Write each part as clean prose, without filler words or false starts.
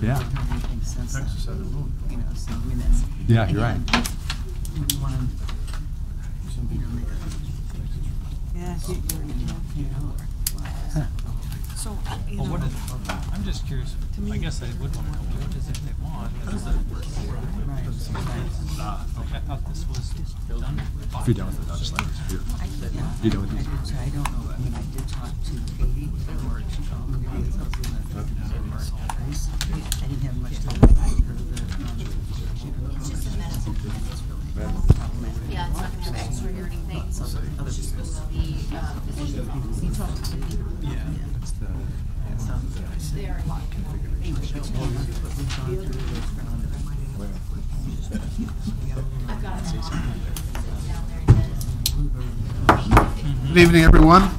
Yeah. Haven't heard anything since then. You know, so I mean, that's. Yeah, you're right. We want to. Yeah, you know. So, you know. I'm just curious. I guess I would want to know what is it they want. How does that work? Right. I thought this was done. If you're done with it, I'll just let it disappear. Yeah. You done with these? I don't know. I mean, I did talk to Katie. I didn't have much time to ask her It's just a medicine. Yeah, it's not going to have X-ray or anything. It's just supposed to be physician. You talked to Katie? Yeah. They are locked. I've got it down there. Good evening, everyone.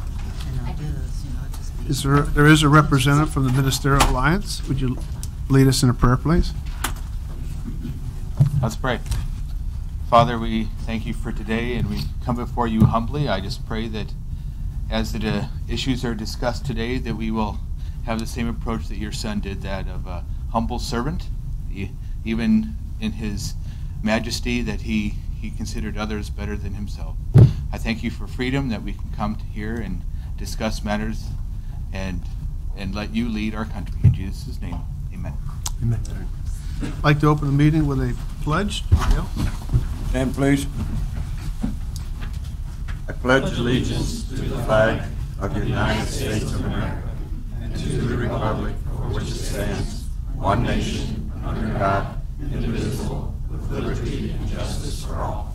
There is a representative from the Ministerial Alliance. Would you lead us in a prayer, please? Let's pray. Father, we thank you for today, and we come before you humbly. I just pray that as the issues are discussed today, that we will have the same approach that your son did, that of a humble servant, even in his majesty, that he considered others better than himself. I thank you for freedom, that we can come here and discuss matters and let you lead our country. In Jesus' name, amen. Amen. I'd like to open the meeting with a pledge. Stand, please. I pledge allegiance to the flag of the United States of America and to the republic for which it stands, one nation, under God, indivisible, with liberty and justice for all.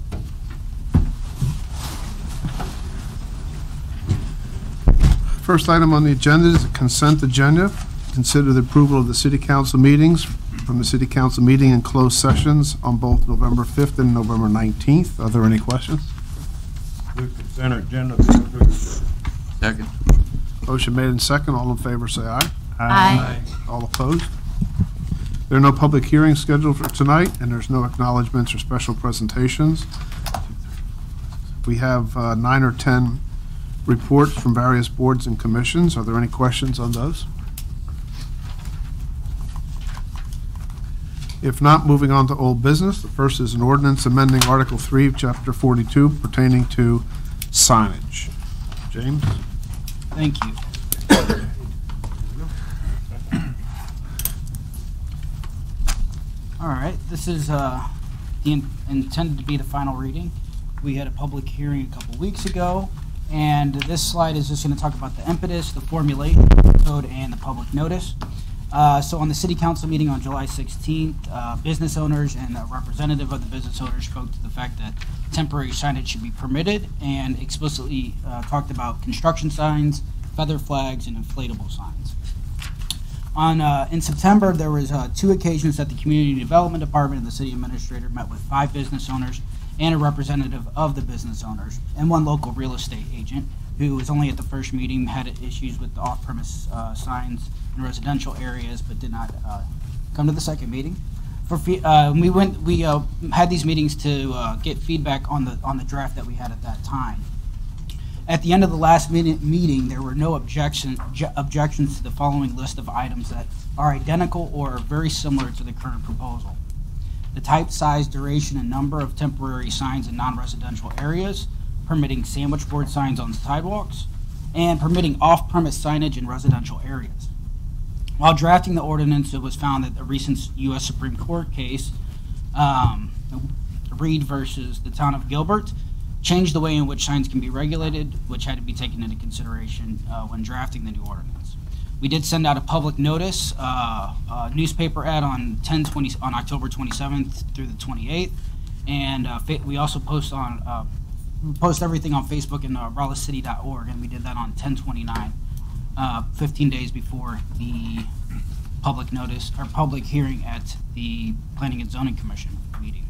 First item on the agenda is the consent agenda. Consider the approval of the city council meetings from the city council meeting and closed sessions on both November 5th and November 19th. Are there any questions? Move consent agenda be approved. Second. Motion made and second. All in favor say aye. Aye. All opposed? There are no public hearings scheduled for tonight, and there's no acknowledgments or special presentations. We have 9 or 10 reports from various boards and commissions. Are there any questions on those? If not, moving on to old business. The first is an ordinance amending Article 3 of Chapter 42 pertaining to signage. James? Thank you. All right, this is intended to be the final reading. We had a public hearing a couple weeks ago, and this slide is just going to talk about the impetus, the formulation code, and the public notice. So on the city council meeting on July 16th, business owners and a representative of the business owners spoke to the fact that temporary signage should be permitted, and explicitly talked about construction signs, feather flags, and inflatable signs. In September, there was 2 occasions that the Community Development Department and the city administrator met with 5 business owners and a representative of the business owners, and 1 local real estate agent who was only at the first meeting, had issues with the off-premise signs in residential areas, but did not come to the second meeting. We had these meetings to get feedback on the draft that we had at that time. At the end of the last meeting, there were no objections to the following list of items that are identical or very similar to the current proposal: the type, size, duration, and number of temporary signs in non-residential areas, permitting sandwich board signs on sidewalks, and permitting off-premise signage in residential areas. While drafting the ordinance, it was found that a recent U.S. Supreme Court case, Reed versus the town of Gilbert, changed the way in which signs can be regulated, which had to be taken into consideration when drafting the new ordinance. We did send out a public notice, a newspaper ad on October 27th through the 28th, and we also post everything on Facebook and rollacity.org, and we did that on 10/29, 15 days before the public notice or public hearing at the Planning and Zoning Commission meeting.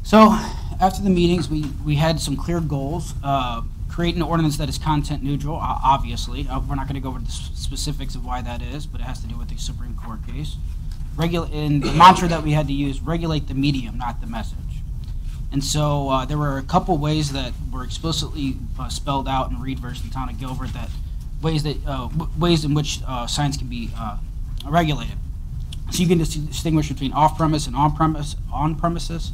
So after the meetings, we had some clear goals. Create an ordinance that is content neutral, obviously. We're not going to go over the specifics of why that is, but it has to do with the Supreme Court case. And the mantra that we had to use: regulate the medium, not the message. And so there were a couple ways that were explicitly spelled out in Reed versus the town of Gilbert, that ways in which signs can be regulated. So you can distinguish between off-premise and on-premises,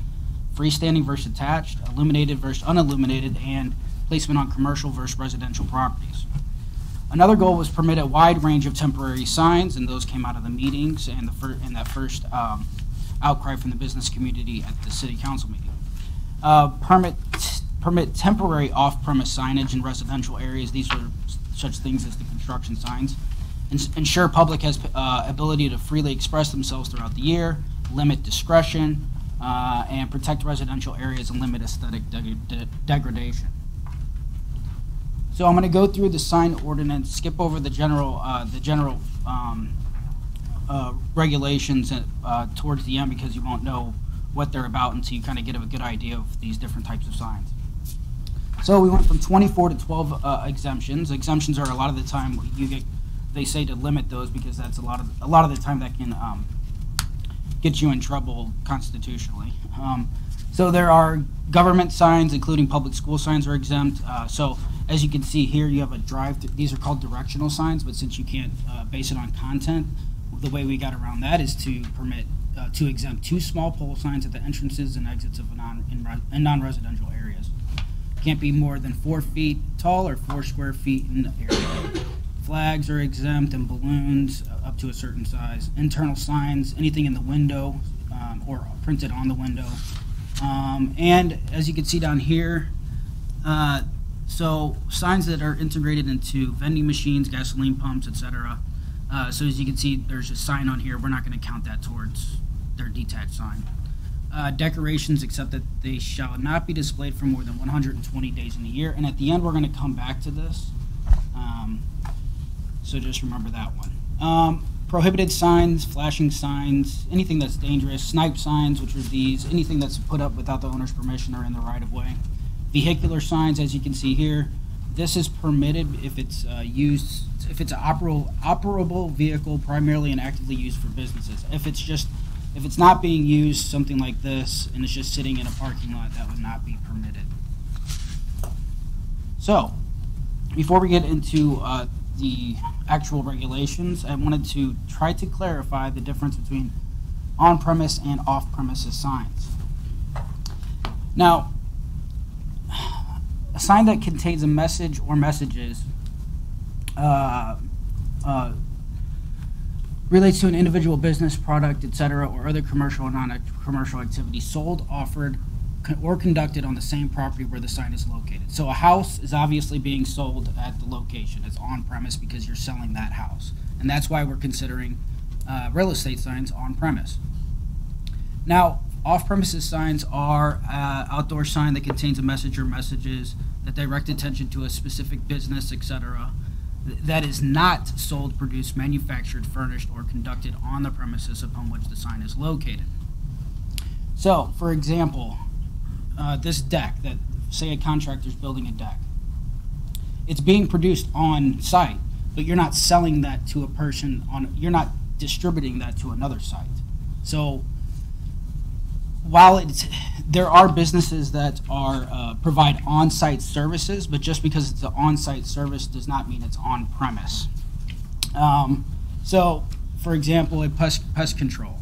freestanding versus attached, illuminated versus unilluminated, and placement on commercial versus residential properties. Another goal was permit a wide range of temporary signs, and those came out of the meetings and that first outcry from the business community at the city council meeting. Permit temporary off-premise signage in residential areas. These are such things as the construction signs. Ensure public has ability to freely express themselves throughout the year, limit discretion, and protect residential areas and limit aesthetic degradation. So I'm going to go through the sign ordinance, skip over the general regulations towards the end, because you won't know what they're about until you kind of get a good idea of these different types of signs. So we went from 24 to 12 exemptions. Exemptions are a lot of the time they say to limit those because that's a lot of the time that can get you in trouble constitutionally. So there are government signs, including public school signs, are exempt. So as you can see here, you have a drive-through. These are called directional signs, but since you can't base it on content, the way we got around that is to permit to exempt 2 small pole signs at the entrances and exits of non-residential areas. Can't be more than 4 feet tall or 4 square feet in the area. Flags are exempt and balloons up to a certain size. Internal signs, anything in the window or printed on the window. And as you can see down here, so signs that are integrated into vending machines, gasoline pumps, etc. So as you can see, there's a sign on here. We're not going to count that towards their detached sign. Decorations, except that they shall not be displayed for more than 120 days in a year. And at the end, we're going to come back to this. So just remember that one. Prohibited signs, flashing signs, anything that's dangerous, snipe signs, which are these, anything that's put up without the owner's permission or in the right-of-way. Vehicular signs, as you can see here, this is permitted if it's used, if it's an operable vehicle primarily and actively used for businesses. If it's not being used, something like this, and it's just sitting in a parking lot, that would not be permitted. So, before we get into the actual regulations, I wanted to try to clarify the difference between on-premise and off-premises signs. Now, a sign that contains a message or messages relates to an individual business, product, etc., or other commercial or non-commercial activity sold, offered, or conducted on the same property where the sign is located. So a house is obviously being sold at the location. It's on-premise because you're selling that house. And that's why we're considering real estate signs on-premise. Now, off-premises signs are outdoor sign that contains a message or messages that direct attention to a specific business, etc., that is not sold, produced, manufactured, furnished, or conducted on the premises upon which the sign is located. So, for example, this deck, that say a contractor's building a deck, it's being produced on site, but you're not selling that to a person you're not distributing that to another site. So while there are businesses that are provide on-site services, but just because it's an on-site service does not mean it's on-premise. So, for example, a pest control,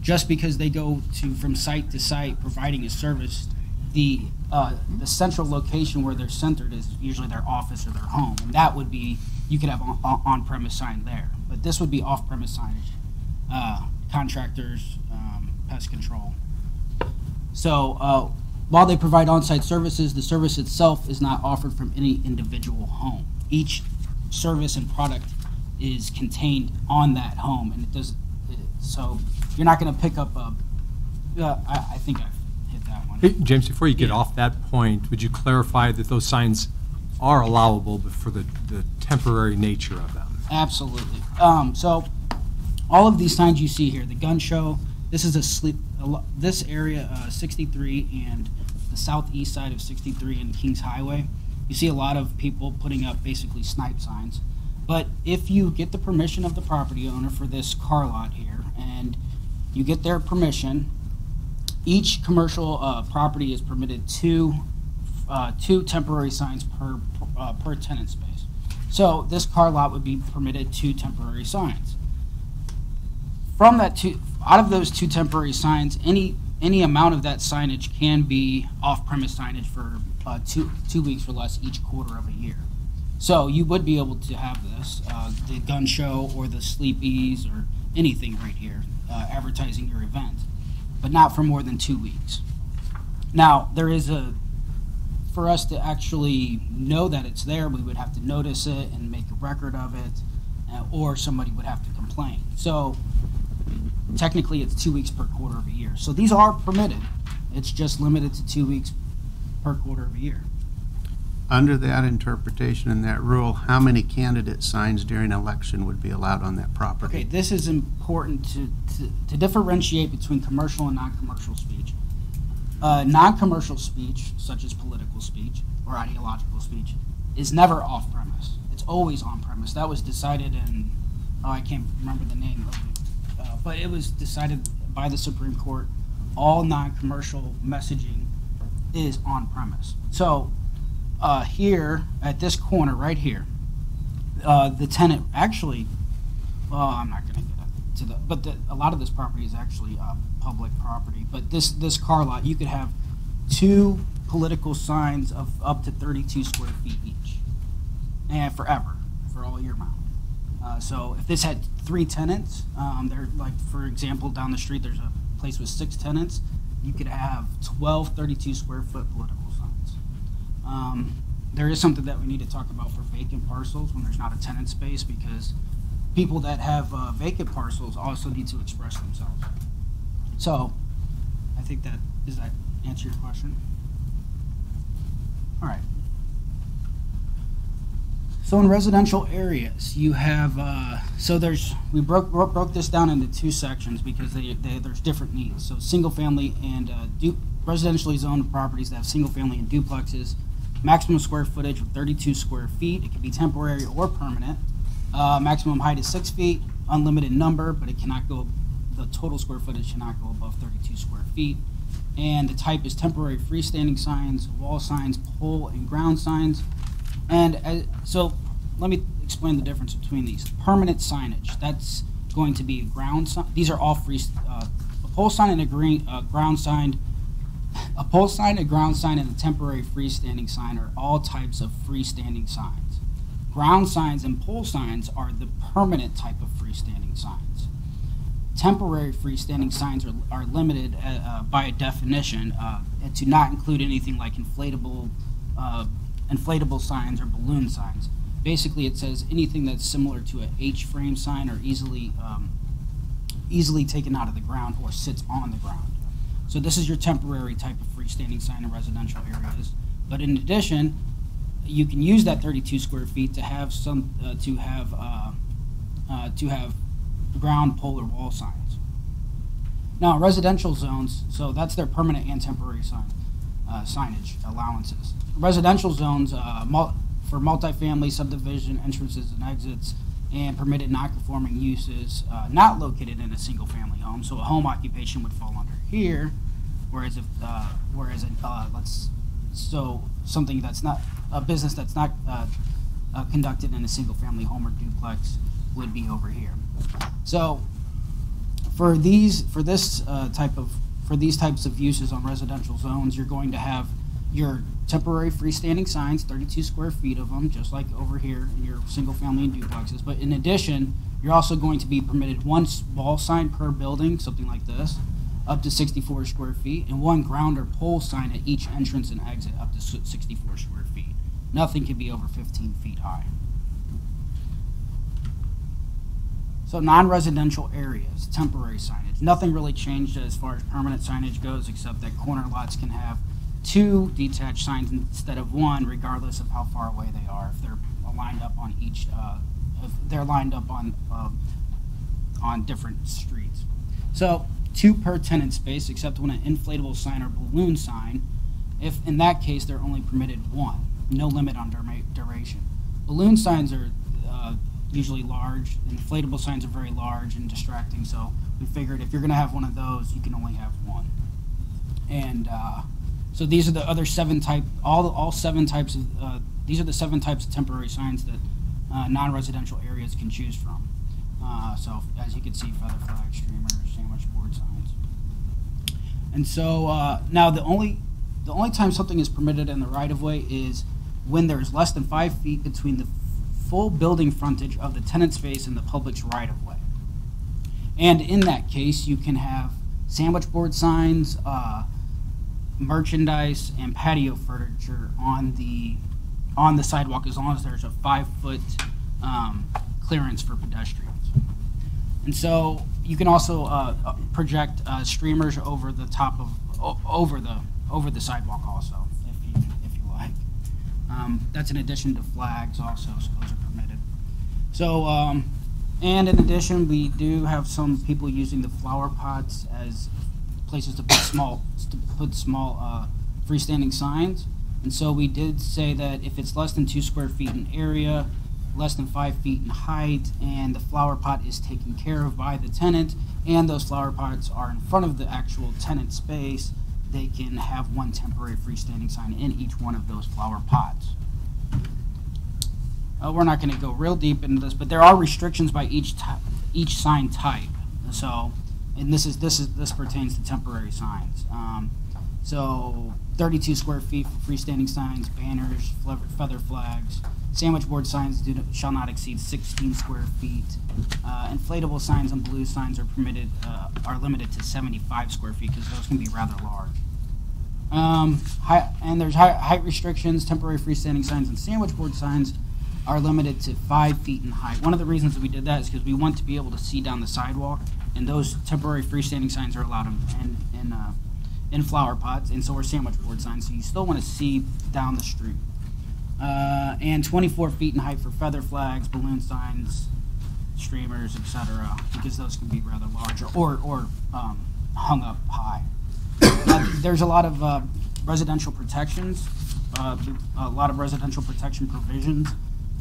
just because they go from site to site providing a service, the central location where they're centered is usually their office or their home, and that would be, you could have on-premise sign there, but this would be off-premise signage, contractors, pest control. So while they provide on-site services, the service itself is not offered from any individual home. Each service and product is contained on that home, and it does. So you're not going to pick up a. I think I've hit that one. Hey, James, before you get off that point, would you clarify that those signs are allowable, but for the temporary nature of them? Absolutely. So all of these signs you see here, the gun show. This is this area, 63 and the southeast side of 63 and Kings Highway. You see a lot of people putting up basically snipe signs. But if you get the permission of the property owner for this car lot here, and you get their permission, each commercial property is permitted two temporary signs per tenant space. So this car lot would be permitted 2 temporary signs. from that out of those 2 temporary signs, any amount of that signage can be off-premise signage for 2 weeks or less each quarter of a year. So you would be able to have this, the gun show or the sleepies or anything right here, advertising your event, but not for more than 2 weeks. Now, for us to actually know that it's there, we would have to notice it and make a record of it, or somebody would have to complain. So technically it's 2 weeks per quarter of a year. So these are permitted. It's just limited to 2 weeks per quarter of a year. Under that interpretation and that rule, how many candidate signs during election would be allowed on that property? Okay, this is important to differentiate between commercial and non-commercial speech. Non-commercial speech, such as political speech or ideological speech, is never off-premise. It's always on-premise. That was decided in, I can't remember the name of it, but it was decided by the Supreme Court. All non-commercial messaging is on-premise. So here, at this corner right here, the tenant actually, I'm not going to get into the, but a lot of this property is actually public property. But this car lot, you could have 2 political signs of up to 32 square feet each, and forever, for all year round. So if this had 3 tenants, they're like, for example, down the street there's a place with 6 tenants, you could have 12 32 square foot political signs. There is something that we need to talk about for vacant parcels when there's not a tenant space, because people that have vacant parcels also need to express themselves. So I think does that answer your question? All right. So in residential areas, you have, we broke this down into 2 sections because there's different needs. So single family and residentially zoned properties that have single family and duplexes, maximum square footage of 32 square feet. It can be temporary or permanent. Maximum height is 6 feet, unlimited number, but the total square footage cannot go above 32 square feet. And the type is temporary freestanding signs, wall signs, pole and ground signs. And so let me explain the difference between these. Permanent signage, that's going to be a ground sign. These are all free, a pole sign and a ground sign. A pole sign, a ground sign, and a temporary freestanding sign are all types of freestanding signs. Ground signs and pole signs are the permanent type of freestanding signs. Temporary freestanding signs are limited by a definition to not include anything like inflatable signs or balloon signs. Basically, it says anything that's similar to an H-frame sign or easily taken out of the ground or sits on the ground. So this is your temporary type of freestanding sign in residential areas. But in addition, you can use that 32 square feet to have ground, pole, or wall signs. Now, residential zones, so that's their permanent and temporary signage allowances. Residential zones for multifamily subdivision entrances and exits and permitted non-conforming uses not located in a single-family home. So a home occupation would fall under here, whereas something that's not a business that's not conducted in a single-family home or duplex would be over here. So for these types of uses on residential zones, you're going to have your temporary freestanding signs, 32 square feet of them, just like over here in your single family and duplexes. But in addition, you're also going to be permitted 1 wall sign per building, something like this, up to 64 square feet, and 1 ground or pole sign at each entrance and exit up to 64 square feet. Nothing can be over 15 feet high. So non-residential areas, temporary signage. Nothing really changed as far as permanent signage goes, except that corner lots can have 2 detached signs instead of 1, regardless of how far away they are. If they're lined up on different streets. So 2 per tenant space, except when an inflatable sign or balloon sign. If in that case they're only permitted 1, no limit on duration. Balloon signs are usually large. Inflatable signs are very large and distracting. So we figured if you're going to have one of those, you can only have 1. And so these are the other 7 types. All 7 types of these are the 7 types of temporary signs that non-residential areas can choose from. So as you can see, feather flag, streamers, sandwich board signs. And so now the only time something is permitted in the right-of-way is when there's less than 5 feet between the full building frontage of the tenant space and the public's right-of-way. And in that case, you can have sandwich board signs, merchandise, and patio furniture on the sidewalk as long as there's a 5-foot clearance for pedestrians. And so you can also project streamers over the top of over the sidewalk also, if you like. That's in addition to flags also, so those are permitted. So and in addition, we do have some people using the flower pots as places to put small freestanding signs. And so we did say that if it's less than 2 square feet in area, less than 5 feet in height, and the flower pot is taken care of by the tenant, and those flower pots are in front of the actual tenant space, they can have one temporary freestanding sign in each one of those flower pots. We're not going to go real deep into this, but there are restrictions by each sign type. So, and this pertains to temporary signs. So 32 square feet for freestanding signs, banners, feather flags. Sandwich board signs shall not exceed 16 square feet. Inflatable signs and blue signs are limited to 75 square feet because those can be rather large. And there's height restrictions. Temporary freestanding signs and sandwich board signs are limited to 5 feet in height. One of the reasons that we did that is because we want to be able to see down the sidewalk, and those temporary freestanding signs are allowed in flower pots, and so are sandwich board signs, so you still want to see down the street. And 24 feet in height for feather flags, balloon signs, streamers, etc., because those can be rather large or hung up high. There's a lot of residential protections, a lot of residential protection provisions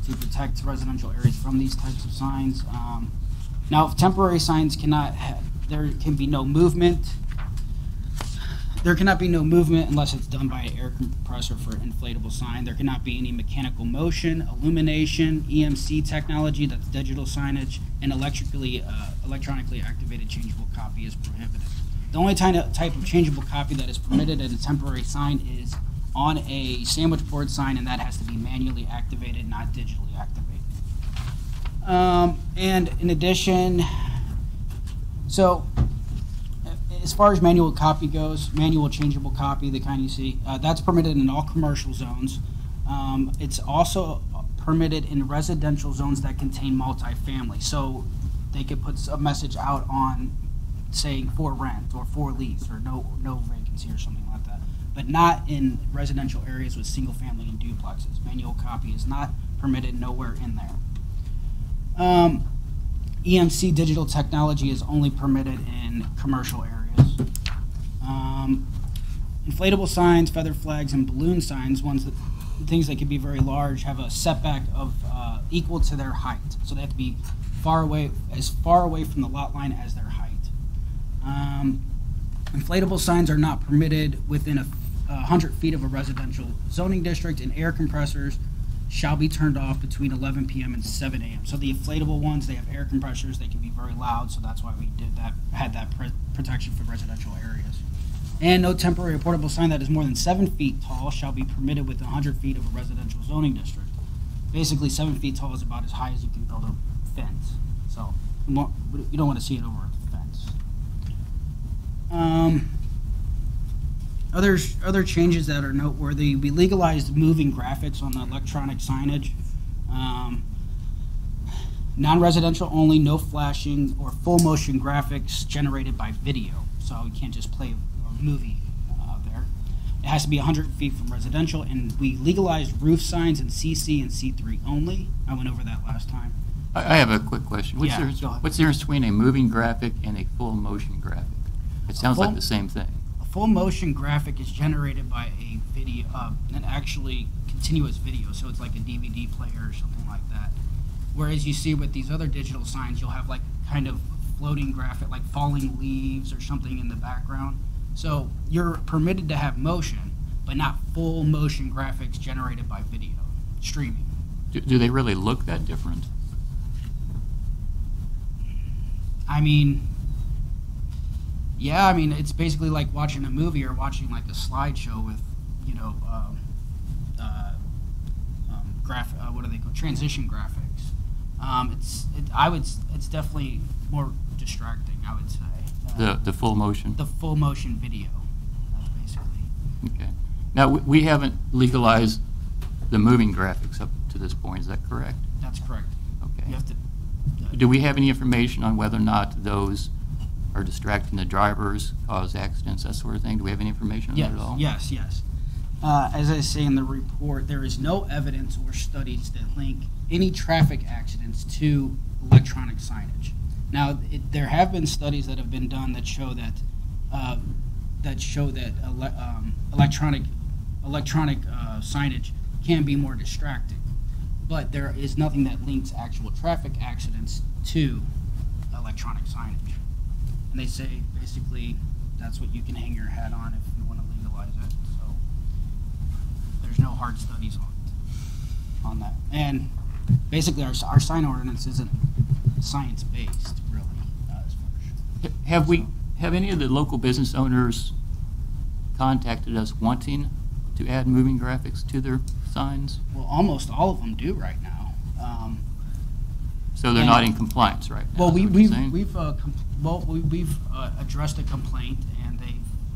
to protect residential areas from these types of signs. Now, if temporary signs there can be no movement. There cannot be no movement unless it's done by an air compressor for an inflatable sign. There cannot be any mechanical motion, illumination, EMC technology, that's digital signage, and electronically activated changeable copy is prohibited. The only type of changeable copy that is permitted in a temporary sign is on a sandwich board sign, and that has to be manually activated, not digitally activated. And in addition, so as far as manual copy goes, manual changeable copy, the kind you see, that's permitted in all commercial zones. It's also permitted in residential zones that contain multifamily. So they could put a message out on saying for rent or for lease or no vacancy or something like that, but not in residential areas with single family and duplexes. Manual copy is not permitted nowhere in there. EMC digital technology is only permitted in commercial areas. Inflatable signs, feather flags, and balloon signs, things that can be very large, have a setback of equal to their height. So they have to be as far away from the lot line as their height. Inflatable signs are not permitted within 100 feet of a residential zoning district, and air compressors shall be turned off between 11 p.m. and 7 a.m. So the inflatable ones, they have air compressors, they can be very loud, so that's why we had that protection for residential areas. And no temporary or portable sign that is more than 7 feet tall shall be permitted within 100 feet of a residential zoning district. Basically, 7 feet tall is about as high as you can build a fence. So you don't want to see it over a fence. Other changes that are noteworthy, we legalized moving graphics on the electronic signage. Non-residential only, no flashing or full motion graphics generated by video. So you can't just play a movie there. It has to be 100 feet from residential, and we legalized roof signs in CC and C3 only. I went over that last time. I have a quick question. Go ahead. What's the difference between a moving graphic and a full motion graphic? It sounds like the same thing. A full motion graphic is generated by a video, an actually continuous video, so it's like a DVD player or something like that. Whereas you see with these other digital signs, you'll have like kind of floating graphic, like falling leaves or something in the background. So you're permitted to have motion, but not full motion graphics generated by video, streaming. Do they really look that different? I mean, yeah, I mean, it's basically like watching a movie or watching like a slideshow with, you know, what do they call transition graphics. It's definitely more distracting, I would say. The full motion? The full motion video, basically. Okay. Now, we haven't legalized the moving graphics up to this point, is that correct? That's correct. Okay. You have to. Do we have any information on whether or not those are distracting the drivers, cause accidents, that sort of thing? Do we have any information on that at all? Yes. As I say in the report, there is no evidence or studies that link any traffic accidents to electronic signage. Now, there have been studies that have been done that show that electronic signage can be more distracting, but there is nothing that links actual traffic accidents to electronic signage. And they say basically that's what you can hang your hat on if you want to legalize it. So there's no hard studies on that. And basically our sign ordinance isn't science-based, really. As far as Have any of the local business owners contacted us wanting to add moving graphics to their signs? well, almost all of them do right now. So they're not in compliance right now? Well, is what you're saying? we've addressed a complaint, and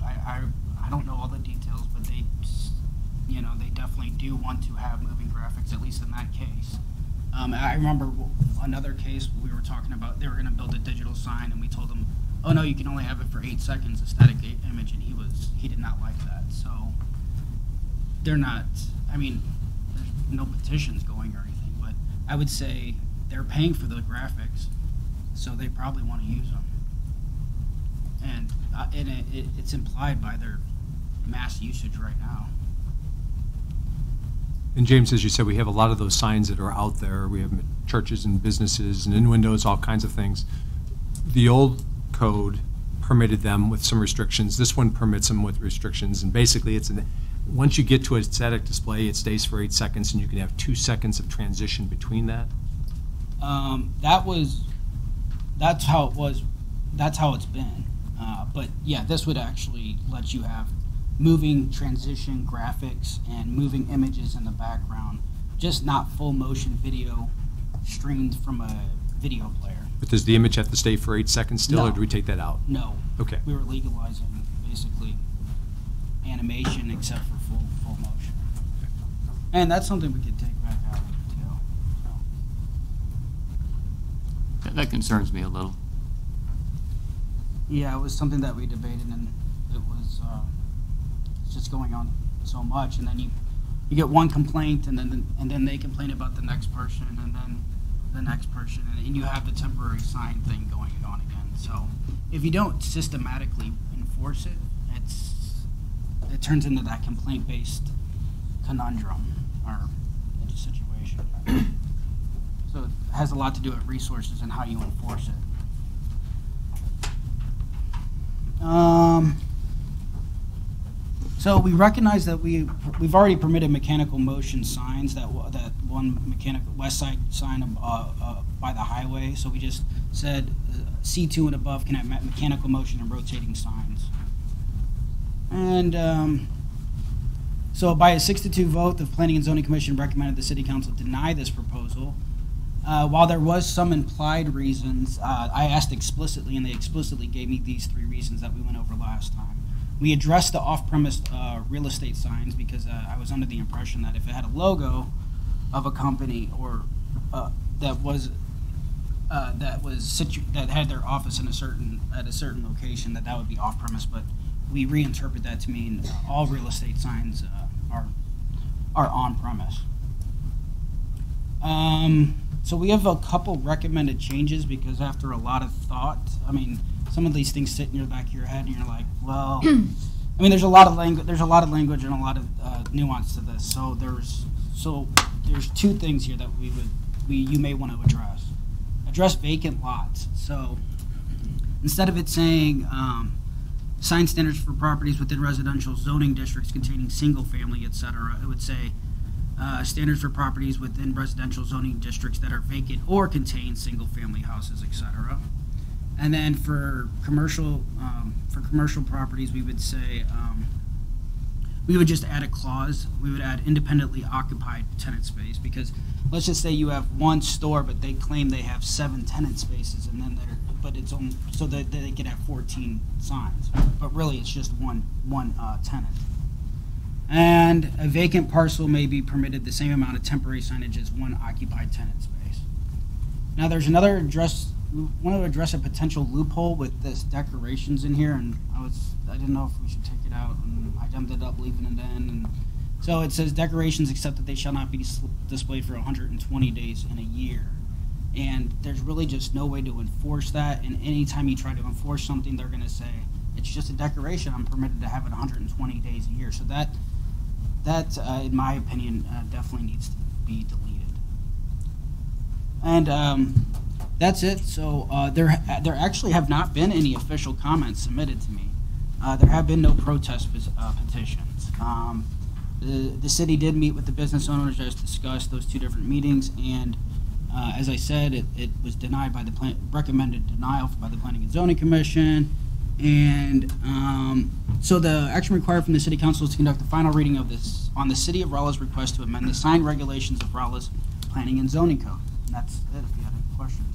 I don't know all the details, but they definitely do want to have moving graphics, at least in that case. I remember another case we were talking about. They were going to build a digital sign, and we told them, "Oh no, you can only have it for 8 seconds, a static image," and he did not like that. So they're not. I mean, there's no petitions going or anything, but I would say they're paying for the graphics, so they probably want to use them. And it's implied by their mass usage right now. And James, as you said, we have a lot of those signs that are out there. We have churches and businesses and in windows, all kinds of things. The old code permitted them with some restrictions. This one permits them with restrictions. And basically, once you get to a static display, it stays for 8 seconds, and you can have 2 seconds of transition between that. That's how it was. That's how it's been. But yeah, this would actually let you have moving transition graphics and moving images in the background, just not full motion video streamed from a video player. But does the image have to stay for 8 seconds still, or No. do we take that out? No. Okay. We were legalizing basically animation except for full motion. And that's something we could take back out too. So. That concerns me a little. Yeah, it was something that we debated, and it was it's just going on so much, and then you get one complaint, and then they complain about the next person, and then the next person, and you have the temporary sign thing going on again. So if you don't systematically enforce it, it turns into that complaint-based conundrum or situation. So it has a lot to do with resources and how you enforce it. So we recognize that we've already permitted mechanical motion signs, that one mechanical west side sign by the highway. So we just said C2 and above can have mechanical motion and rotating signs. And so by a 6-2 vote, the Planning and Zoning Commission recommended the City Council deny this proposal. While there was some implied reasons, I asked explicitly, and they explicitly gave me these 3 reasons that we went over last time. We addressed the off-premise real estate signs because I was under the impression that if it had a logo of a company or that had their office at a certain location, that would be off-premise. But we reinterpret that to mean all real estate signs are on-premise. So we have a couple recommended changes because after a lot of thought, I mean, some of these things sit in the back of your head, and you're like, well, I mean, there's a lot of language and a lot of nuance to this. So there's 2 things here that you may want to address vacant lots. So instead of it saying sign standards for properties within residential zoning districts containing single family, etc., it would say standards for properties within residential zoning districts that are vacant or contain single family houses, etc. And then for commercial properties, we would say, we would just add a clause. We would add independently occupied tenant space, because let's just say you have one store, but they claim they have 7 tenant spaces, and then but it's only, so that they could have 14 signs, but really it's just one tenant. And a vacant parcel may be permitted the same amount of temporary signage as one occupied tenant space. Now there's another we want to address a potential loophole with this decorations in here, and I didn't know if we should take it out, and I ended up leaving it in. And so it says decorations, except that they shall not be displayed for 120 days in a year. And there's really just no way to enforce that. And anytime you try to enforce something, they're going to say it's just a decoration. I'm permitted to have it 120 days a year. So that in my opinion, definitely needs to be deleted. And that's it. So there actually have not been any official comments submitted to me. There have been no protest petitions. The city did meet with the business owners as discussed, those 2 different meetings, and as I said, it was denied by recommended denial by the Planning and Zoning Commission. And so the action required from the City Council is to conduct the final reading of this on the City of Rolla's request to amend the sign regulations of Rolla's Planning and Zoning Code. And that's it, if you have any questions.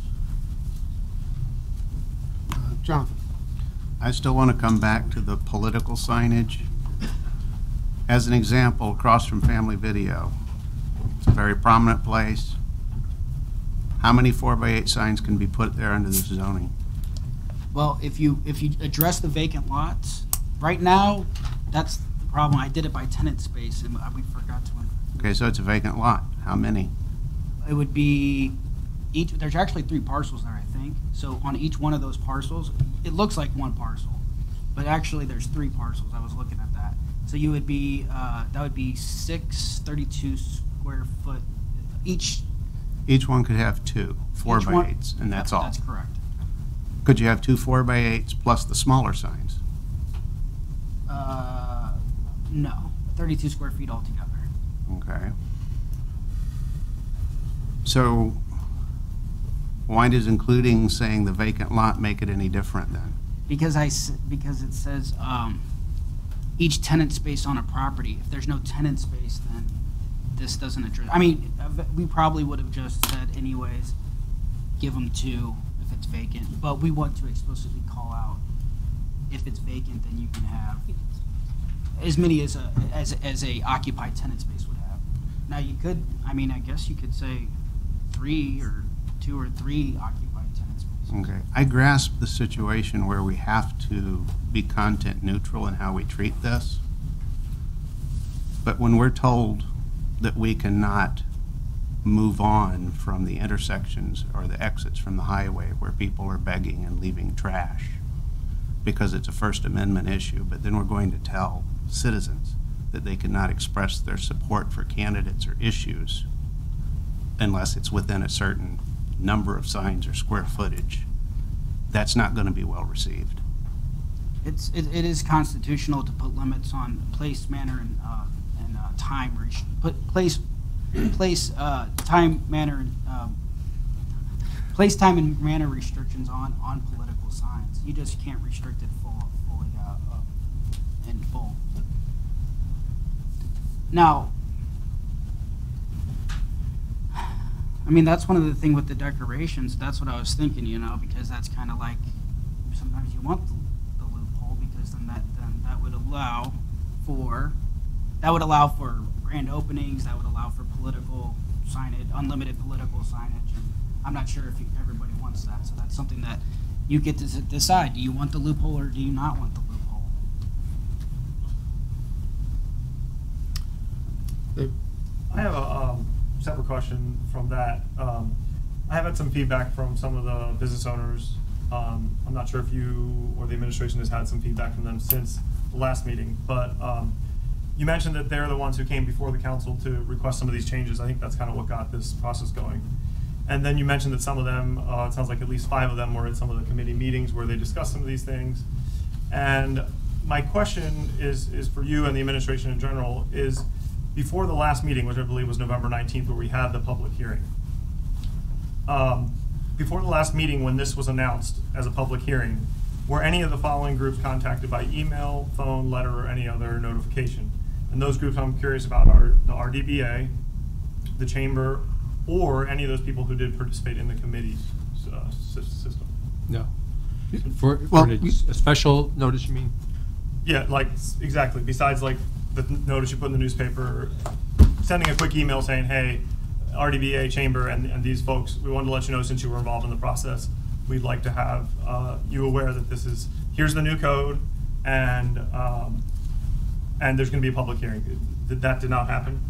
Jonathan? I still want to come back to the political signage. As an example, across from Family Video, it's a very prominent place. How many 4x8 signs can be put there under this zoning? Well, if you address the vacant lots, right now, that's the problem. I did it by tenant space, and we forgot to. Okay, so it's a vacant lot. How many? It would be there's actually 3 parcels there, I think. So on each one of those parcels, it looks like one parcel, but actually there's 3 parcels. I was looking at that. So you would be, that would be 6 32 square foot each. Each one could have 2 4x8s, and that's all. That's correct. Could you have 2 4x8s plus the smaller signs? No, 32 square feet altogether. Okay. So why does including saying the vacant lot make it any different then? Because it says each tenant space on a property. If there's no tenant space, then this doesn't address. I mean, we probably would have just said anyways, give them 2 if it's vacant, but we want to explicitly call out if it's vacant, then you can have as many as a occupied tenant space would have. Now you could, I mean, I guess you could say 3 or 2 or 3 occupied tenant spaces. Okay, I grasp the situation where we have to be content neutral in how we treat this, but when we're told that we cannot move on from the intersections or the exits from the highway where people are begging and leaving trash because it's a First Amendment issue, but then we're going to tell citizens that they cannot express their support for candidates or issues unless it's within a certain number of signs or square footage, that's not going to be well received. It is constitutional to put limits on place, manner, and time. Place, time, manner, place, time, and manner restrictions on political signs. You just can't restrict it fully in full. Now, I mean, that's one of the things with the decorations. That's what I was thinking, you know, because that's kind of like sometimes you want the loophole, because then that would allow for grand openings. That would allow for political signage, unlimited political signage. And I'm not sure if everybody wants that. So that's something that you get to decide. Do you want the loophole or do you not want the loophole? I have a separate question from that. I have had some feedback from some of the business owners. I'm not sure if you or the administration has had some feedback from them since the last meeting, but you mentioned that they're the ones who came before the council to request some of these changes. I think that's kind of what got this process going. And then you mentioned that some of them, it sounds like at least 5 of them were at some of the committee meetings where they discussed some of these things. And my question is for you and the administration in general, is before the last meeting, which I believe was November 19th, where we had the public hearing, before the last meeting when this was announced as a public hearing, were any of the following groups contacted by email, phone, letter, or any other notification? And those groups I'm curious about are the RDBA, the Chamber, or any of those people who did participate in the committee's system. No. For Well, a special notice, you mean? Yeah, like, exactly. Besides, like, the notice you put in the newspaper, sending a quick email saying, hey, RDBA, Chamber, and these folks, we wanted to let you know since you were involved in the process, we'd like to have you aware that this is, here's the new code, and there's going to be a public hearing. That did not happen?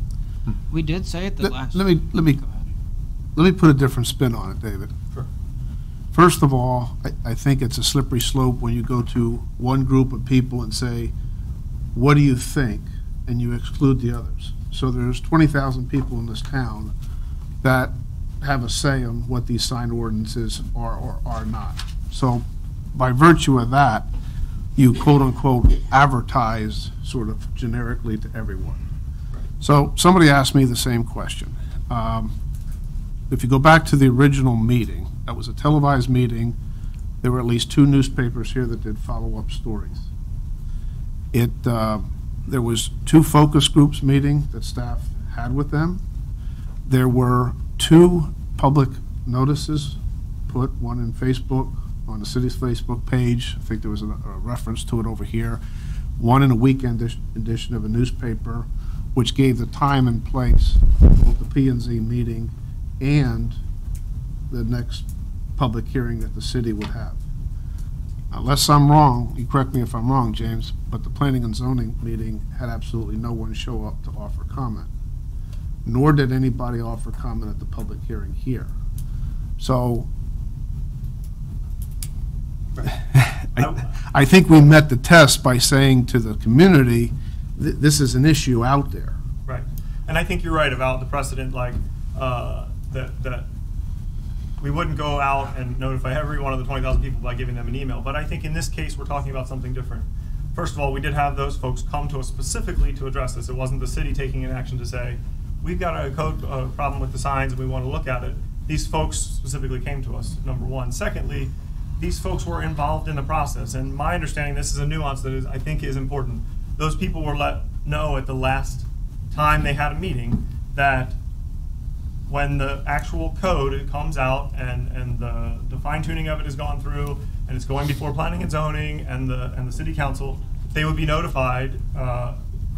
We did say at the last. Let me Go ahead. put a different spin on it, David. Sure. First of all, I think it's a slippery slope when you go to one group of people and say, what do you think? And you exclude the others. So there's 20,000 people in this town that have a say on what these sign ordinances are or are not. So by virtue of that, you quote-unquote advertise sort of generically to everyone. So somebody asked me the same question. If you go back to the original meeting, that was a televised meeting, there were at least 2 newspapers here that did follow-up stories. There was 2 focus groups meeting that staff had with them. There were 2 public notices put, one in Facebook, on the city's Facebook page. I think there was a reference to it over here. One in a weekend edition of a newspaper, which gave the time and place of both the P&Z meeting and the next public hearing that the city would have. Unless I'm wrong, you correct me if I'm wrong, James, but the planning and zoning meeting had absolutely no one show up to offer comment, nor did anybody offer comment at the public hearing here. So I think we met the test by saying to the community, this is an issue out there. Right. And I think you're right about the precedent, like, that we wouldn't go out and notify every one of the 20,000 people by giving them an email. But I think in this case, we're talking about something different. First of all, we did have those folks come to us specifically to address this. It wasn't the city taking an action to say, we've got a code problem with the signs and we want to look at it. These folks specifically came to us, number one. Secondly, these folks were involved in the process. And my understanding, this is a nuance that is, I think is important. Those people were let know at the last time they had a meeting that when the actual code comes out and the fine-tuning of it has gone through and it's going before planning and zoning and the city council, they would be notified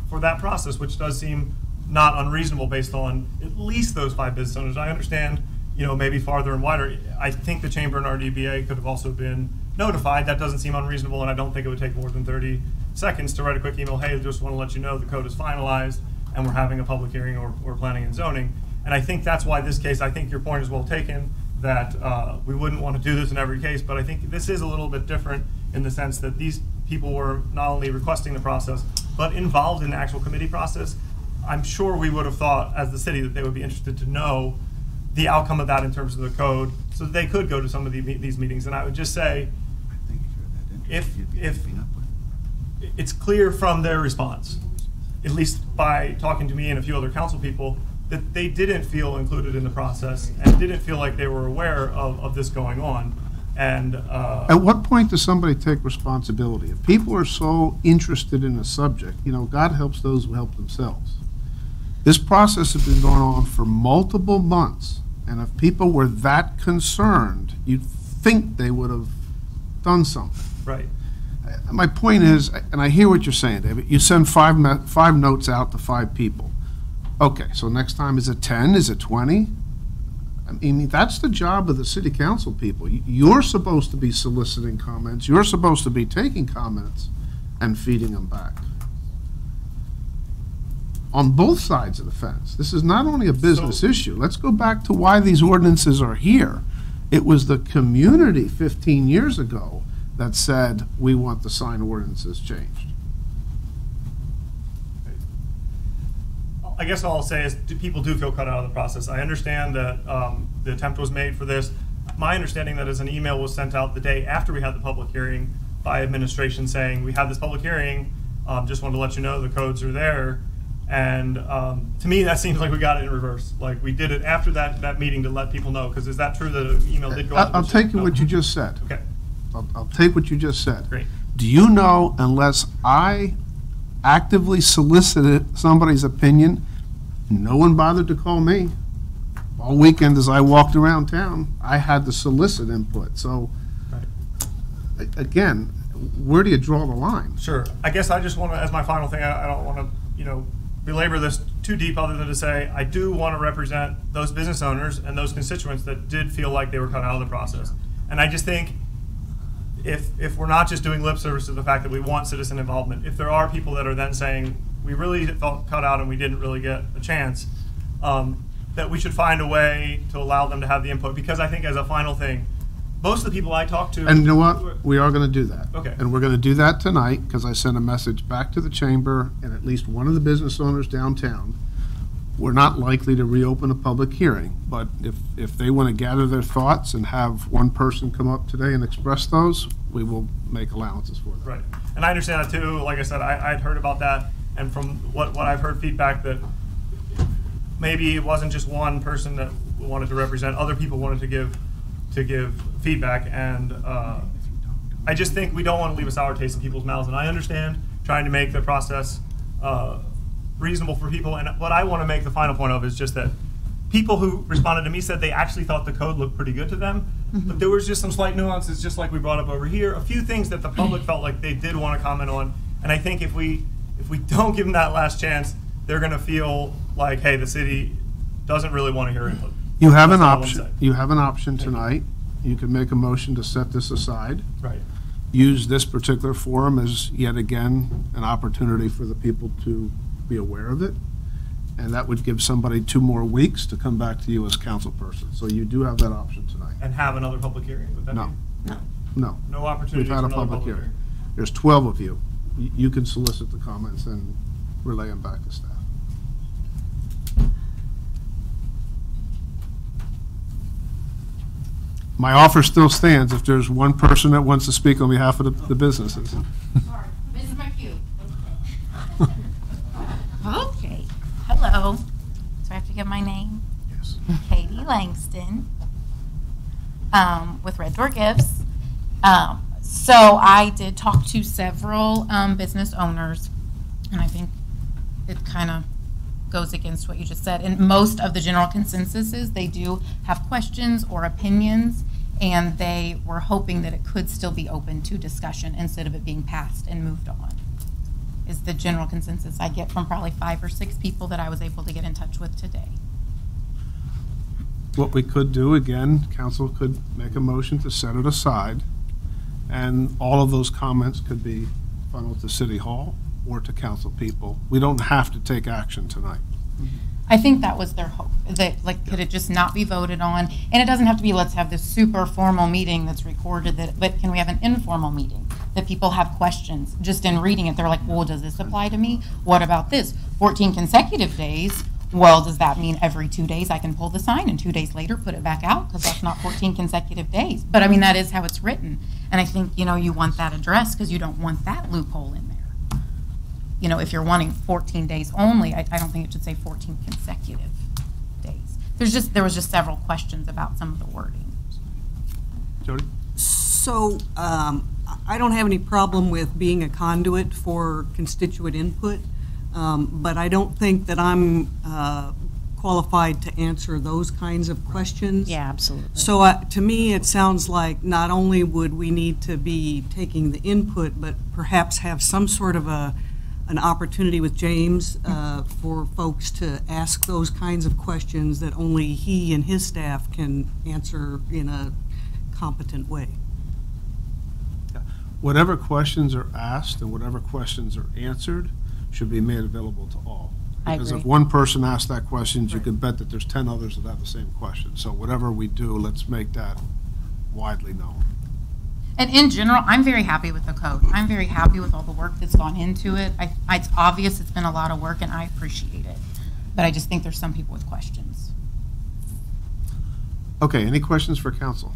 for that process, which does seem not unreasonable based on at least those 5 business owners. I understand, you know, maybe farther and wider. I think the Chamber and RDBA could have also been notified. That doesn't seem unreasonable, and I don't think it would take more than 30 seconds to write a quick email, hey, just want to let you know the code is finalized and we're having a public hearing or planning and zoning. And I think that's why this case, I think your point is well taken, that we wouldn't want to do this in every case, but I think this is a little bit different in the sense that these people were not only requesting the process, but involved in the actual committee process. I'm sure we would have thought as the city that they would be interested to know the outcome of that in terms of the code, so that they could go to some of these meetings. And I would just say, if it's clear from their response, at least by talking to me and a few other council people, that they didn't feel included in the process and didn't feel like they were aware of this going on. And at what point does somebody take responsibility? If people are so interested in a subject, you know, God helps those who help themselves. This process has been going on for multiple months, and if people were that concerned, you'd think they would have done something. right. My point is, and I hear what you're saying, David, you send five notes out to 5 people. Okay, so next time, is it 10? Is it 20? I mean, that's the job of the city council people. You're supposed to be soliciting comments. You're supposed to be taking comments and feeding them back. On both sides of the fence. This is not only a business issue. Let's go back to why these ordinances are here. It was the community 15 years ago that said, we want the sign ordinances changed. I guess all I'll say is people do feel cut out of the process. I understand that the attempt was made for this. My understanding that as an email was sent out the day after we had the public hearing by administration saying, we had this public hearing, just wanted to let you know the codes are there. And to me, that seems like we got it in reverse. Like we did it after that meeting to let people know. Because is that true that an email did go out? I'll take what you just said. Okay. I'll take what you just said. Great. Do you know, unless I actively solicited somebody's opinion, no one bothered to call me? All weekend as I walked around town, I had to solicit input. So, again, where do you draw the line? Sure. I guess I just want to, as my final thing, I don't want to, belabor this too deep other than to say I do want to represent those business owners and those constituents that did feel like they were cut out of the process. And I just think if we're not just doing lip service to the fact that we want citizen involvement, if there are people that are then saying we really felt cut out and we didn't really get a chance, that we should find a way to allow them to have the input. Because I think as a final thing, most of the people I talk to... And you know what? We are going to do that. Okay. And we're going to do that tonight because I sent a message back to the chamber and at least one of the business owners downtown. We're not likely to reopen a public hearing, but if they want to gather their thoughts and have one person come up today and express those, we will make allowances for them. Right. And I understand that too. Like I said, I'd heard about that, and from what I've heard feedback that maybe it wasn't just one person that wanted to represent, other people wanted to give feedback, and I just think we don't want to leave a sour taste in people's mouths, and I understand trying to make the process reasonable for people, and what I want to make the final point of is just that people who responded to me said they actually thought the code looked pretty good to them, but there was just some slight nuances, just like we brought up over here, a few things that the public felt like they did want to comment on, and I think if we don't give them that last chance, they're going to feel like, hey, the city doesn't really want to hear input. You have an option. You have an option tonight. You can make a motion to set this aside. Right. Use this particular forum as yet again an opportunity for the people to be aware of it, and that would give somebody 2 more weeks to come back to you as council person. So you do have that option tonight. And have another public hearing. Would that No. be? No. No opportunity We've had for a another public hearing. There's 12 of you. You can solicit the comments and relay them back to staff. My offer still stands if there's one person that wants to speak on behalf of the businesses. Sorry, Ms. McHugh. Okay, hello. So I have to give my name? Yes. Katie Langston, with Red Door Gifts. So I did talk to several business owners, and I think it kind of goes against what you just said. And most of the general consensus is they do have questions or opinions, and they were hoping that it could still be open to discussion instead of it being passed and moved on, is the general consensus I get from probably 5 or 6 people that I was able to get in touch with today. What we could do, again, council could make a motion to set it aside, and all of those comments could be funneled to City Hall or to council people. We don't have to take action tonight. I think that was their hope, that could it just not be voted on? And it doesn't have to be, let's have this super formal meeting that's recorded, but can we have an informal meeting that people have questions? Just in reading it, they're like, well, does this apply to me? What about this? 14 consecutive days, well, does that mean every 2 days I can pull the sign and 2 days later put it back out? Because that's not 14 consecutive days. But I mean, that is how it's written. And I think, you want that addressed because you don't want that loophole in there. If you're wanting 14 days only, I don't think it should say 14 consecutive days. There was just several questions about some of the wording. Jody? So I don't have any problem with being a conduit for constituent input, but I don't think that I'm qualified to answer those kinds of questions. Yeah, absolutely. So to me, it sounds like not only would we need to be taking the input, but perhaps have some sort of an opportunity with James for folks to ask those kinds of questions that only he and his staff can answer in a competent way. Whatever questions are asked and whatever questions are answered should be made available to all. Because if one person asks that question, you can bet that there's 10 others that have the same question. So whatever we do, let's make that widely known. And in general, I'm very happy with the code. I'm very happy with all the work that's gone into it. It's obvious it's been a lot of work, and I appreciate it. But I just think there's some people with questions. Okay, any questions for council?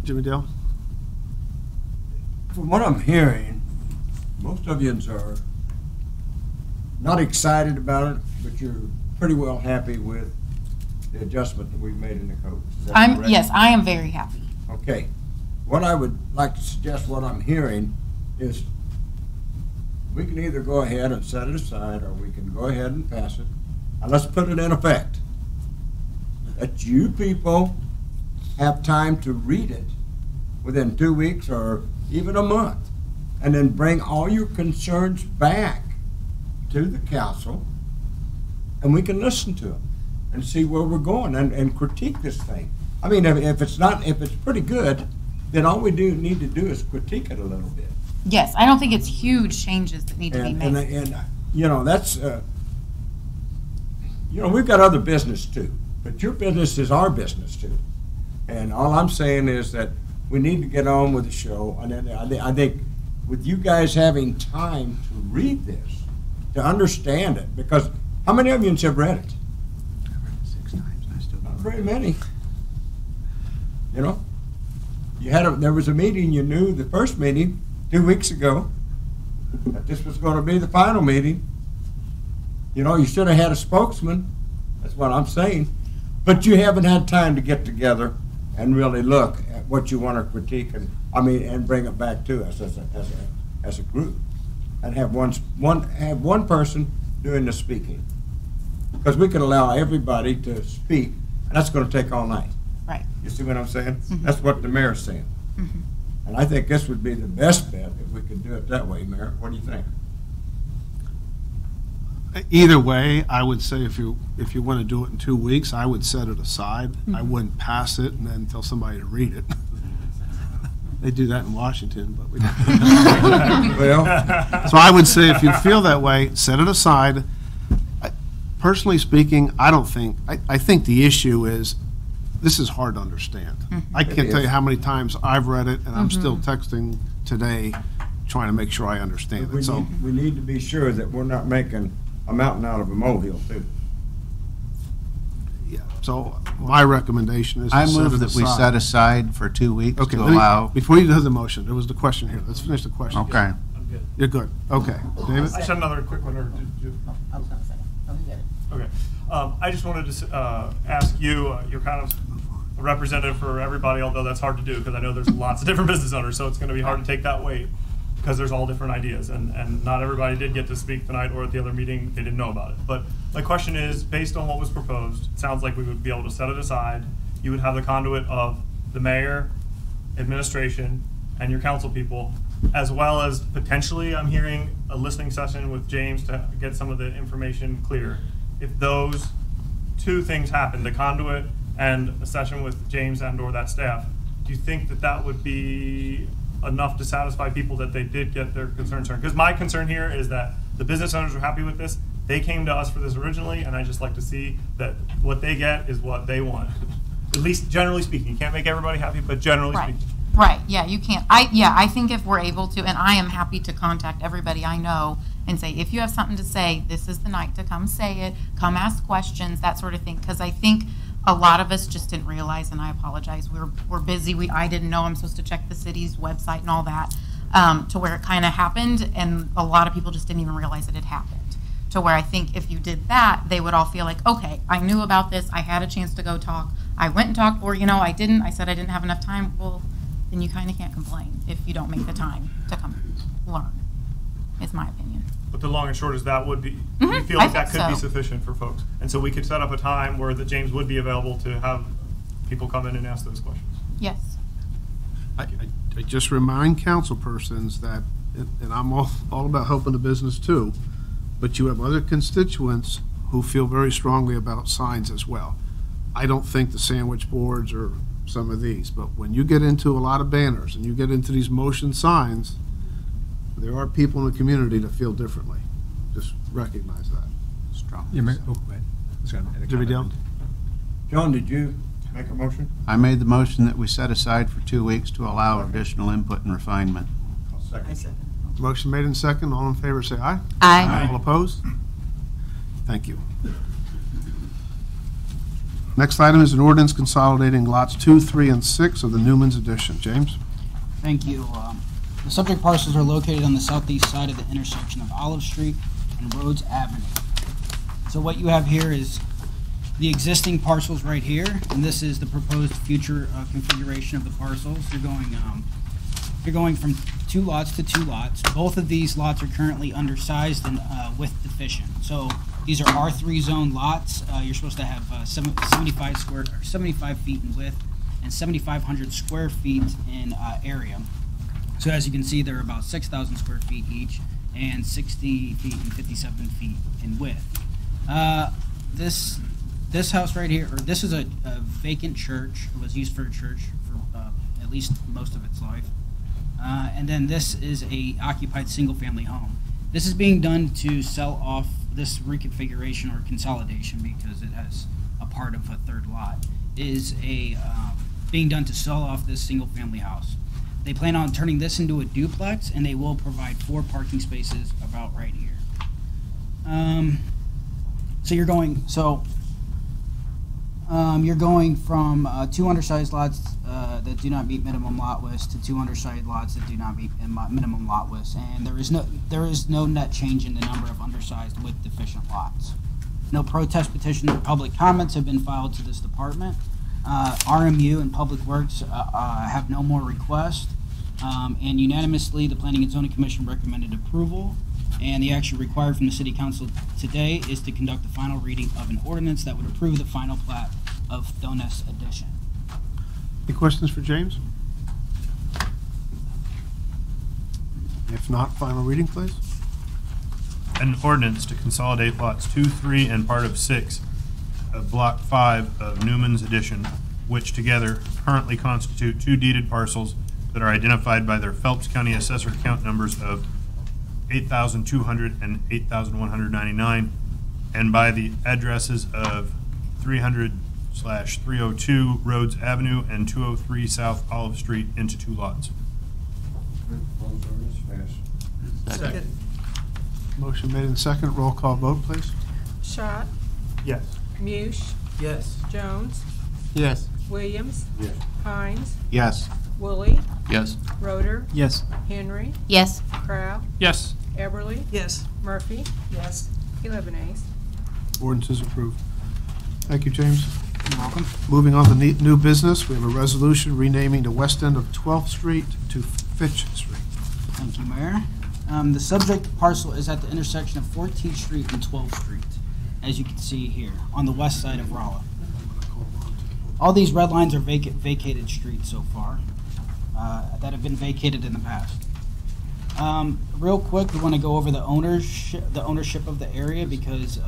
Jimmy Dale? From what I'm hearing, most of you are not excited about it, but you're pretty well happy with the adjustment that we've made in the code. Is that correct? Yes, I am very happy. Okay. What I would like to suggest, what I'm hearing, is we can either go ahead and set it aside, or we can go ahead and pass it, and let's put it in effect. That you people have time to read it within 2 weeks or even a month, and then bring all your concerns back to the council, and we can listen to them and see where we're going and critique this thing. I mean, if it's pretty good, then all we need to do is critique it a little bit. Yes, I don't think it's huge changes that need to be made. And you know, that's, you know, we've got other business too, but your business is our business too. And all I'm saying is that we need to get on with the show. And then I think with you guys having time to read this, to understand it, because how many of you have read it? I've read it 6 times, and I still Not don't. very many. You know, there was a meeting, you knew the first meeting 2 weeks ago that this was going to be the final meeting. You know, you should have had a spokesman. That's what I'm saying. But you haven't had time to get together and really look at what you want to critique and bring it back to us as a group, and have one person doing the speaking, because we could allow everybody to speak, and that's going to take all night. Right. You see what I'm saying? Mhm. That's what the mayor's saying. Mhm. And I think this would be the best bet if we could do it that way, Mayor. What do you think? Either way, I would say if you want to do it in 2 weeks, I would set it aside. I wouldn't pass it and then tell somebody to read it. They do that in Washington, but we don't. Well, so I would say if you feel that way, set it aside. Personally speaking, I think the issue is this is hard to understand. I can't tell you how many times I've read it, and I'm still texting today trying to make sure I understand it. So we need to be sure that we're not making a mountain out of a molehill, too. yeah. So my recommendation is to I set move it that we aside. set aside for 2 weeks Okay, to let me- allow. before you do the motion, there was the question here. Let's finish the question. Okay. I'm good. You're good. Okay. David? I just had another quick one, or did you? I was gonna say, no, you get it. Okay. I just wanted to ask you, you're kind of a representative for everybody, although that's hard to do because I know there's lots of different business owners, so it's going to be hard to take that weight because there's all different ideas, and not everybody did get to speak tonight or at the other meeting, they didn't know about it. But my question is, based on what was proposed, it sounds like we would be able to set it aside. You would have the conduit of the mayor, administration, and your council people, as well as potentially, I'm hearing, a listening session with James to get some of the information clear. If those two things happen, the conduit and a session with James and/or that staff, do you think that that would be enough to satisfy people that they did get their concerns heard? Because my concern here is that the business owners were happy with this. They came to us for this originally, and I just like to see that what they get is what they want. At least generally speaking. You can't make everybody happy, but generally Right. speaking. Right, yeah, you can't. I think if we're able to, and I am happy to contact everybody I know and say, if you have something to say, this is the night to come say it, come ask questions, that sort of thing. Because I think a lot of us just didn't realize, and I apologize, we're busy. I didn't know I'm supposed to check the city's website and all that, to where it kind of happened, and a lot of people just didn't even realize it had happened. To where I think if you did that, they would all feel like, okay, I knew about this, I had a chance to go talk, I went and talked, or, I didn't, I said I didn't have enough time. Well, then you kind of can't complain if you don't make the time to come learn, is my opinion. But the long and short is that would be, Mhm, we feel I like that think could be so. sufficient for folks. And so we could set up a time where the James would be available to have people come in and ask those questions. Yes. I just remind council persons that, and I'm all about helping the business too, but you have other constituents who feel very strongly about signs as well. I don't think the sandwich boards are some of these, but when you get into a lot of banners and you get into these motion signs, there are people in the community that feel differently. Just recognize that. Strong. Yeah, Mayor, oh, go ahead. I was gonna add a Jimmy comment. Dale? John, did you make a motion? I made the motion that we set aside for 2 weeks to allow additional input and refinement. I'll second. I second. Motion made in second. All in favor, say aye. Aye. All opposed? Thank you. Next item is an ordinance consolidating lots 2, 3, and 6 of the Newman's addition. James? Thank you. The subject parcels are located on the southeast side of the intersection of Olive Street and Rhodes Avenue. So what you have here is the existing parcels right here, and this is the proposed future configuration of the parcels. You're going from 2 lots to 2 lots. Both of these lots are currently undersized and width deficient. So these are R3 zone lots. You're supposed to have 75 feet in width and 7,500 square feet in area. So as you can see, they're about 6,000 square feet each and 60 feet and 57 feet in width. This house right here, or this is a vacant church. It was used for a church for at least most of its life. And then this is a occupied single-family home. This is being done to sell off this reconfiguration or consolidation because it has a part of a third lot. Is being done to sell off this single-family house. They plan on turning this into a duplex, and they will provide 4 parking spaces about right here. You're going from 2 undersized lots that do not meet minimum lot widths to 2 undersized lots that do not meet minimum lot widths, and there is no net change in the number of undersized width deficient lots. No protest petitions or public comments have been filed to this department. RMU and Public Works have no more requests, and unanimously the Planning and Zoning Commission recommended approval. And the action required from the City Council today is to conduct the final reading of an ordinance that would approve the final plat of Thones Addition. Any questions for James? If not, final reading, please. An ordinance to consolidate lots 2, 3, and part of 6 of Block 5 of Newman's Addition, which together currently constitute 2 deeded parcels that are identified by their Phelps County Assessor Count numbers of 8,200 and 8,199, and by the addresses of 300/302 Rhodes Avenue and 203 South Olive Street into 2 lots. Second. Motion made in second. Roll call vote, please. Schott, Yes. Mush, Yes. Jones, Yes. Williams, Yes. Hines, Yes. Woolley, Yes. Roeder, Yes. Henry, Yes. Crab, Yes. Eberly, Yes. Murphy, Yes. 11 ayes. Ordinance is approved. Thank you, James. You're welcome. Moving on to new business, we have a resolution renaming the west end of 12th Street to Fitch Street. Thank you, Mayor. The subject parcel is at the intersection of 14th Street and 12th Street, as you can see here, on the west side of Rolla. All these red lines are vacated streets so far that have been vacated in the past. Real quick, we want to go over the ownership of the area because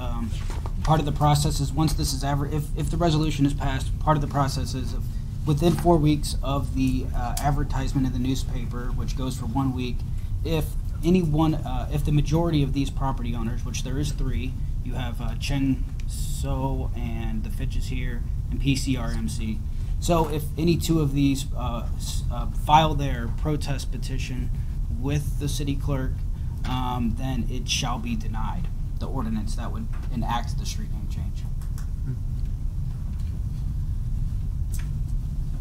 part of the process is once this is if the resolution is passed, part of the process is within 4 weeks of the advertisement in the newspaper, which goes for 1 week, if the majority of these property owners, which there is 3, you have Chen So and the Fitches here and PCRMC. So if any 2 of these file their protest petition with the city clerk, then it shall be denied, the ordinance that would enact the street name change.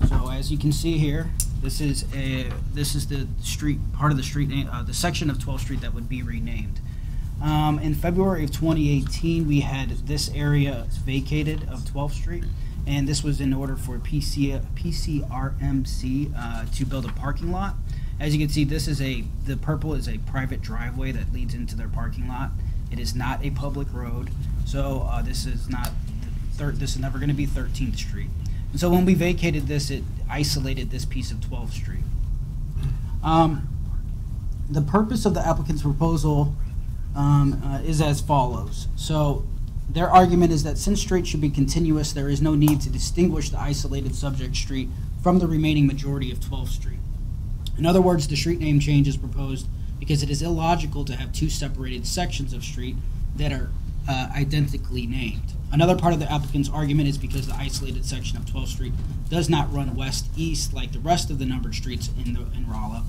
So as you can see here, this is the street, part of the street name, the section of 12th Street that would be renamed. In February of 2018, we had this area vacated of 12th Street, and this was in order for PCRMC to build a parking lot. As you can see, the purple is a private driveway that leads into their parking lot. It is not a public road, so this is never going to be 13th Street. And so when we vacated this, it isolated this piece of 12th Street. The purpose of the applicant's proposal is as follows. So their argument is that since streets should be continuous, there is no need to distinguish the isolated subject street from the remaining majority of 12th Street. In other words, the street name change is proposed because it is illogical to have 2 separated sections of street that are identically named. Another part of the applicant's argument is because the isolated section of 12th Street does not run west-east like the rest of the numbered streets in Rolla,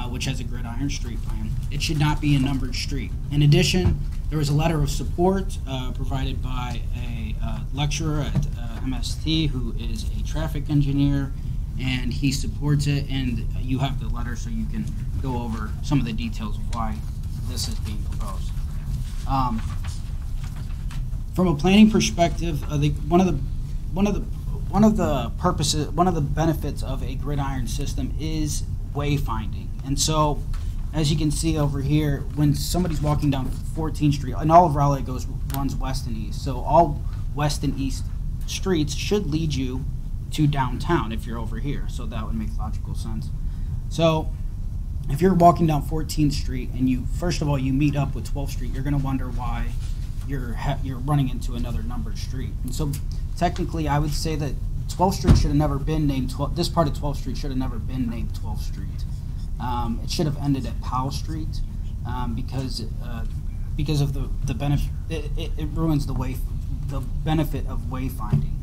which has a gridiron street plan. It should not be a numbered street. In addition, there was a letter of support provided by a lecturer at MST who is a traffic engineer, and he supports it, and you have the letter so you can go over some of the details of why this is being proposed. From a planning perspective, one of the benefits of a gridiron system is wayfinding. And so, as you can see over here, when somebody's walking down 14th Street, and all of Rolla runs west and east, so all west and east streets should lead you to downtown if you're over here. So that would make logical sense. So if you're walking down 14th Street and you, first of all, you meet up with 12th Street, you're going to wonder why you're running into another numbered street. And so technically, I would say that 12th Street should have never been named this part of 12th Street should have never been named 12th Street. It should have ended at Powell Street because of the benefit. It ruins the benefit of wayfinding.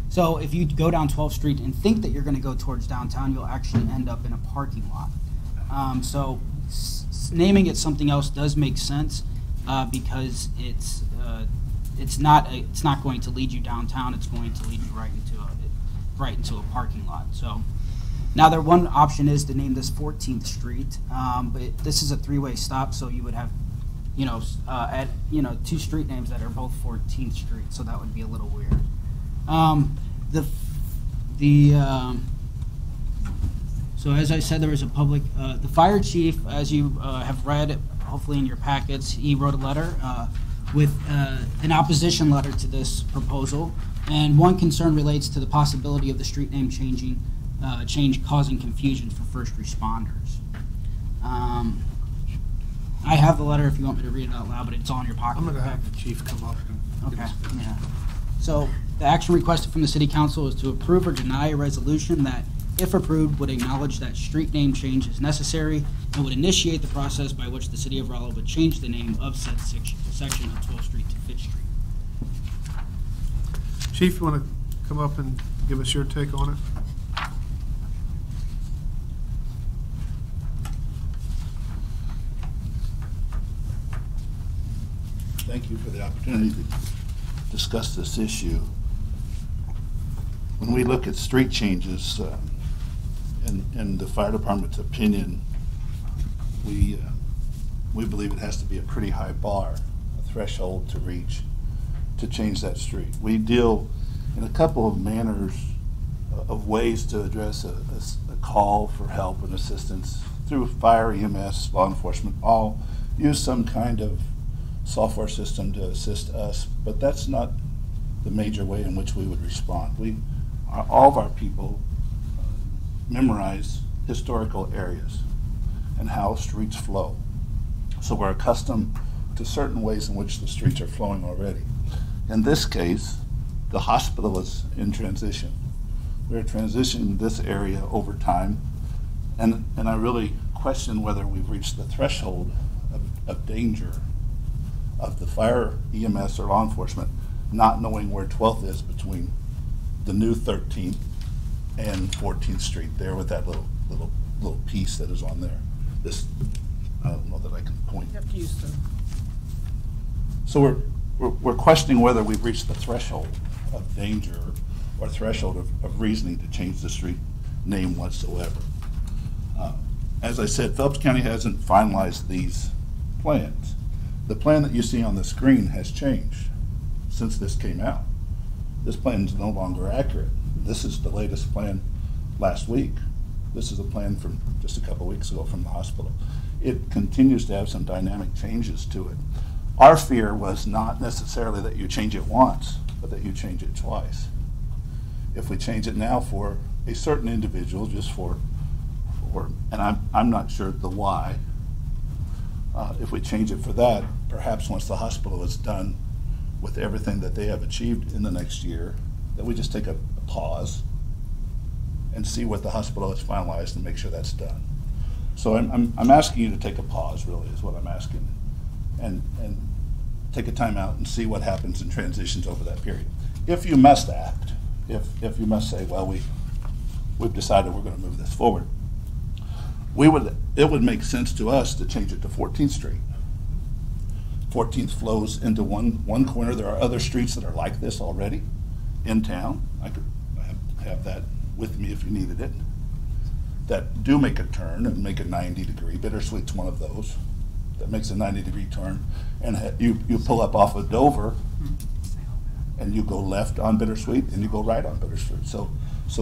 So if you go down 12th Street and think that you're going to go towards downtown, you'll actually end up in a parking lot. So naming it something else does make sense because it's not going to lead you downtown. It's going to lead you right into a parking lot. So now one option is to name this 14th Street, but this is a three-way stop, so you would have two street names that are both 14th Street. So that would be a little weird. So as I said, there was a public, the fire chief, as you have read, hopefully in your packets, he wrote a letter with an opposition letter to this proposal. And one concern relates to the possibility of the street name change causing confusion for first responders. I have the letter if you want me to read it out loud, but it's all in your pocket. I'm going to have the chief come up and Okay, yeah. So the action requested from the City Council is to approve or deny a resolution that, if approved, would acknowledge that street name change is necessary and would initiate the process by which the City of Rolla would change the name of said section of 12th Street to Fifth Street. Chief, you want to come up and give us your take on it? Thank you for the opportunity to discuss this issue. When we look at street changes, in the fire department's opinion, we believe it has to be a pretty high bar, a threshold to reach to change that street. We deal in a couple of manners of ways to address a call for help and assistance through fire, EMS, law enforcement, all use some kind of software system to assist us, but that's not the major way in which we would respond. All of our people memorize historical areas and how streets flow. So we're accustomed to certain ways in which the streets are flowing already. In this case, the hospital is in transition. We're transitioning this area over time, and I really question whether we've reached the threshold of danger of the fire, EMS, or law enforcement not knowing where 12th is between the new 13th and 14th Street there with that little piece that is on there. This, I don't know that I can point. You have to use the. So we're questioning whether we've reached the threshold of danger or threshold of reasoning to change the street name whatsoever. As I said, Phelps County hasn't finalized these plans. The plan that you see on the screen has changed since this came out. This plan is no longer accurate. This is the latest plan last week. This is a plan from just a couple weeks ago from the hospital. It continues to have some dynamic changes to it. Our fear was not necessarily that you change it once, but that you change it twice. If we change it now for a certain individual, just for and I'm not sure the why, if we change it for that, perhaps once the hospital is done with everything that they have achieved in the next year, that we just take a pause and see what the hospital has finalized and make sure that's done. So I'm asking you to take a pause, really, is what I'm asking, and take a time out and see what happens in transitions over that period. If you must act, if you must say, well, we've decided we're going to move this forward, it would make sense to us to change it to 14th Street. 14th flows into one corner. There are other streets that are like this already in town. I could have that with me if you needed it, that do make a turn and make a 90-degree. Bittersweet's one of those. that makes a 90-degree turn, and you pull up off of Dover, and you go left on Bittersweet, and you go right on Bittersweet. So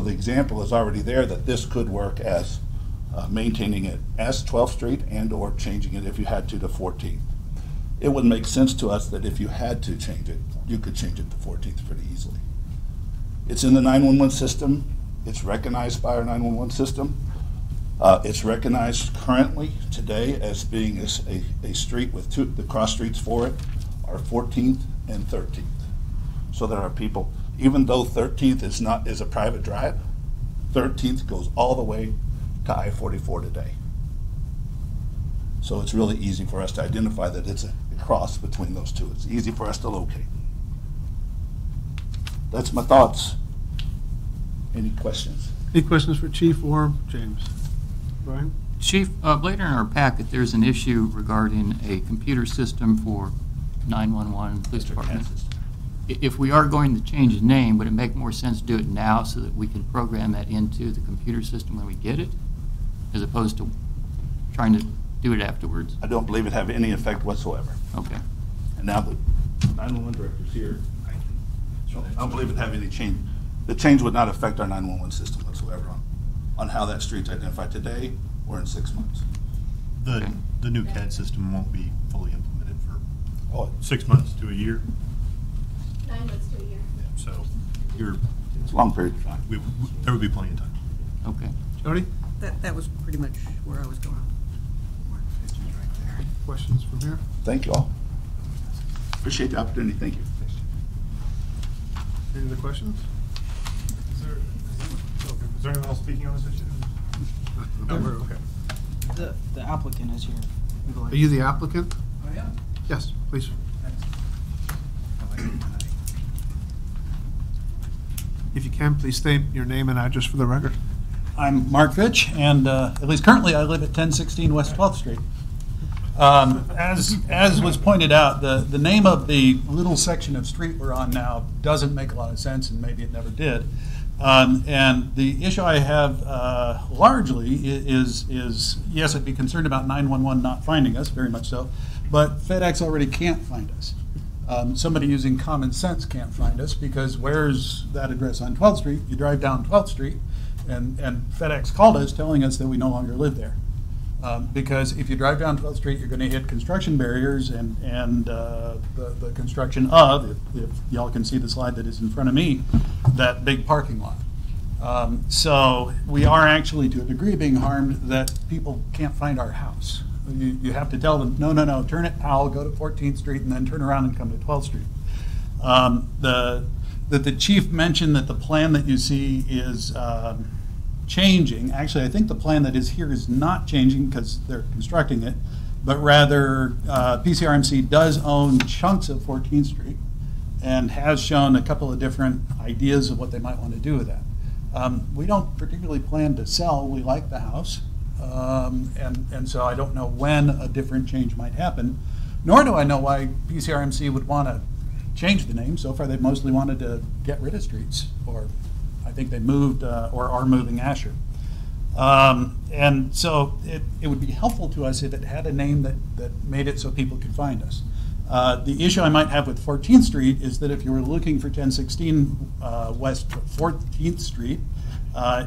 the example is already there that this could work as maintaining it as 12th Street and or changing it if you had to 14th. It would make sense to us that if you had to change it, you could change it to 14th pretty easily. It's in the 911 system. It's recognized by our 911 system. It's recognized currently today as being a street with the cross streets for it are 14th and 13th. So there are people, even though 13th is a private drive, 13th goes all the way to I-44 today. So it's really easy for us to identify that it's a cross between those two. It's easy for us to locate. That's my thoughts. Any questions? Any questions for Chief or James? Brian? Chief, later in our packet, there's an issue regarding a computer system for 911 police department. If we are going to change the name, would it make more sense to do it now so that we can program that into the computer system when we get it, as opposed to trying to do it afterwards? I don't believe it have any effect whatsoever. Okay. And now the 911 director's here. So I don't believe it have any change. The change would not affect our 911 system whatsoever on how that street's identified today or in 6 months. The new CAD system won't be fully implemented for 6 months to a year. 9 months to a year. So it's a long period of time. There would be plenty of time. Okay. Jody? That was pretty much where I was going. Questions from here? Thank you all. Appreciate the opportunity. Thank you. Any other questions? Is there anyone else speaking on this issue? No, we're okay. The applicant is here. Are you the applicant? Oh, yeah. Yes, please. If you can, please state your name and address for the record. I'm Mark Fitch, and at least currently I live at 1016 West 12th Street. As was pointed out, the name of the little section of street we're on now doesn't make a lot of sense, and maybe it never did. And the issue I have largely is yes, I'd be concerned about 911 not finding us, very much so, but FedEx already can't find us. Somebody using common sense can't find us, because where's that address on 12th Street? You drive down 12th Street, and FedEx called us telling us that we no longer live there. Because if you drive down 12th Street, you're going to hit construction barriers and the construction of, if y'all can see the slide that is in front of me, that big parking lot. So we are actually, to a degree, being harmed that people can't find our house. You have to tell them, no, turn at Powell, go to 14th Street, and then turn around and come to 12th Street. The chief mentioned that the plan that you see is changing. Actually, I think the plan that is here is not changing because they're constructing it, but rather PCRMC does own chunks of 14th Street and has shown a couple of different ideas of what they might want to do with that. We don't particularly plan to sell. We like the house. And so I don't know when a different change might happen, nor do I know why PCRMC would want to change the name. So far, they've mostly wanted to get rid of streets, or I think they moved or are moving Asher. And so it would be helpful to us if it had a name that made it so people could find us. The issue I might have with 14th Street is that if you were looking for 1016 West 14th Street,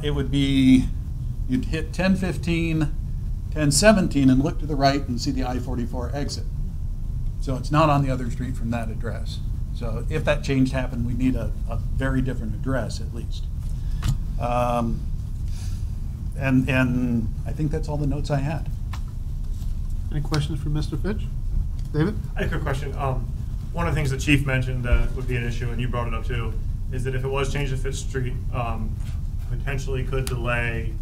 it would be, you'd hit 1015, 1017, and look to the right and see the I-44 exit. So it's not on the other street from that address. So if that change happened, we need a very different address at least. And I think that's all the notes I had. Any questions for Mr. Fitch? David? I had a quick question. One of the things the chief mentioned that would be an issue, and you brought it up too, is that if it was changed to Fifth Street, potentially could delay.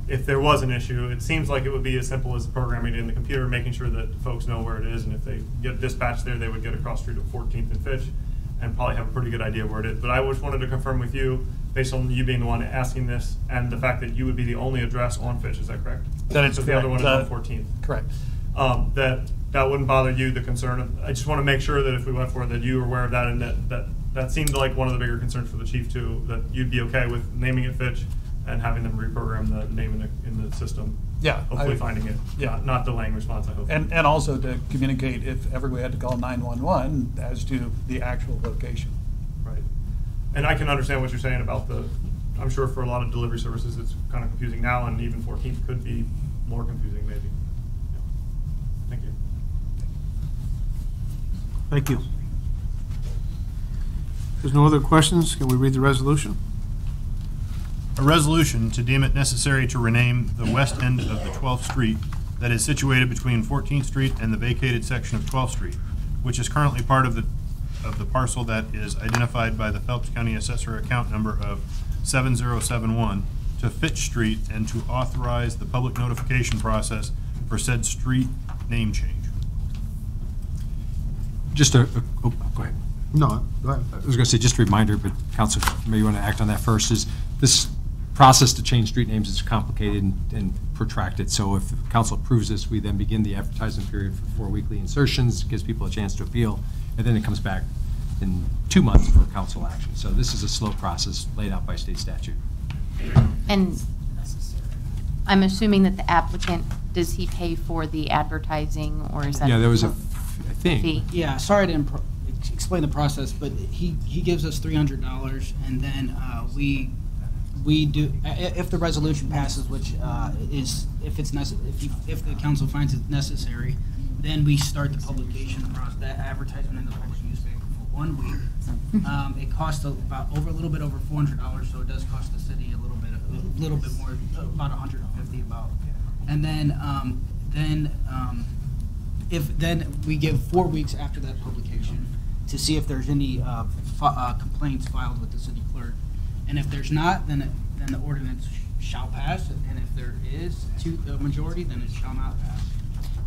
If there was an issue, it seems like it would be as simple as programming it in the computer, making sure that folks know where it is, and if they get dispatched there, they would get across street at 14th and Fitch, and probably have a pretty good idea where it is. But I just wanted to confirm with you, based on you being the one asking this, and the fact that you would be the only address on Fitch, is that correct? That is so correct. The other one is on 14th. Correct. That wouldn't bother you, the concern. I just want to make sure that if we went for it, that you were aware of that, and that seemed like one of the bigger concerns for the chief too, that you'd be okay with naming it Fitch and having them reprogram the name in the system. Yeah. hopefully finding it. Yeah. Not delaying response, I hope. And also to communicate if ever we had to call 911 as to the actual location. Right. And I can understand what you're saying about I'm sure for a lot of delivery services, it's kind of confusing now, and even 14th could be more confusing, maybe. Yeah. Thank you. Thank you. If there's no other questions, can we read the resolution? A resolution to deem it necessary to rename the west end of the 12th Street that is situated between 14th Street and the vacated section of 12th Street, which is currently part of the parcel that is identified by the Phelps County Assessor account number of 7071 to Fitch Street, and to authorize the public notification process for said street name change. Just go ahead. No, go ahead. I was going to say, just a reminder, but Council, maybe you want to act on that first, is this process to change street names is complicated and protracted. So if the council approves this, we then begin the advertising period for 4 weekly insertions, gives people a chance to appeal, and then it comes back in 2 months for council action. So this is a slow process laid out by state statute. And I'm assuming that the applicant, does he pay for the advertising, or is that? Yeah, there was a thing. Fee? Yeah, sorry to explain the process, but he gives us $300, and then we do, if the resolution passes, which is, if the council finds it necessary, then we start the publication process, that advertisement in the public newspaper for 1 week. It costs a little bit over $400, so it does cost the city a little bit more, about $150 about. And then we give 4 weeks after that publication to see if there's any complaints filed with the city clerk. And if there's not, then the ordinance shall pass, and if there is a majority, then it shall not pass.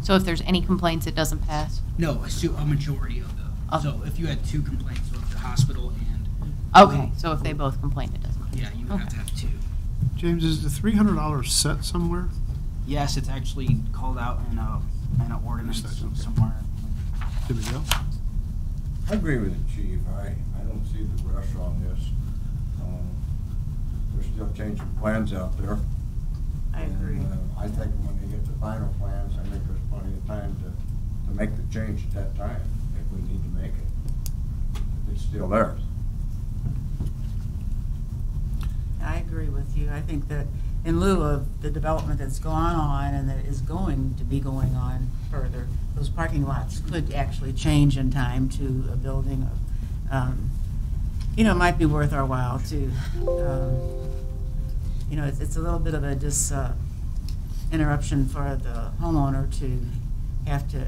So if there's any complaints, it doesn't pass? No, a majority of them. So if you had 2 complaints, so if the hospital and... Okay, so if they both complain, it doesn't pass? Yeah, you would have to have 2. James, is the $300 set somewhere? Yes, it's actually called out in an ordinance somewhere. Did we go? I agree with the chief. I don't see the rush on this. They're still changing plans out there. I agree. I think when they get the final plans, I think there's plenty of time to make the change at that time, if we need to make it. If it's still there. I agree with you. I think that in lieu of the development that's gone on and that is going to be going on further, those parking lots could actually change in time to a building of, it might be worth our while to, it's a little bit of a interruption for the homeowner to have to,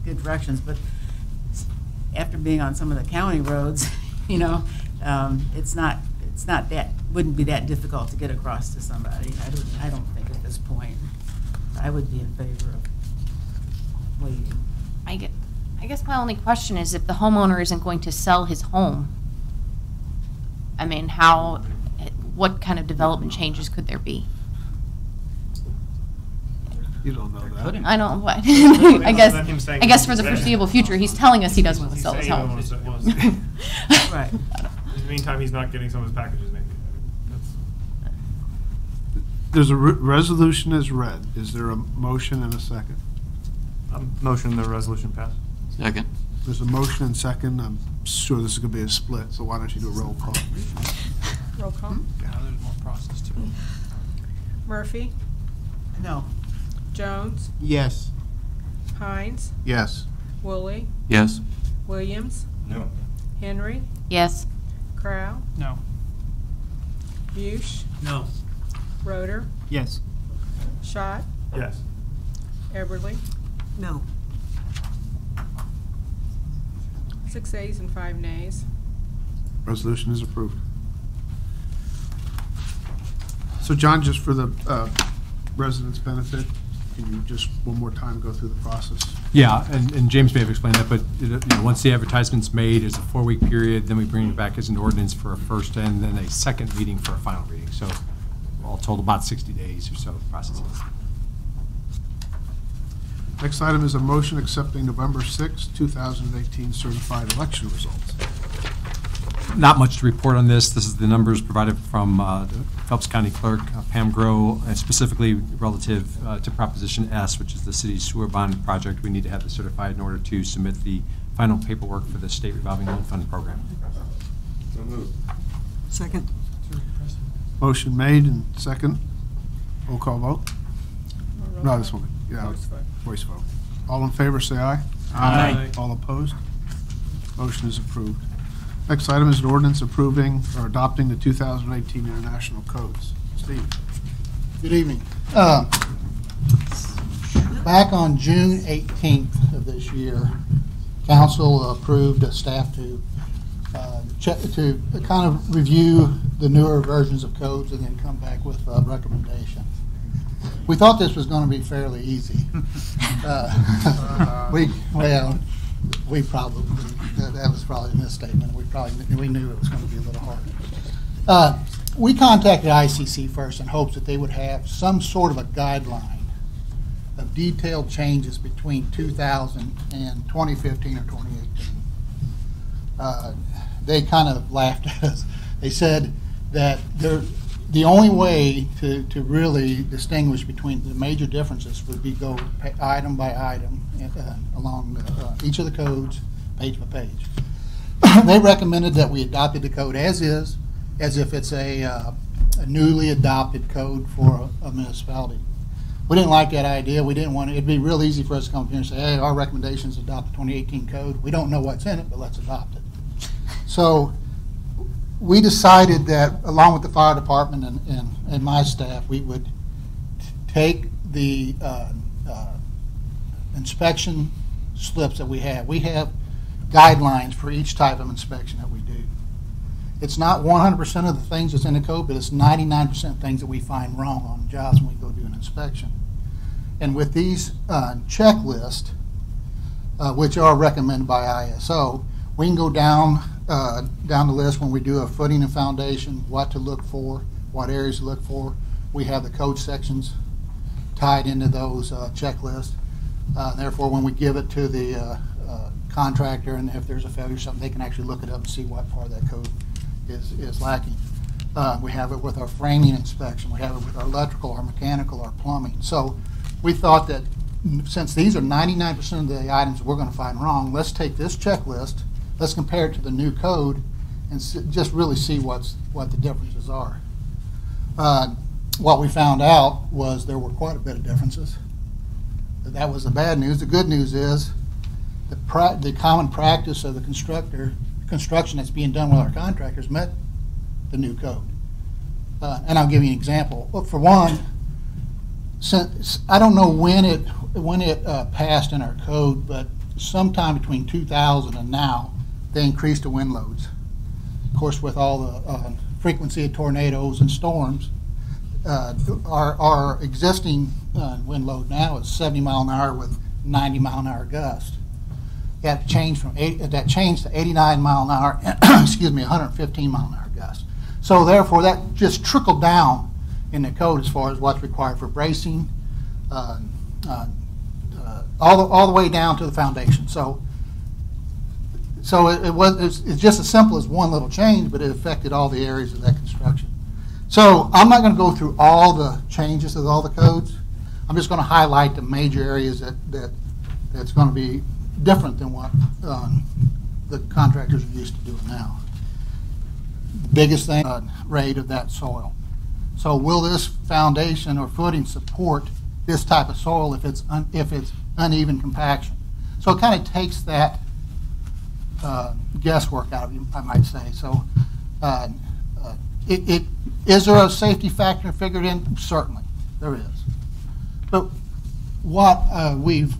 give directions. But after being on some of the county roads, wouldn't be that difficult to get across to somebody. I don't think at this point. I would be in favor of waiting. I guess my only question is, if the homeowner isn't going to sell his home, I mean, what kind of development changes could there be? You don't know that. I don't, what? I guess for the foreseeable future, he's telling us he doesn't want to sell his home. Right. In the meantime, he's not getting some of his packages, maybe. There's a resolution is read. Is there a motion and a second? Motion the resolution pass. Second. There's a motion and second. I'm sure this is going to be a split, so why don't you do a roll call? Roll call. Now there's more process to it. Murphy, No. Jones, Yes. Hines, Yes. Woolley, Yes. Williams, No. Henry, Yes. Crow, No. Bush, No. Roeder, Yes. Schott, Yes. Eberly, No. 6 ayes and 5 nays. Resolution is approved. So John, just for the residents' benefit, can you just one more time go through the process? Yeah, and James may have explained that, but once the advertisement's made, it's a 4-week period, then we bring it back as an ordinance for a first and then a second reading for a final reading. So all told, about 60 days or so the process is. Next item is a motion accepting November 6, 2018 certified election results. Not much to report on this. This is the numbers provided from the Phelps County Clerk, Pam Groh, specifically relative to Proposition S, which is the city's sewer bond project. We need to have this certified in order to submit the final paperwork for the state revolving loan fund program. So moved. Second. Motion made and second. Roll call vote. No, this one. Yeah, voice vote. All in favor, say aye. Aye. All opposed? Motion is approved. Next item is an ordinance approving or adopting the 2018 International Codes. Steve. Good evening. Back on June 18th of this year, council approved staff to to kind of review the newer versions of codes and then come back with a recommendation. We thought this was going to be fairly easy. We probably, that was probably a misstatement. We knew it was going to be a little hard. We contacted ICC first in hopes that they would have some sort of a guideline of detailed changes between 2000 and 2015 or 2018. They kind of laughed at us. They said that the only way to really distinguish between the major differences would be go item by item along each of the codes, page by page. They recommended that we adopted the code as is, as if it's a newly adopted code for a municipality. We didn't like that idea. We didn't want it. It'd be real easy for us to come up here and say, hey, our recommendation is adopt the 2018 code. We don't know what's in it, but let's adopt it. So we decided that, along with the fire department and my staff, we would take the inspection slips that we have. We have guidelines for each type of inspection that we do. It's not 100% of the things that's in the code, but it's 99% things that we find wrong on jobs when we go do an inspection. And with these checklists, which are recommended by ISO, we can go down the list when we do a footing and foundation, what to look for, what areas to look for. We have the code sections tied into those checklists. Therefore, when we give it to the contractor, and if there's a failure or something, they can actually look it up and see what part of that code is lacking. We have it with our framing inspection. We have it with our electrical, our mechanical, our plumbing. So we thought that since these are 99% of the items we're going to find wrong, let's take this checklist, let's compare it to the new code, and just really see what the differences are. What we found out was there were quite a bit of differences. That was the bad news. The good news is the common practice of the construction that's being done with our contractors met the new code. And I'll give you an example. Well, for one, since I don't know when it passed in our code, but sometime between 2000 and now, they increased the wind loads. Of course, with all the frequency of tornadoes and storms, our existing wind load now is 70 mile an hour with 90 mile an hour gust. That changed to 89 mile an hour, excuse me, 115 mile an hour gust. So therefore, that just trickled down in the code as far as what's required for bracing, all the way down to the foundation. So it's just as simple as one little change, but it affected all the areas of that construction. So I'm not going to go through all the changes of all the codes. I'm just going to highlight the major areas that's going to be different than what the contractors are used to doing now. The biggest thing, rate of that soil. So will this foundation or footing support this type of soil if it's uneven compaction? So it kind of takes that guesswork out of you, I might say. So is there a safety factor figured in? Certainly, there is. But what we've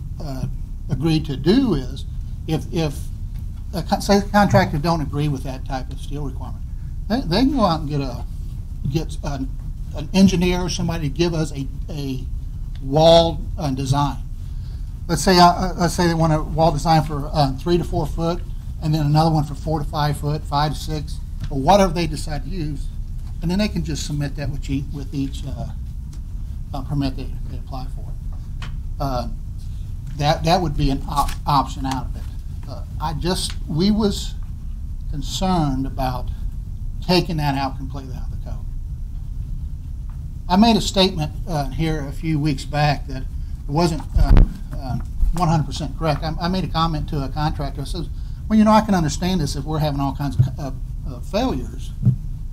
agreed to do is, if say the contractor don't agree with that type of steel requirement, they can go out and get an engineer or somebody to give us a wall design. Let's say they want a wall design for 3 to 4 foot, and then another one for 4 to 5 foot, 5 to 6, or whatever they decide to use, and then they can just submit that with each permit they apply for. That would be an option out of it. concerned about taking that out completely out of the code. I made a statement here a few weeks back that it wasn't 100% correct. I made a comment to a contractor. I said, well, I can understand this if we're having all kinds of failures,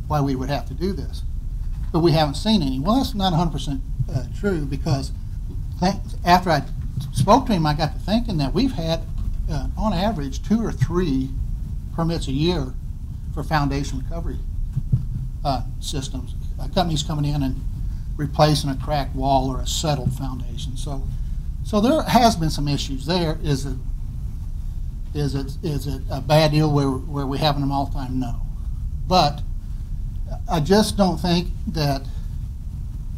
why we would have to do this. But we haven't seen any. Well, that's not 100% true, because after I spoke to him, I got to thinking that we've had, on average, 2 or 3 permits a year for foundation recovery systems. Companies coming in and replacing a cracked wall or a settled foundation. So there has been some issues there. Is it a bad deal where we have them all the time? No. But I just don't think that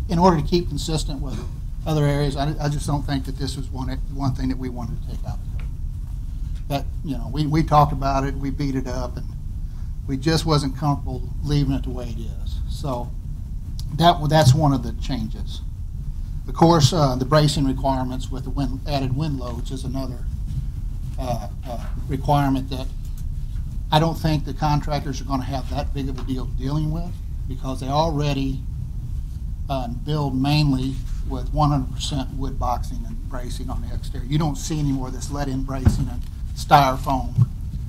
in order to keep consistent with other areas, I just don't think that this was one thing that we wanted to take out of the code. That, we talked about it, we beat it up, and we just wasn't comfortable leaving it the way it is. So that's one of the changes. Of course, the bracing requirements with the added wind loads is another requirement that I don't think the contractors are going to have that big of a deal dealing with, because they already build mainly with 100% wood boxing and bracing on the exterior. You don't see any more of this let-in bracing and styrofoam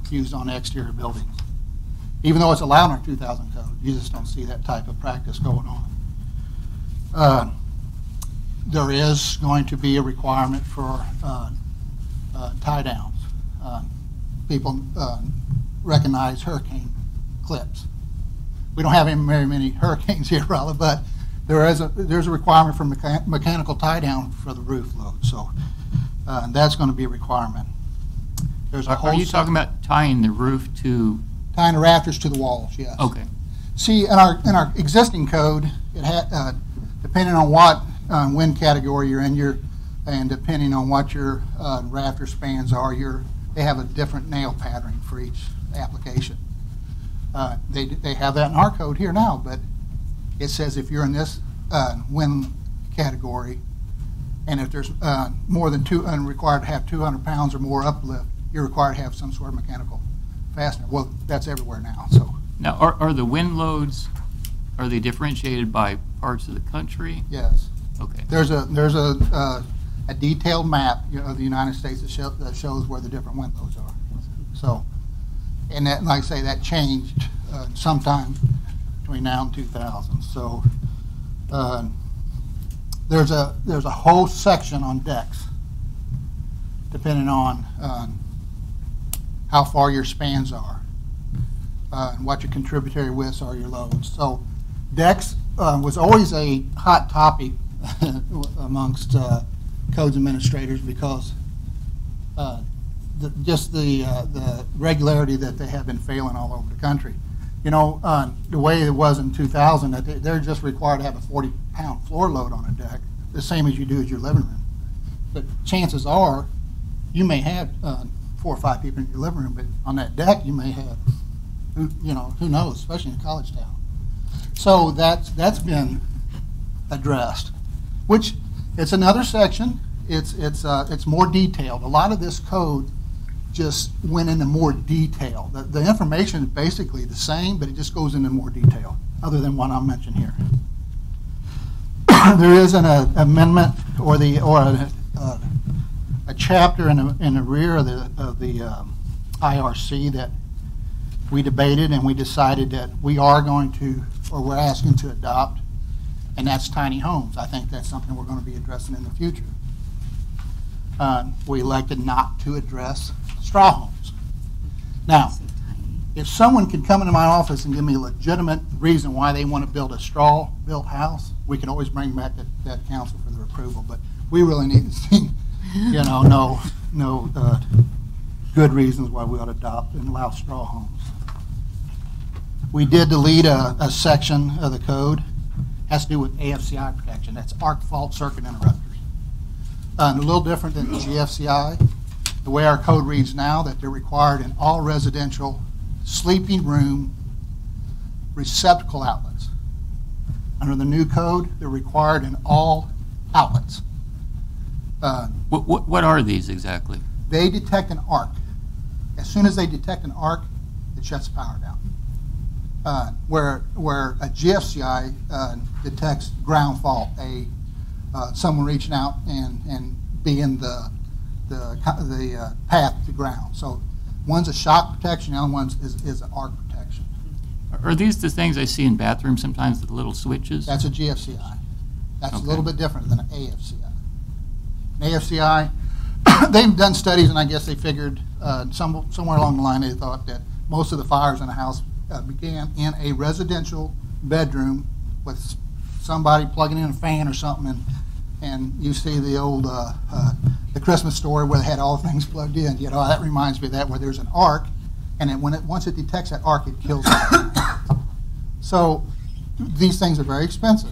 used on exterior buildings. Even though it's allowed in our 2000 code, you just don't see that type of practice going on. There is going to be a requirement for tie downs. People recognize hurricane clips. We don't have very many hurricanes here, Rolla, but there's a requirement for mechanical tie down for the roof load. So that's going to be a requirement. There's a Are you talking about tying the roof to? Tying the rafters to the walls, yes. Okay. See, in our existing code, it had depending on what wind category you're in, and depending on what your rafter spans are, they have a different nail pattern for each application. They have that in our code here now, but it says if you're in this wind category, and if there's more than required to have 200 pounds or more uplift, you're required to have some sort of mechanical fastener. Well, that's everywhere now. So now, are the wind loads, are they differentiated by parts of the country? Yes. Okay. There's a detailed map of the United States that shows where the different wind loads are. So, and that, like I say, that changed sometime between now and 2000. So there's a whole section on decks, depending on how far your spans are and what your contributory widths are, your loads. So decks was always a hot topic amongst codes administrators, because the regularity that they have been failing all over the country. The way it was in 2000, that they're just required to have a 40-pound floor load on a deck, the same as you do as your living room. But chances are, you may have 4 or 5 people in your living room, but on that deck you may have, who knows, especially in a college town. So that's been addressed, which it's another section. It's more detailed. A lot of this code just went into more detail. The information is basically the same, but it just goes into more detail, other than what I'll mention here. There is an amendment or a chapter in the rear of the IRC that we debated, and we decided that we are going to, or we're asking to adopt, and that's tiny homes. I think that's something we're going to be addressing in the future. We elected not to address straw homes. Now, if someone could come into my office and give me a legitimate reason why they want to build a straw-built house, we can always bring back that council for their approval. But we really need to see, no good reasons why we ought to adopt and allow straw homes. We did delete a section of the code. It has to do with AFCI protection. That's arc fault circuit interrupters. A little different than the GFCI. The way our code reads now, that they're required in all residential sleeping room receptacle outlets. Under the new code, they're required in all outlets. What are these exactly? They detect an arc. As soon as they detect an arc, it shuts the power down. Where a GFCI detects ground fault, someone reaching out and being the path to ground. So one's a shock protection, the other one is an arc protection. Are these the things I see in bathrooms sometimes, the little switches? That's a GFCI. That's Okay. a little bit different than an AFCI. An AFCI, they've done studies, and I guess they figured somewhere along the line they thought that most of the fires in a house began in a residential bedroom with somebody plugging in a fan or something, and you see the old the Christmas story where they had all things plugged in. You know, that reminds me of that, where there's an arc, and then once it detects that arc, it kills it. So these things are very expensive.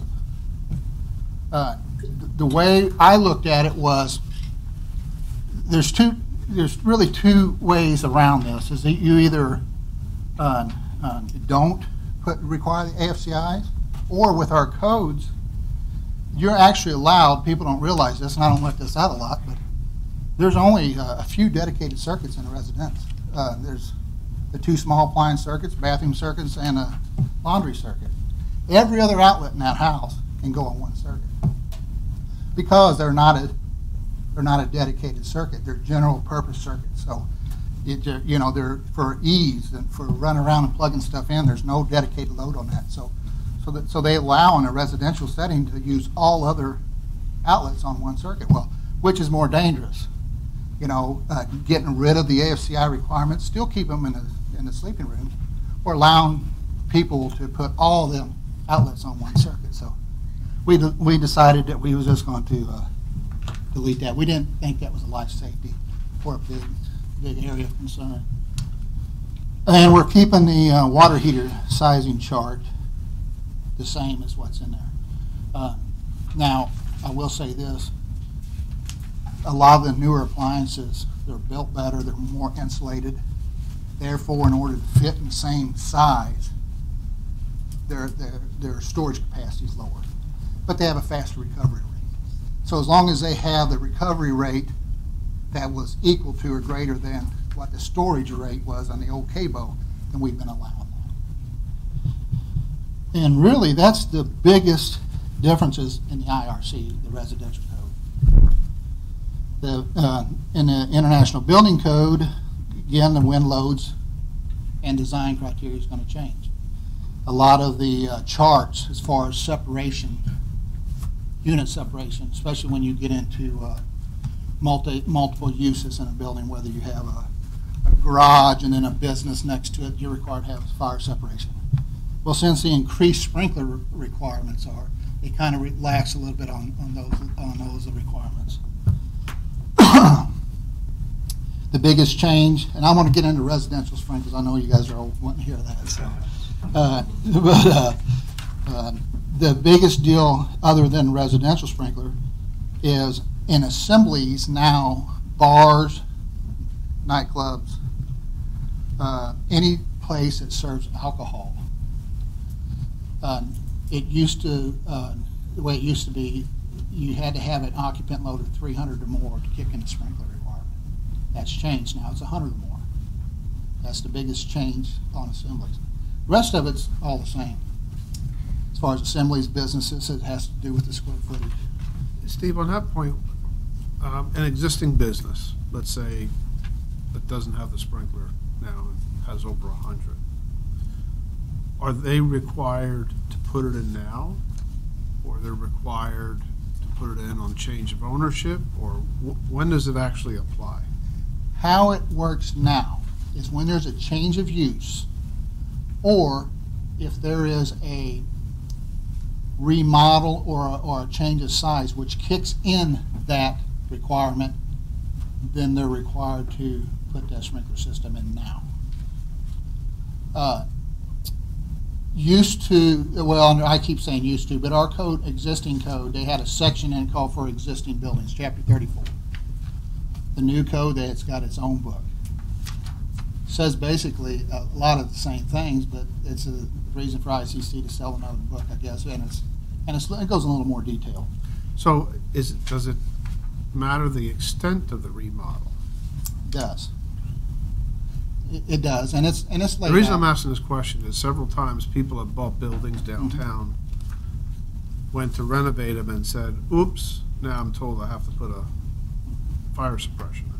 The way I looked at it was there's really two ways around this. Is that you either don't require the AFCIs, or with our codes, you're actually allowed, people don't realize this, and I don't let this out a lot, but there's only a few dedicated circuits in a residence. There's the 2 small appliance circuits, bathroom circuits, and a laundry circuit. Every other outlet in that house can go on one circuit because they're not a dedicated circuit. They're general purpose circuits. So, they're for ease and for running around and plugging stuff in. There's no dedicated load on that. So they allow in a residential setting to use all other outlets on one circuit. Well, which is more dangerous? Getting rid of the AFCI requirements, still keep them in the sleeping room, or allowing people to put all them outlets on one circuit. So we decided that we was just going to delete that. We didn't think that was a life safety or a big area of concern. And we're keeping the water heater sizing chart the same as what's in there. Now, I will say this. A lot of the newer appliances, they're built better, they're more insulated. Therefore, in order to fit in the same size, their storage capacity is lower. But they have a faster recovery rate. So as long as they have the recovery rate that was equal to or greater than what the storage rate was on the old CABO, then we've been allowed that. And really, that's the biggest differences in the IRC, the residential code. In the International Building Code, again, the wind loads and design criteria is going to change. A lot of the charts as far as separation, unit separation, especially when you get into multiple uses in a building, whether you have a garage and then a business next to it, you're required to have fire separation. Well, since the increased sprinkler requirements are, they kind of relax a little bit on those requirements. The biggest change, and I want to get into residential sprinklers. I know you guys are all wanting to hear that. So. The biggest deal, other than residential sprinkler, is in assemblies now, bars, nightclubs, any place that serves alcohol. It used to, the way it used to be, you had to have an occupant load of 300 or more to kick in the sprinkler requirement. That's changed now. It's 100 or more. That's the biggest change on assemblies. The rest of it's all the same. As far as assemblies, businesses, it has to do with the square footage. Steve, on that point, an existing business, let's say, that doesn't have the sprinkler now and has over 100, are they required to put it in now, or they're required to put it in on change of ownership, or when does it actually apply? How it works now is when there's a change of use, or if there is a remodel or a change of size which kicks in that requirement, then they're required to put that sprinkler system in now. Used to, well, I keep saying used to, but our code, existing code, they had a section in called for existing buildings, chapter 34. The new code, it's got its own book. Says basically a lot of the same things, but it's a reason for ICC to sell another book, I guess, and it goes in a little more detail. So does it matter the extent of the remodel? It does. It does, and it's laid The reason out. I'm asking this question is several times people have bought buildings downtown, went to renovate them and said, oops, now I'm told I have to put a fire suppression.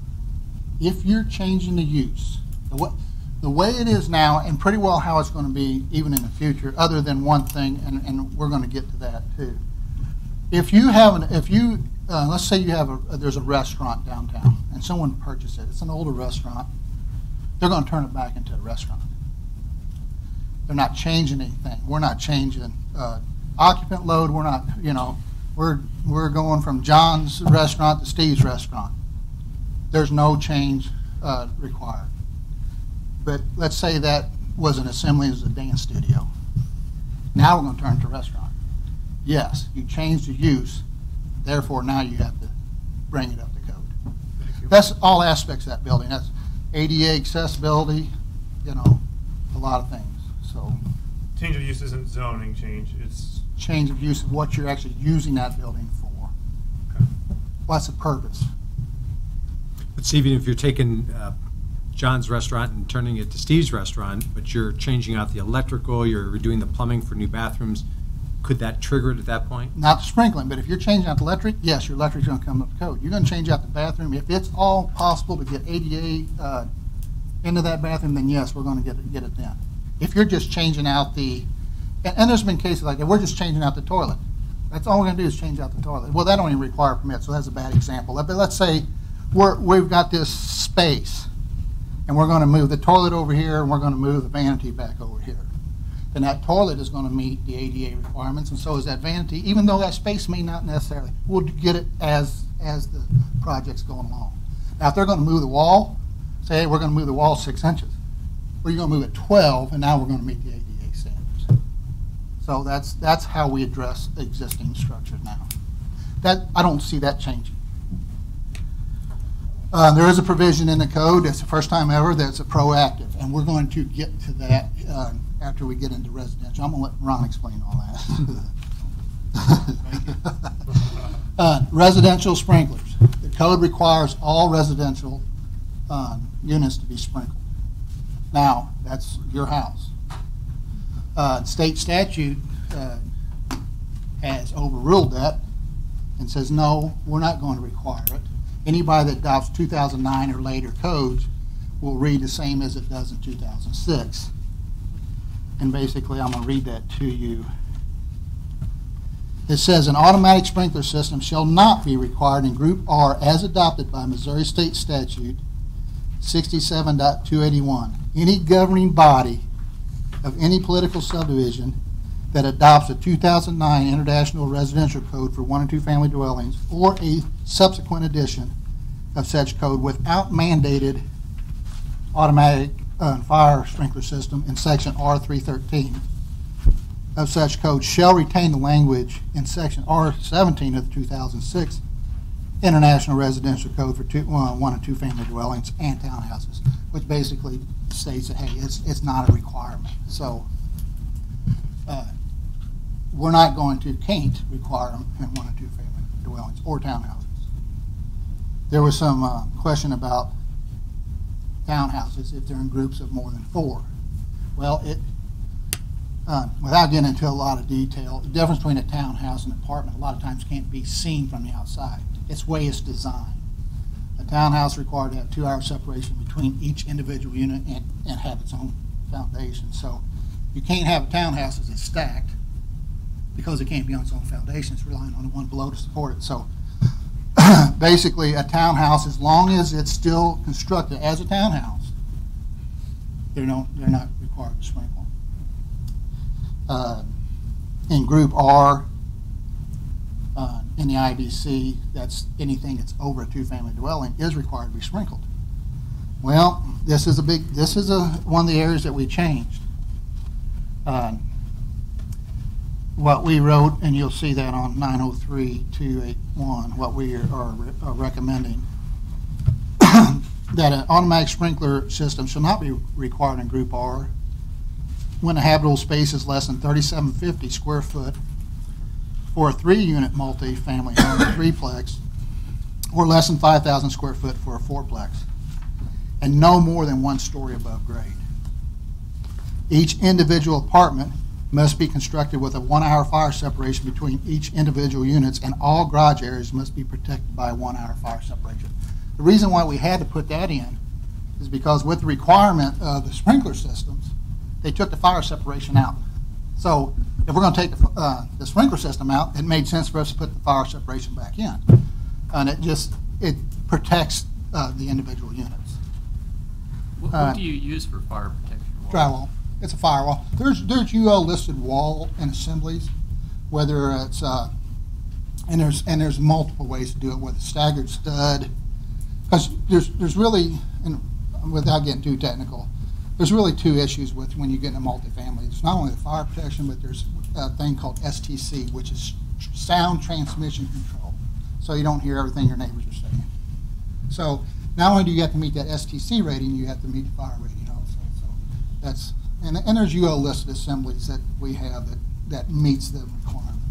If you're changing the use, the way it is now, and pretty well how it's going to be even in the future, other than one thing, and we're going to get to that too. If you have let's say you have there's a restaurant downtown, and someone purchased it. It's an older restaurant. They're going to turn it back into a restaurant. They're not changing anything. We're not changing occupant load. We're not, we're going from John's restaurant to Steve's restaurant. There's no change required. But let's say that was an assembly as a dance studio. Now we're going to turn it to a restaurant. Yes, you changed the use, therefore now you have to bring it up to code. That's all aspects of that building. That's ADA accessibility, a lot of things. So, change of use isn't zoning change, it's change of use of what you're actually using that building for. okay. What's the purpose? But Steve, if you're taking John's restaurant and turning it to Steve's restaurant, but you're changing out the electrical, you're redoing the plumbing for new bathrooms, could that trigger it at that point? Not the sprinkling, but if you're changing out the electric, yes, your electric's going to come up to code. You're going to change out the bathroom. If it's all possible to get ADA into that bathroom, then yes, we're going to get it then. If you're just changing out and there's been cases like that, we're just changing out the toilet. That's all we're going to do is change out the toilet. Well, that don't even require a permit, so that's a bad example. But let's say we've got this space, and we're going to move the toilet over here, and we're going to move the vanity back over here. Then that toilet is going to meet the ADA requirements, and so is that vanity, even though that space may not necessarily. We'll get it as the project's going along. Now, if they're going to move the wall, say, hey, we're going to move the wall 6 inches. Or you're going to move it 12, and now we're going to meet the ADA standards. So that's how we address existing structures now. I don't see that changing. There is a provision in the code, it's the first time ever, that's a proactive, and we're going to get to that after we get into residential. I'm going to let Ron explain all that. Residential sprinklers. The code requires all residential units to be sprinkled. Now, that's your house. State statute has overruled that and says, no, we're not going to require it. Anybody that adopts 2009 or later codes will read the same as it does in 2006. And basically, I'm going to read that to you. It says, an automatic sprinkler system shall not be required in Group R as adopted by Missouri State Statute 67.281. Any governing body of any political subdivision that adopts a 2009 International Residential Code for 1 and 2 family dwellings or a subsequent edition of such code without mandated automatic fire sprinkler system in section R313 of such code shall retain the language in section R17 of the 2006 International Residential Code for 1 and 2 family dwellings and townhouses, which basically states that, hey, it's not a requirement. So we're not going to, can't require them in 1 and 2 family dwellings or townhouses. There was some question about townhouses if they're in groups of more than 4. Well, without getting into a lot of detail, the difference between a townhouse and an apartment a lot of times can't be seen from the outside. It's the way it's designed. A townhouse is required to have 2-hour separation between each individual unit and have its own foundation. So you can't have a townhouse that's stacked because it can't be on its own foundation. It's relying on the one below to support it. So basically, a townhouse, as long as it's still constructed as a townhouse, they're not required to sprinkle. In Group R, in the IBC, that's anything that's over a 2-family dwelling is required to be sprinkled. Well, this is one of the areas that we changed. What we wrote, and you'll see that on 903-281, what we are recommending, that an automatic sprinkler system shall not be required in Group R when a habitable space is less than 3,750 square foot for a 3-unit multi-family home, 3-plex, or less than 5,000 square foot for a 4-plex. and no more than 1 story above grade. Each individual apartment must be constructed with a 1-hour fire separation between each individual units, and all garage areas must be protected by a 1-hour fire separation. The reason why we had to put that in is because with the requirement of the sprinkler systems, they took the fire separation out. So if we're going to take the sprinkler system out, it made sense for us to put the fire separation back in. And it protects the individual units. What do you use for fire protection? Drywall. It's a firewall. There's UL listed wall and assemblies, whether it's and there's multiple ways to do it with a staggered stud, because there's really, and without getting too technical, there's really 2 issues with when you get in a multifamily. It's not only the fire protection, but there's a thing called STC, which is sound transmission control, so you don't hear everything your neighbors are saying. So not only do you have to meet that STC rating, you have to meet the fire rating also. So that's and there's UL listed assemblies that we have that meets the requirements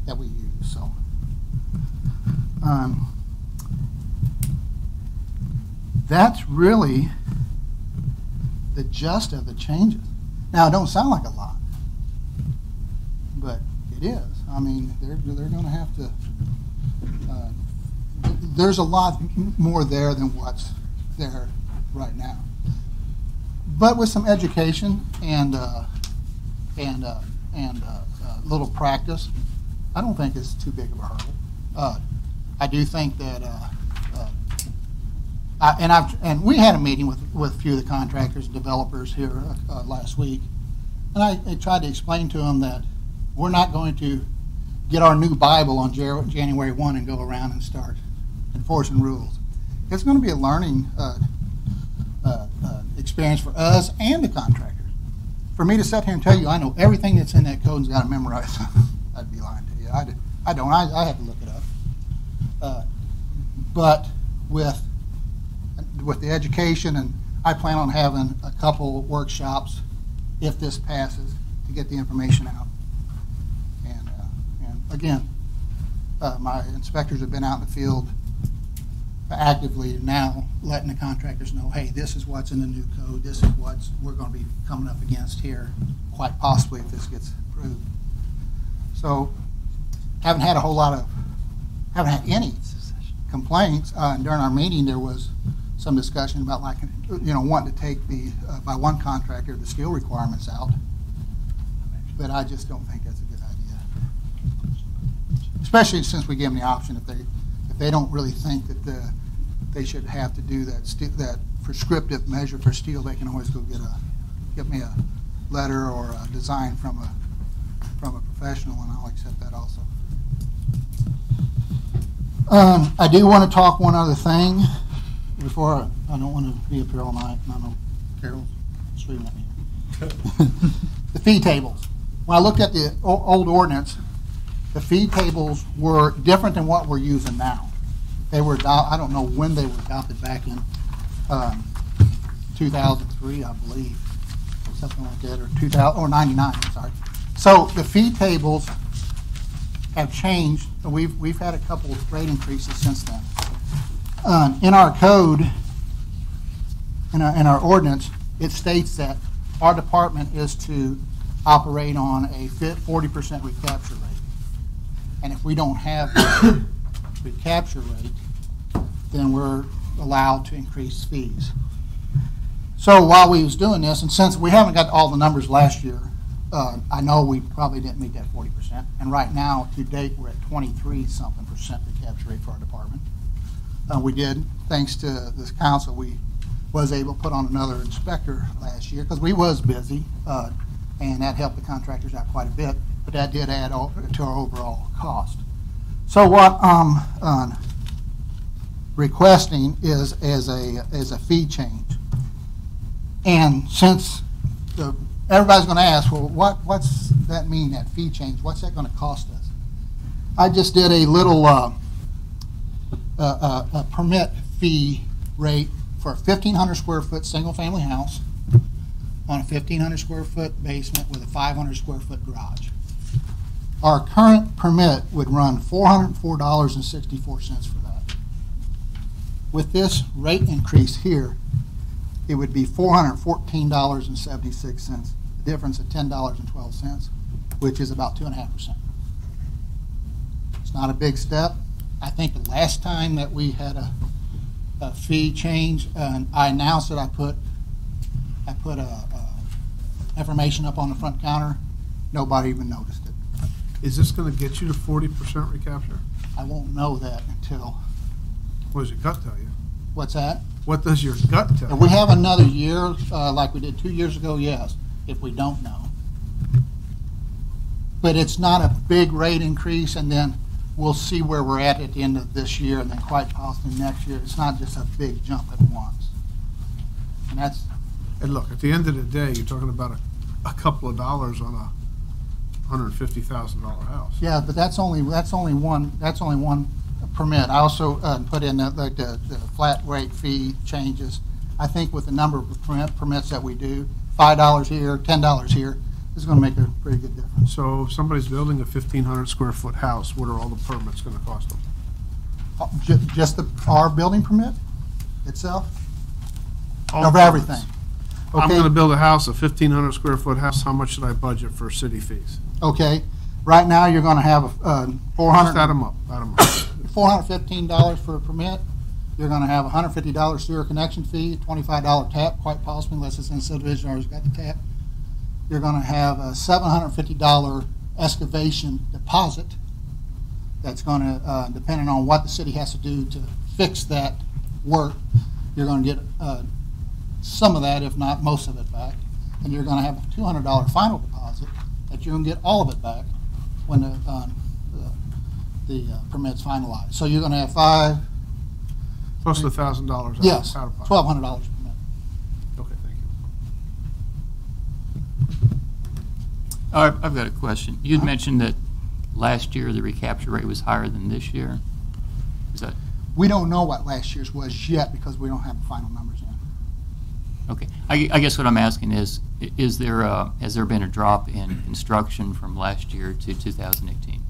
that we use. So that's really the gist of the changes. Now, it don't sound like a lot, but it is. I mean, they're going to have to. There's a lot more there than what's there right now. But with some education and little practice, I don't think it's too big of a hurdle. I do think that, and we had a meeting with a few of the contractors and developers here last week, and I tried to explain to them that we're not going to get our new Bible on January 1 and go around and start enforcing rules. It's going to be a learning experience for us and the contractors. For me to sit here and tell you I know everything that's in that code and got to memorize, I'd be lying to you. I don't. I have to look it up. But with the education, and I plan on having a couple workshops if this passes to get the information out. And again, my inspectors have been out in the field actively now letting the contractors know, hey, this is what's in the new code, this is what we're going to be coming up against here, quite possibly if this gets approved. So haven't had any complaints. During our meeting there was some discussion about wanting to take by one contractor the steel requirements out, but I just don't think that's a good idea, especially since we give them the option if they don't really think that they should have to do that prescriptive measure for steel, they can always go get me a letter or a design from a professional, and I'll accept that also. I do want to talk one other thing before I don't want to be up here all night, and I know Carol's screaming at me. The fee tables. When I looked at the old ordinance, the fee tables were different than what we're using now. They were, I don't know when they were adopted, back in 2003, I believe, something like that, or 2000 or 99. I'm sorry. So the fee tables have changed. We've had a couple of rate increases since then. In our code, in our ordinance, it states that our department is to operate on a 40% recapture rate. And if we don't have that recapture rate, then we're allowed to increase fees. So while we was doing this, and since we haven't got all the numbers last year, I know we probably didn't meet that 40%. And right now, to date, we're at 23-something% recapture rate for our department. We did, thanks to this council, we was able to put on another inspector last year because we was busy, and that helped the contractors out quite a bit. But that did add to our overall cost. So what I'm requesting is a fee change. And since everybody's going to ask, well, what's that mean, that fee change? What's that going to cost us? I just did a little a permit fee rate for a 1,500 square foot single family house on a 1,500 square foot basement with a 500 square foot garage. Our current permit would run $404.64 for that, with this rate increase here, it would be $414.76, a difference of $10.12, which is about 2.5%. It's not a big step. I think the last time that we had a fee change, I announced that I put information up on the front counter. Nobody even noticed it. Is this going to get you to 40% recapture? I won't know that until. What does your gut tell you? What's that? What does your gut tell you? If we have another year, like we did 2 years ago, yes. If we don't know. But it's not a big rate increase, and then we'll see where we're at the end of this year, and then quite possibly next year. It's not just a big jump at once. And that's. And look, at the end of the day, you're talking about a couple of dollars on a $150,000 house. Yeah, but that's only one permit. I also put in the flat rate fee changes. I think with the number of permits that we do, $5 here, $10 here, is going to make a pretty good difference. So if somebody's building a 1,500 square foot house, what are all the permits going to cost them? Just our building permit itself? All Of permits. everything. I'm Okay. going to build a house, a 1,500 square foot house. How much should I budget for city fees? Okay. Right now, you're going to have Just add them up. $415 for a permit. You're going to have a $150 sewer connection fee, $25 tap, quite possibly, unless it's in subdivision or it's got the tap. You're going to have a $750 excavation deposit. That's going to, depending on what the city has to do to fix that work, you're going to get some of that, if not most of it, back. And you're going to have a $200 final deposit that you're going to get all of it back when the permit's finalized. So you're going to have $5. Plus the $1,000. Yes, out of pocket. $1,200 permit. Okay, thank you. I've got a question. You'd mentioned that last year the recapture rate was higher than this year. Is that? We don't know what last year's was yet because we don't have the final numbers in. Okay. I guess what I'm asking is there has there been a drop in construction from last year to 2018?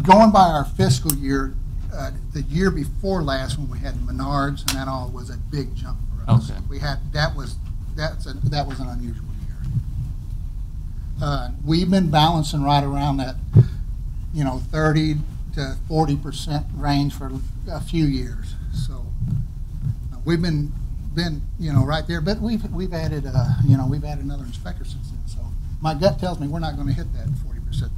Going by our fiscal year, the year before last when we had Menards and that all was a big jump for us. Okay. We had that was an unusual year. We've been balancing right around that, 30 to 40% range for a few years. So we've been right there, but we've added we've added another inspector since then. So my gut tells me we're not going to hit that 40% this year.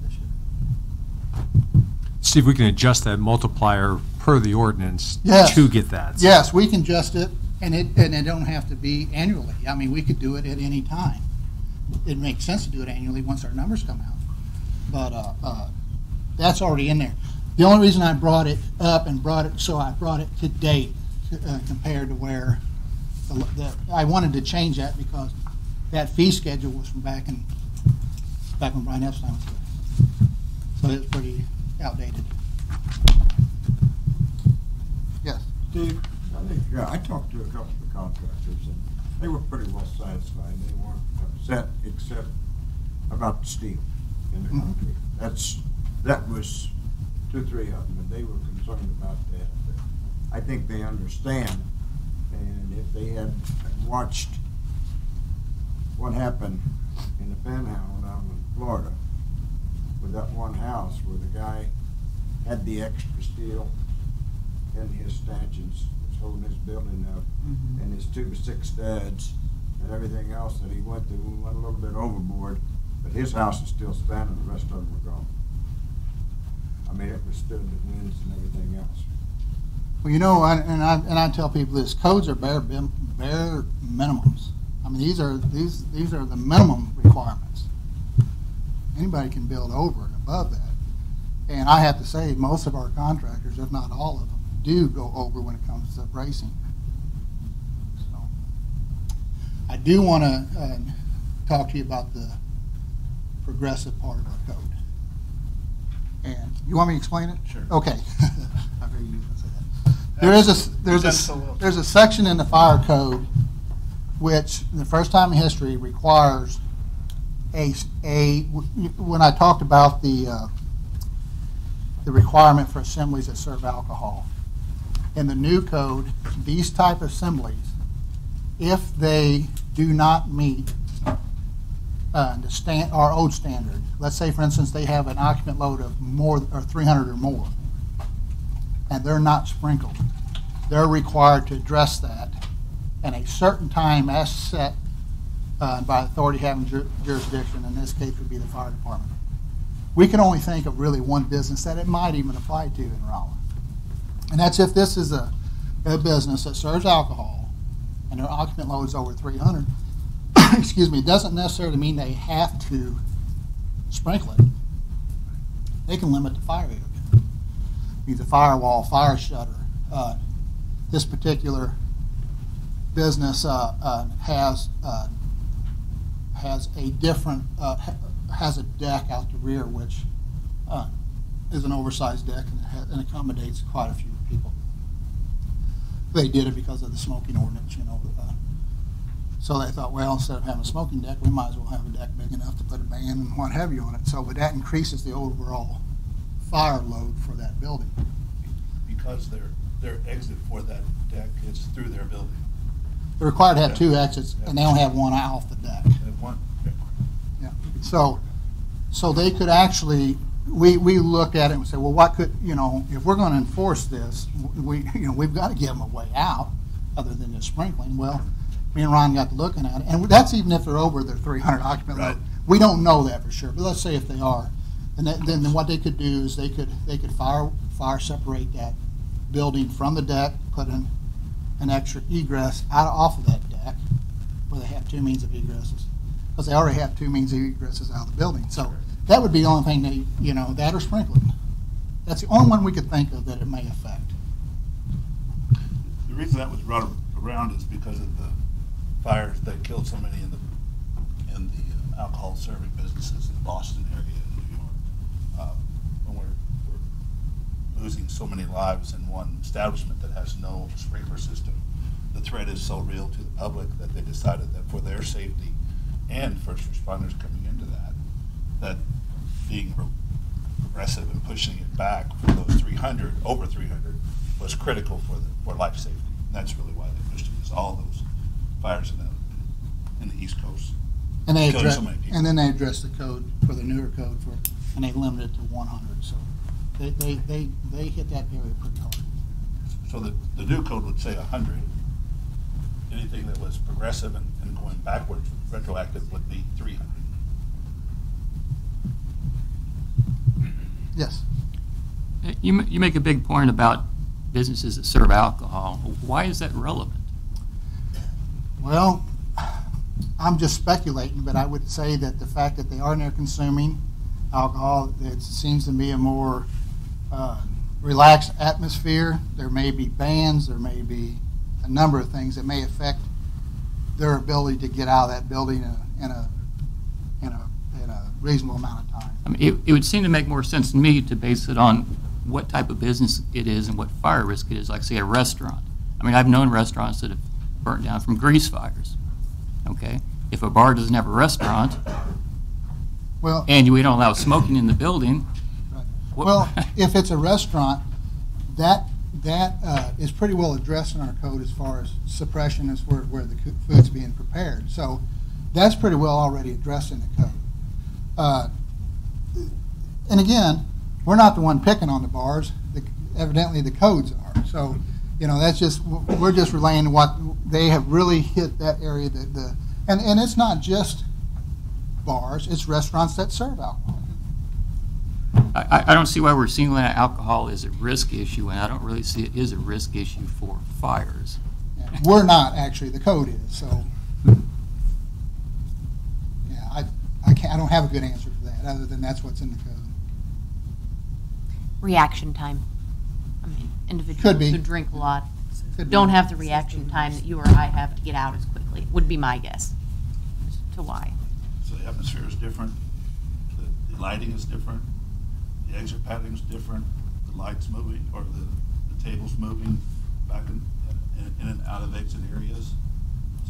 See if we can adjust that multiplier per the ordinance Yes. to get that. Yes, we can adjust it, and it don't have to be annually. I mean, we could do it at any time. It makes sense to do it annually once our numbers come out. But that's already in there. The only reason I brought it up and brought it to date compared to where I wanted to change that because that fee schedule was from back when Brian Epstein was here. So it's pretty outdated. Yes. Steve, I talked to a couple of the contractors, and they were pretty well satisfied. They weren't upset except about the steel in the concrete. That was 2 or 3 of them, and they were concerned about that. But I think they understand, and if they had watched what happened in the Panhandle down in Florida with that one house where the guy had the extra steel in his stanchions that's holding his building up, and his 2 to 6 studs and everything else that he went through. We went a little bit overboard, but his house is still standing. The rest of them were gone. I mean, it withstood the winds and everything else. Well, I tell people this: codes are bare minimums. I mean, these are the minimum requirements. Anybody can build over and above that. And I have to say, most of our contractors, if not all of them, do go over when it comes to bracing. So, I do want to talk to you about the progressive part of our code. And you want me to explain it? Sure. Okay. I figured you were going to say that. There's a section in the fire code which, the first time in history, requires when I talked about the requirement for assemblies that serve alcohol, In the new code, these type of assemblies, if they do not meet our old standard, let's say, for instance, they have an occupant load of more or 300 or more, and they're not sprinkled, they're required to address that in a certain time as set by authority having jurisdiction. In this case, would be the fire department. We can only think of really one business that it might even apply to in Rolla, and that's if this is a business that serves alcohol and their occupant load is over 300. Excuse me, doesn't necessarily mean they have to sprinkle it. They can limit the fire area. Means a firewall, fire shutter. This particular business has a different has a deck out the rear, which is an oversized deck and accommodates quite a few people. They did it because of the smoking ordinance, you know. So they thought, well, instead of having a smoking deck, we might as well have a deck big enough to put a band and what have you on it. So, but that increases the overall fire load for that building. Because their exit for that deck is through their building. They're required to have two exits, and they only have one off the deck. Yeah. So they could actually, we look at it and say, well, what could, you know, if we're going to enforce this, we've got to give them a way out other than just sprinkling. Well, me and Ron got to looking at it, and that's even if they're over their 300 occupant load. We don't know that for sure, but let's say if they are, and then what they could do is they could fire separate that building from the deck, put in an extra egress off of that deck, where they have two means of egresses, because they already have two means of egresses out of the building. So that would be the only thing they, you know, that or sprinkling. That's the only one we could think of that it may affect. The reason that was brought around is because of the fires that killed so many in the alcohol serving businesses in the Boston area and New York. When we're losing so many lives in one establishment that has no sprinkler system, the threat is so real to the public that they decided that for their safety and first responders coming into that being progressive and pushing it back for those 300, over 300, was critical for life safety. And that's really why they pushed it, is all those fires in the East Coast. And they killing so many people. And then they addressed the code for the newer code and they limited it to 100. So they hit that area pretty hard. So the new code would say 100. Anything that was progressive and going backwards, retroactive, would be 300. Yes. You make a big point about businesses that serve alcohol. Why is that relevant? Well, I'm just speculating, but I would say that the fact that they are there consuming alcohol, it seems to be a more relaxed atmosphere. There may be bans, there may be a number of things that may affect their ability to get out of that building in a reasonable amount of time. I mean, it would seem to make more sense to me to base it on what type of business it is and what fire risk it is, like, say, a restaurant. I mean, I've known restaurants that have burnt down from grease fires, okay? If a bar doesn't have a restaurant, well, and we don't allow smoking in the building, right. Well, if it's a restaurant, that is pretty well addressed in our code as far as suppression as where the food's being prepared. So that's pretty well already addressed in the code. And again, we're not the one picking on the bars. Evidently, the codes are. So, you know, that's just, we're just relaying what they have really hit that area. And it's not just bars; it's restaurants that serve alcohol. I don't see why we're singling out alcohol as a risk issue, and I don't really see it as a risk issue for fires. Yeah, we're not actually. The code is. So, yeah, I don't have a good answer for that, other than that's what's in the code. Reaction time. I mean, individuals Could be. who drink a lot Could don't be. have the reaction time that you or I have to get out as quickly, would be my guess as to why. So the atmosphere is different, the lighting is different, the exit pattern is different, the lights moving, or the tables moving back in and out of exit areas.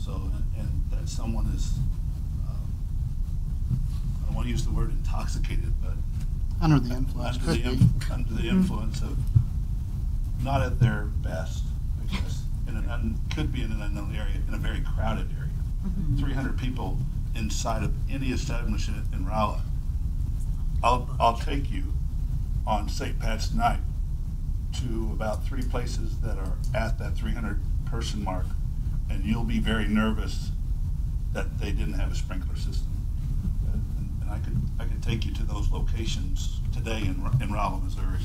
So, and that someone is, I don't want to use the word intoxicated, but Under the influence. under the influence of not at their best, I guess, could be in an unknown area, in a very crowded area. 300 people inside of any establishment in Rolla. I'll take you on St. Pat's night to about 3 places that are at that 300 person mark, and you'll be very nervous that they didn't have a sprinkler system. And I could take you to those locations today in Rolla, Missouri,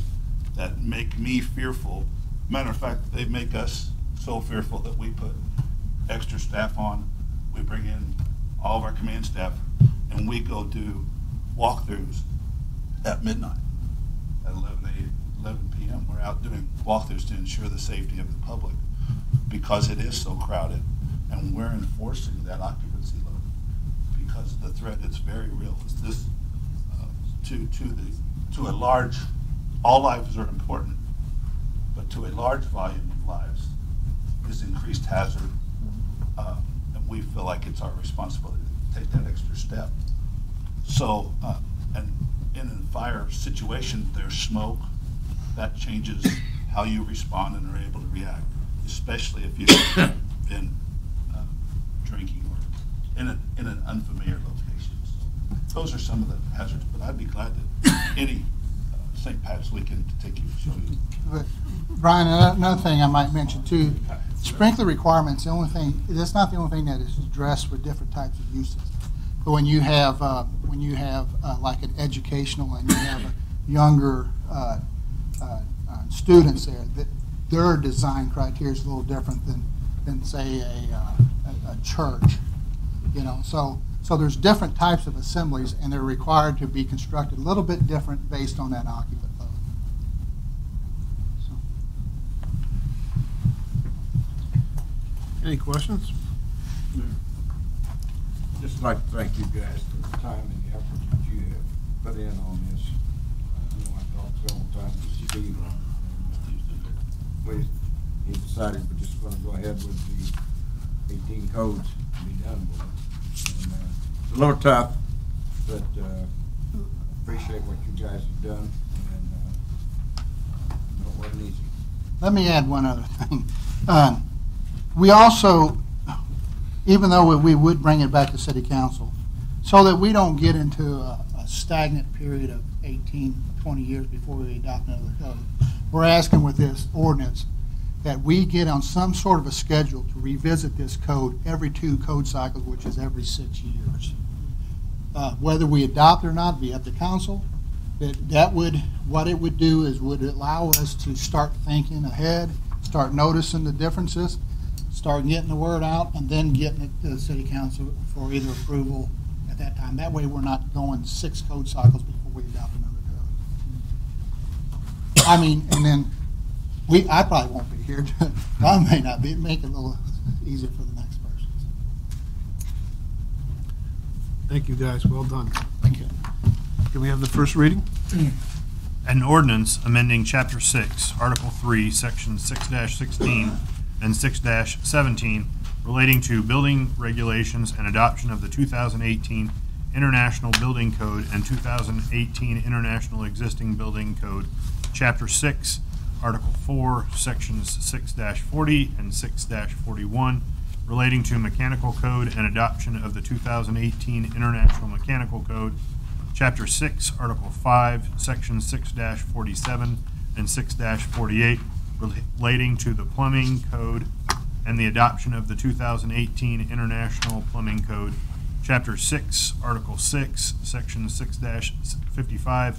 that make me fearful. Matter of fact, they make us so fearful that we put extra staff on. We bring in all of our command staff, and we go do walkthroughs at midnight, at 11 p.m. We're out doing walkthroughs to ensure the safety of the public because it is so crowded, and we're enforcing that occupancy load because the threat is very real. It's this to a large, all lives are important, but to a large volume of lives is increased hazard, and we feel like it's our responsibility to take that extra step. So, and in a fire situation, there's smoke. That changes how you respond and are able to react, especially if you've been drinking or in an unfamiliar location. So those are some of the hazards, but I'd be glad to any St. Pat's weekend to take you to. But Brian, another thing I might mention too, sprinkler requirements, the only thing, that's not the only thing that is addressed for different types of uses. But when you have like an educational and you have a younger students there, their design criteria is a little different than say a church, you know. So there's different types of assemblies, and they're required to be constructed a little bit different based on that occupant load. So. Any questions? Just like to thank you guys for the time and the effort that you have put in on this. I know I talked several times with Steve, and he decided we're just going to go ahead with the 18 codes and be done with it. And, it's a little tough, but appreciate what you guys have done, and it wasn't easy. Let me add one other thing. We also, even though we would bring it back to City Council, so that we don't get into a stagnant period of 18, 20 years before we adopt another code, we're asking with this ordinance that we get on some sort of a schedule to revisit this code every 2 code cycles, which is every 6 years. Whether we adopt it or not, be up to council. What it would do is would allow us to start thinking ahead, start noticing the differences, start getting the word out, and then getting it to the City Council for either approval at that time. That way we're not going 6 code cycles before we adopt another code. I mean, and then I probably won't be here. Ron may not be. Make it a little easier for the next person. Thank you, guys. Well done. Thank you. Can we have the first reading? An ordinance amending Chapter 6, Article 3, Section 6-16 and 6-17 relating to building regulations and adoption of the 2018 International Building Code and 2018 International Existing Building Code, Chapter 6, Article 4, Sections 6-40 and 6-41 relating to Mechanical Code and adoption of the 2018 International Mechanical Code, Chapter 6, Article 5, Sections 6-47 and 6-48 relating to the Plumbing Code and the adoption of the 2018 International Plumbing Code, Chapter 6, Article 6, Sections 6-55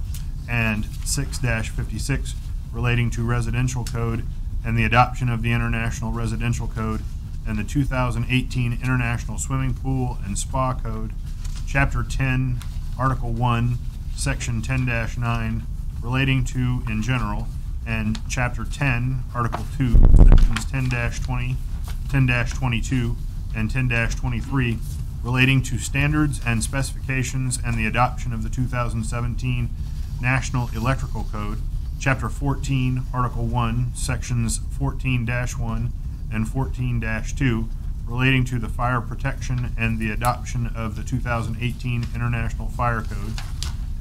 and 6-56 relating to Residential Code and the adoption of the International Residential Code and the 2018 International Swimming Pool and Spa Code, Chapter 10, Article 1, Section 10-9 relating to in general, and Chapter 10, Article 2, Sections 10-20, 10-22, and 10-23 relating to standards and specifications and the adoption of the 2017 National Electrical Code, Chapter 14, Article 1, Sections 14-1 and 14-2 relating to the fire protection and the adoption of the 2018 International Fire Code,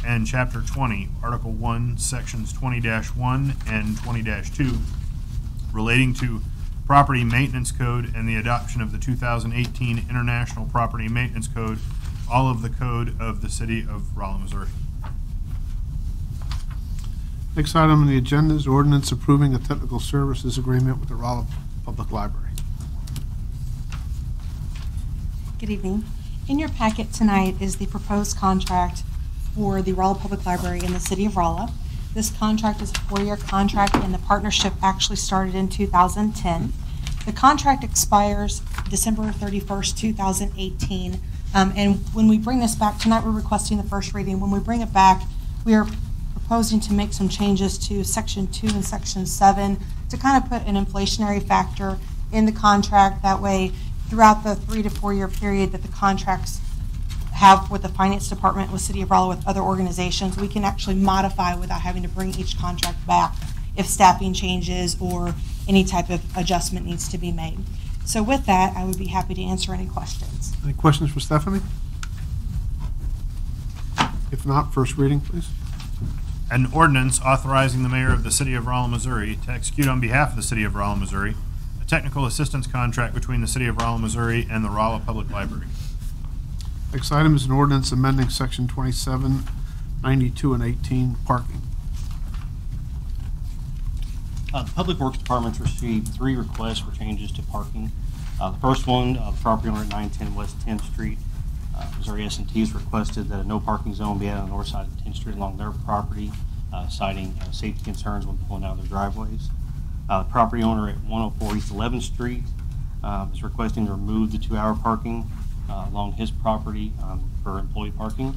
and Chapter 20, Article 1, Sections 20-1 and 20-2 relating to Property Maintenance Code and the adoption of the 2018 International Property Maintenance Code, all of the code of the City of Rolla, Missouri. Next item on the agenda is ordinance approving a technical services agreement with the Rolla Public Library. Good evening. In your packet tonight is the proposed contract for the Rolla Public Library in the City of Rolla. This contract is a 4-year contract, and the partnership actually started in 2010. The contract expires December 31st, 2018. And when we bring this back, tonight we're requesting the first reading. When we bring it back, we are proposing to make some changes to Section 2 and Section 7 to kind of put an inflationary factor in the contract. That way, throughout the 3 to 4 year period that the contracts have with the Finance Department, with City of Rolla, with other organizations, we can actually modify without having to bring each contract back if staffing changes or any type of adjustment needs to be made. So with that, I would be happy to answer any questions. Any questions for Stephanie? If not, first reading, please. An ordinance authorizing the mayor of the City of Rolla, Missouri to execute on behalf of the City of Rolla, Missouri, a technical assistance contract between the City of Rolla, Missouri and the Rolla Public Library. Next item is an ordinance amending Section 27, 92, and 18 parking. The Public Works Department's received 3 requests for changes to parking. The first one, the property owner at 910 West 10th Street, Missouri S&T has requested that a no parking zone be added on the north side of 10th Street along their property, citing safety concerns when pulling out of their driveways. The property owner at 104 East 11th Street is requesting to remove the 2-hour parking along his property for employee parking.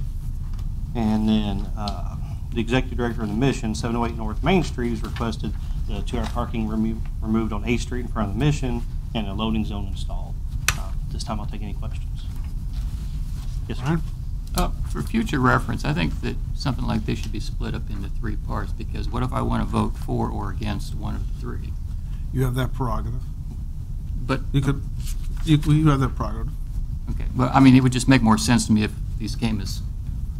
And then the executive director of the Mission, 708 North Main Street, has requested the 2-hour parking removed on 8th Street in front of the Mission and a loading zone installed. This time I'll take any questions. Yes, sir. For future reference, I think that something like this should be split up into 3 parts, because what if I want to vote for or against one of the 3? You have that prerogative. But you have that prerogative. Okay. Well, I mean, it would just make more sense to me if these came as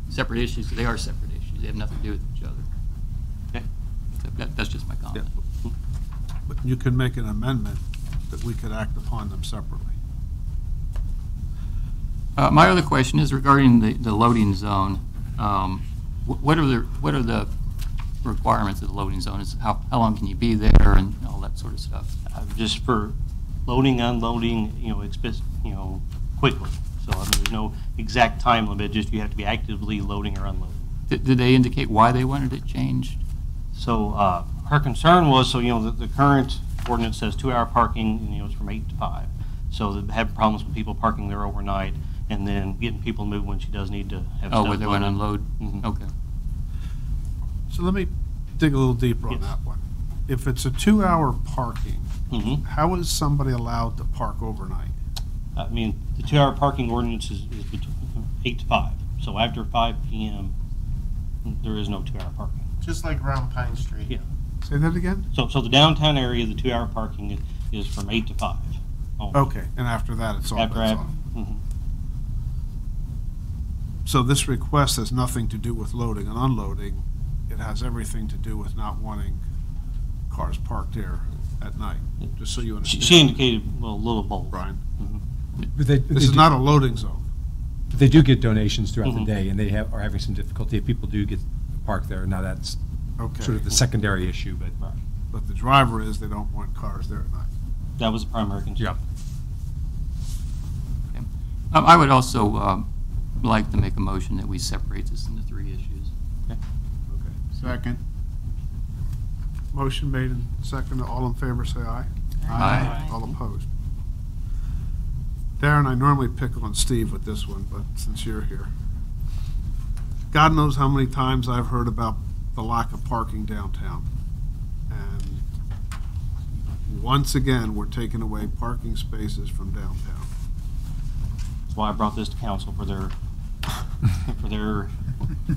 separate issues, because they are separate issues. They have nothing to do with each other. Okay. So that's just my comment. Yeah. But you could make an amendment that we could act upon them separately. My other question is regarding the loading zone. What are the requirements of the loading zone? Is how long can you be there and all that sort of stuff? Just for loading, unloading, quickly. So I mean, there's no exact time limit. Just you have to be actively loading or unloading. Did they indicate why they wanted it changed? So her concern was, the current ordinance says 2-hour parking, and it's from 8 to 5. So they have problems with people parking there overnight, and then getting people to move when she does need to have stuff where they want to unload? Mm-hmm. Okay. So let me dig a little deeper on that one. If it's a 2-hour parking, how is somebody allowed to park overnight? I mean, the 2-hour parking ordinance is between 8 to 5. So after 5 p.m., there is no 2-hour parking. Just like around Pine Street. Yeah. Say that again? So the downtown area, the 2-hour parking is from 8 to 5. Only. Okay, and after that, it's all After bets that, on. So this request has nothing to do with loading and unloading. It has everything to do with not wanting cars parked there at night, just so you understand. She indicated a little both. Brian. But This is not a loading zone. But they do get donations throughout the day, and they are having some difficulty. If people do get parked there, now that's sort of the secondary issue. But the driver is they don't want cars there at night. That was the primary concern. Yeah. Okay. I would also like to make a motion that we separate this into 3 issues. Okay. Second. Motion made and seconded. All in favor, say aye. Aye. All opposed. Darren, I normally pick on Steve with this one, but since you're here. God knows how many times I've heard about the lack of parking downtown. And once again, we're taking away parking spaces from downtown. That's why I brought this to council for their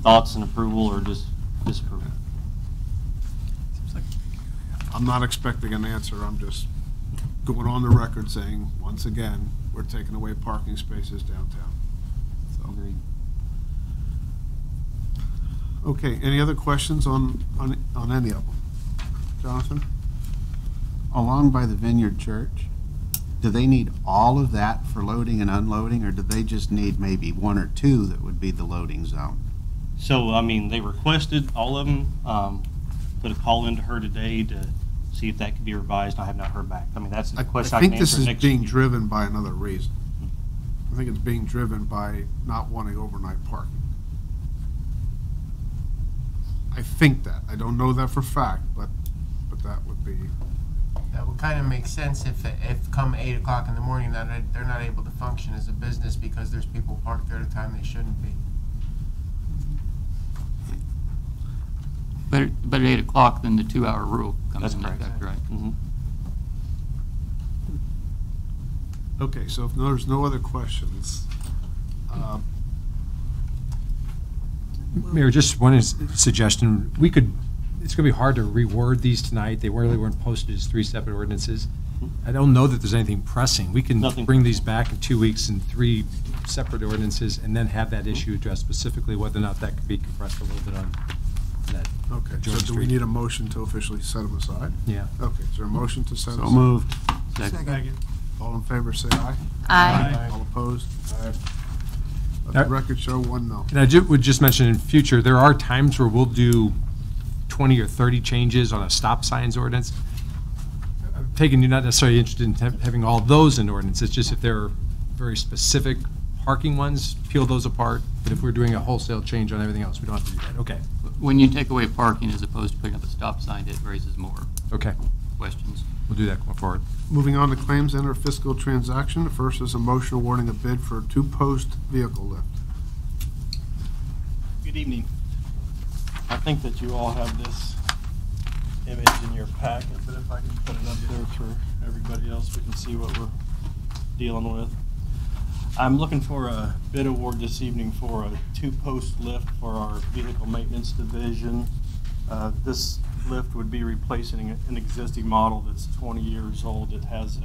thoughts and approval or disapproval. I'm not expecting an answer. I'm just going on the record saying, once again, we're taking away parking spaces downtown. So. Agreed. Okay, any other questions on any of them? Jonathan? along by the Vineyard Church, do they need all of that for loading and unloading, or do they just need maybe one or two that would be the loading zone? So, I mean, they requested all of them, put a call into her today to see if that could be revised. I have not heard back. I mean, that's a question I I can think this answer is next being week. driven by another reason. I think it's being driven by not wanting overnight parking. I think that. I don't know that for fact, but that would be. That would kind of make sense if come 8 o'clock in the morning, that they're not able to function as a business because there's people parked there at a time they shouldn't be. But at 8 o'clock, then the 2-hour rule comes into correct. effect, right? Mm-hmm. Okay, so if there's no other questions, Mayor, just one suggestion. We could, it's going to be hard to reword these tonight. They really weren't posted as 3 separate ordinances. I don't know that there's anything pressing. We can bring these back in 2 weeks in 3 separate ordinances and then have that issue addressed specifically, whether or not that could be compressed a little bit on that. okay, George so do we Street. need a motion to officially set them aside? Yeah. Okay, is there a motion to set So aside? moved. Second. All in favor, say aye. Aye. All opposed? Aye. Let Uh, the record show 1 no. And I would just mention in future, there are times where we'll do 20 or 30 changes on a stop signs ordinance. I'm taking you're not necessarily interested in having all those in ordinance. It's just if there are very specific parking ones, peel those apart. But if we're doing a wholesale change on everything else, we don't have to do that. Okay. When you take away parking as opposed to putting up a stop sign, it raises more Okay. questions. We'll do that going forward. Moving on to claims and or fiscal transaction. The first is a motion awarding a bid for a 2-post vehicle lift. Good evening. I think that you all have this image in your packet, but if I can put it up there for everybody else, we can see what we're dealing with. I'm looking for a bid award this evening for a 2-post lift for our vehicle maintenance division. This lift would be replacing an existing model that's 20 years old. It has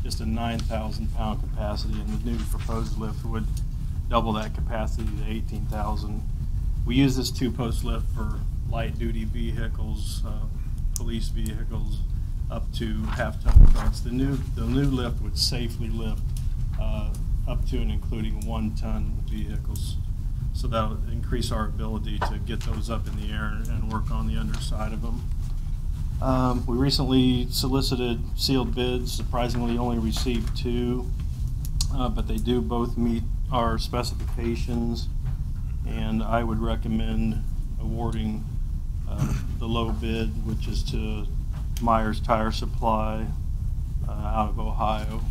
just a 9,000 pound capacity, and the new proposed lift would double that capacity to 18,000. We use this 2-post lift for light duty vehicles, police vehicles, up to half-ton trucks. The new lift would safely lift up to and including 1-ton vehicles. So that would increase our ability to get those up in the air and work on the underside of them. We recently solicited sealed bids, surprisingly only received 2, but they do both meet our specifications, and I would recommend awarding the low bid, which is to Myers Tire Supply out of Ohio.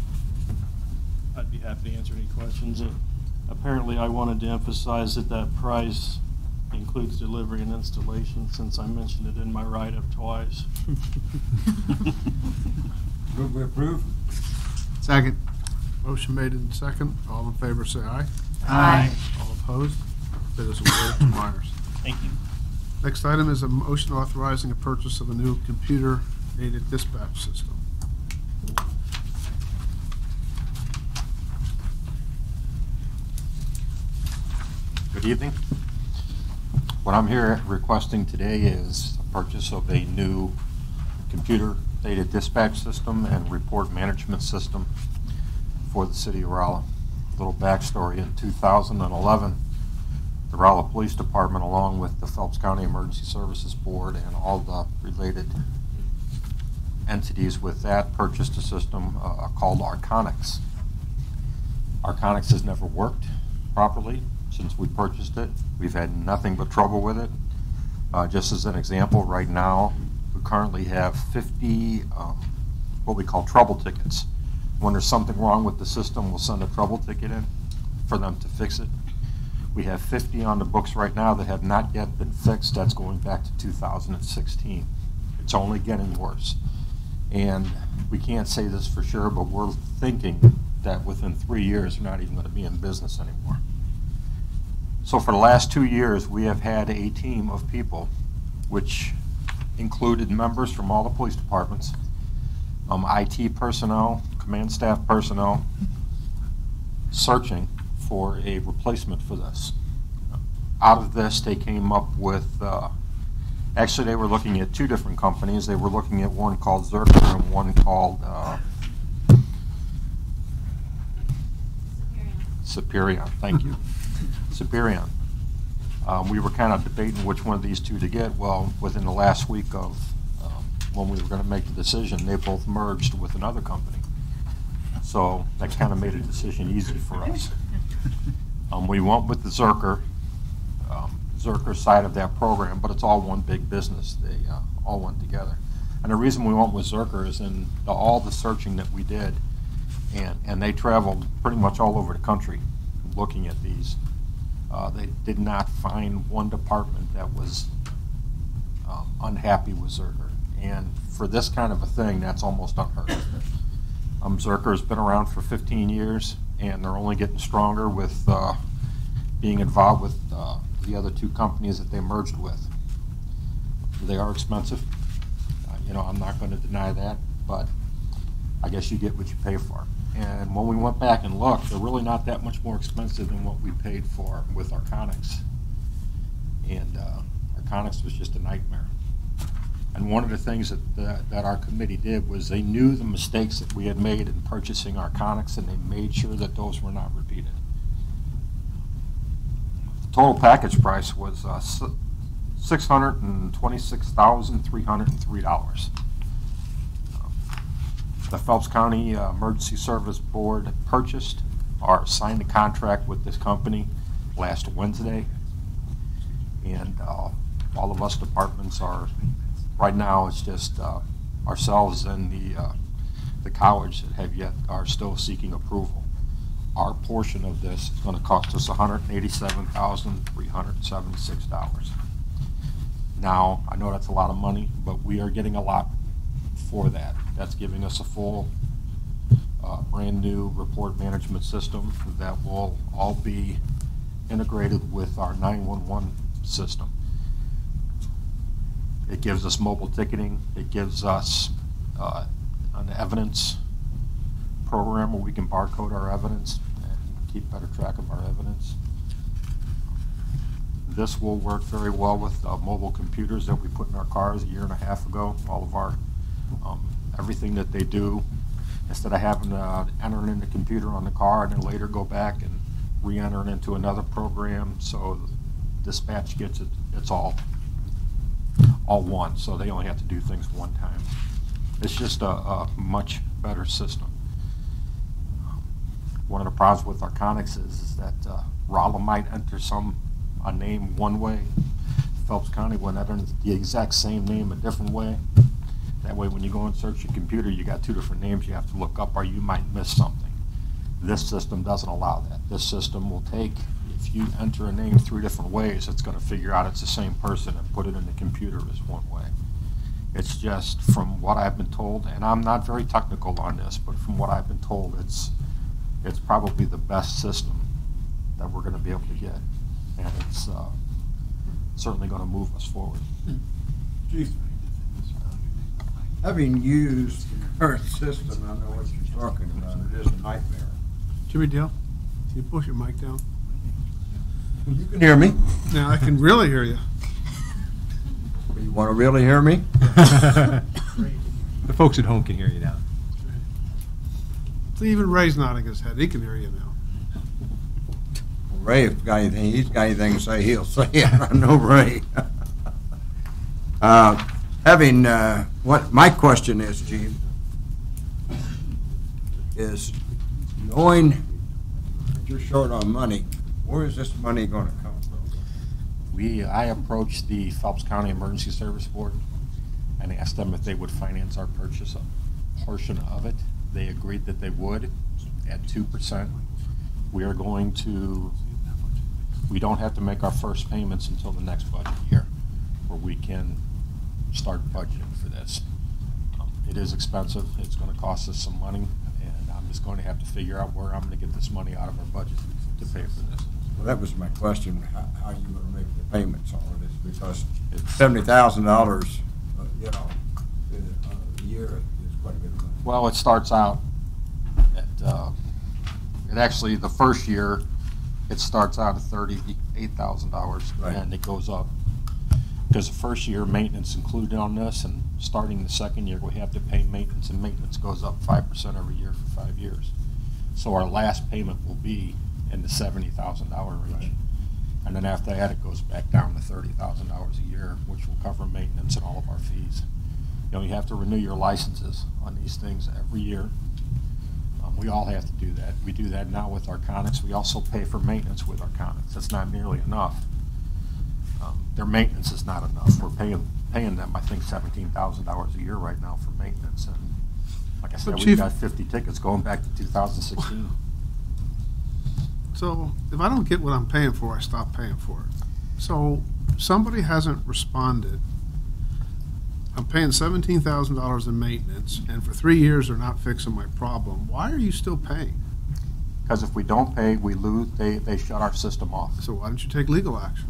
I'd be happy to answer any questions. Apparently, I wanted to emphasize that price includes delivery and installation, since I mentioned it in my write-up twice. Move we approve? Second. Motion made in second. All in favor, say aye. Aye. All opposed? Bid is awarded to Myers. Thank you. Next item is a motion authorizing a purchase of a new computer-aided dispatch system. Good evening. What I'm here requesting today is the purchase of a new computer-aided dispatch system and report management system for the city of Rolla. A little backstory: in 2011, the Rolla Police Department, along with the Phelps County Emergency Services Board and all the related entities with that, purchased a system called Arconics. Arconics has never worked properly since we purchased it. We've had nothing but trouble with it. Just as an example, right now we currently have 50 what we call trouble tickets. When there's something wrong with the system, we'll send a trouble ticket in for them to fix it. We have 50 on the books right now that have not yet been fixed. That's going back to 2016. It's only getting worse. And we can't say this for sure, but we're thinking that within 3 years we're not even going to be in business anymore. So for the last 2 years, we have had a team of people, which included members from all the police departments, IT personnel, command staff personnel, searching for a replacement for this. Out of this, they came up with Actually, they were looking at two different companies. They were looking at one called Zerker and one called Superion. Thank you. Superion. We were kind of debating which one of these two to get. Well, within the last week of when we were going to make the decision, they both merged with another company. So that kind of made a decision easy for us. We went with the Zerker side of that program, but it's all one big business. They all went together. And the reason we went with Zerker is in all the searching that we did, and they traveled pretty much all over the country looking at these. They did not find one department that was unhappy with Zerker. And for this kind of a thing, that's almost unheard of. Zerker's been around for 15 years, and they're only getting stronger with being involved with the other two companies that they merged with. They are expensive. I'm not going to deny that, but I guess you get what you pay for. And when we went back and looked, they're really not that much more expensive than what we paid for with Arconics. And Arconics was just a nightmare. And one of the things that our committee did was they knew the mistakes that we had made in purchasing Arconics, and they made sure that those were not repeated. The total package price was $626,303. The Phelps County Emergency Service Board purchased or signed a contract with this company last Wednesday, and all of us departments are, right now it's just ourselves and the college that are still seeking approval. Our portion of this is going to cost us $187,376. Now, I know that's a lot of money, but we are getting a lot for that. That's giving us a full brand new report management system that will all be integrated with our 911 system. It gives us mobile ticketing. It gives us an evidence program where we can barcode our evidence and keep better track of our evidence. This will work very well with mobile computers that we put in our cars a year and a half ago. All of our everything that they do, instead of having to enter it in the computer on the car and then later go back and re-enter it into another program, so dispatch gets it. It's all one, so they only have to do things one time. It's just a much better system. One of the problems with Arconics is that Rolla might enter a name one way. Phelps County will enter the exact same name a different way. That way, when you go and search your computer, you got two different names you have to look up, or you might miss something. This system doesn't allow that. This system will take, if you enter a name 3 different ways, it's going to figure out it's the same person and put it in the computer as one way. It's just, from what I've been told, and I'm not very technical on this, but from what I've been told, it's probably the best system that we're going to be able to get, and it's certainly going to move us forward. Chief, having used the current system, I know what you're talking about. It is a nightmare. Jimmy Dale, can you push your mic down? You can hear me. Now I can really hear you. You want to really hear me? The folks at home can hear you now. See, even Ray's nodding his head. He can hear you now. Ray, if he's got anything to say, he'll say it. I know Ray. What my question is, Chief, is knowing that you're short on money, where is this money going to come from? I approached the Phelps County Emergency Service Board and asked them if they would finance our purchase, a portion of it. They agreed that they would at 2%. We don't have to make our first payments until the next budget year, where we can start budgeting for this. It is expensive. It's going to cost us some money, and I'm just going to have to figure out where I'm going to get this money out of our budget to pay for this. Well, that was my question. How are you going to make the payments on this? Because $70,000, a year is quite a bit of money. Well, it starts out at actually the first year it starts out at $38,000, right, and it goes up. Because the first year, maintenance included on this, and starting the second year, we have to pay maintenance, and maintenance goes up 5% every year for 5 years. So our last payment will be in the $70,000 range. Right. And then after that, it goes back down to $30,000 a year, which will cover maintenance and all of our fees. You know, you have to renew your licenses on these things every year. We all have to do that. We do that now with Arconics. We also pay for maintenance with Arconics. That's not nearly enough. Their maintenance is not enough. We're paying them, I think, $17,000 a year right now for maintenance. And like I said, But we've Chief, got 50 tickets going back to 2016. so if I don't get what I'm paying for, I stop paying for it. So somebody hasn't responded. I'm paying $17,000 in maintenance, and for 3 years they're not fixing my problem. Why are you still paying? Because if we don't pay, we lose, they shut our system off. So why don't you take legal action?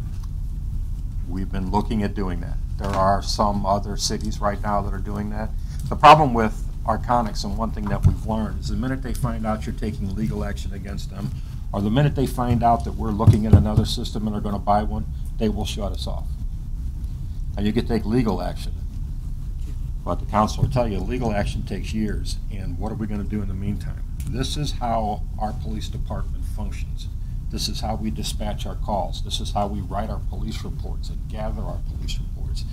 We've been looking at doing that. There are some other cities right now that are doing that. The problem with Arconics, and one thing that we've learned, is the minute they find out you're taking legal action against them, or the minute they find out that we're looking at another system and are going to buy one, they will shut us off. And you can take legal action. But the council will tell you legal action takes years, and what are we going to do in the meantime? This is how our police department functions. This is how we dispatch our calls. This is how we write our police reports and gather our police reports.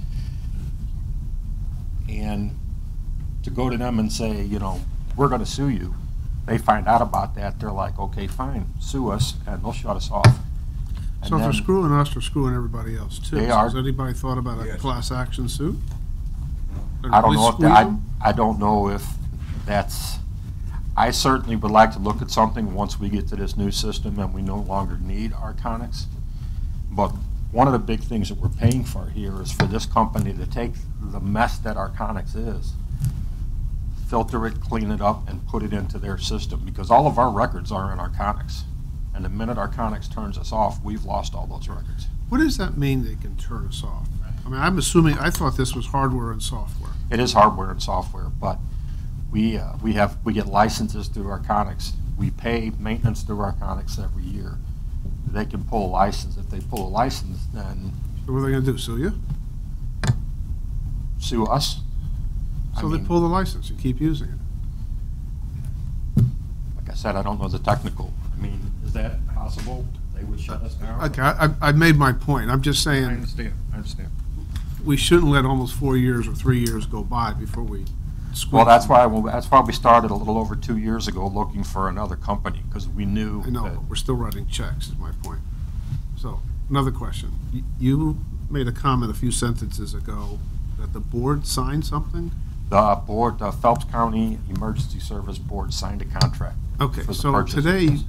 And to go to them and say, you know, we're going to sue you, they find out about that, they're like, okay, fine, sue us, and they'll shut us off. And So if they're then screwing us, they're screwing everybody else too. They So are. Has anybody thought about a class action suit? Or I don't really know if squeeze that, them? I don't know if that's, I certainly would like to look at something once we get to this new system and we no longer need Arconics. But one of the big things that we're paying for here is for this company to take the mess that Arconics is, filter it, clean it up, and put it into their system, because all of our records are in Arconics. And the minute Arconics turns us off, we've lost all those records. What does that mean, they can turn us off? I mean, I'm assuming, I thought this was hardware and software. It is hardware and software, but we get licenses through Arconics. We pay maintenance through Arconics every year. They can pull a license. If they pull a license, then So what are they gonna do, sue you? sue us. So they pull the license and keep using it. Like I said, I don't know the technical. I mean, is that possible? They would shut us down? Okay, I made my point. I'm just saying. I understand. We shouldn't let almost 4 years or 3 years go by before we squeeze. Well, that's why we started a little over 2 years ago looking for another company, because we knew I know, that. but we're still writing checks, is my point. So, another question. You made a comment a few sentences ago that the board signed something? The board, the Phelps County Emergency Service Board signed a contract. Okay, for the so purchase of today, this.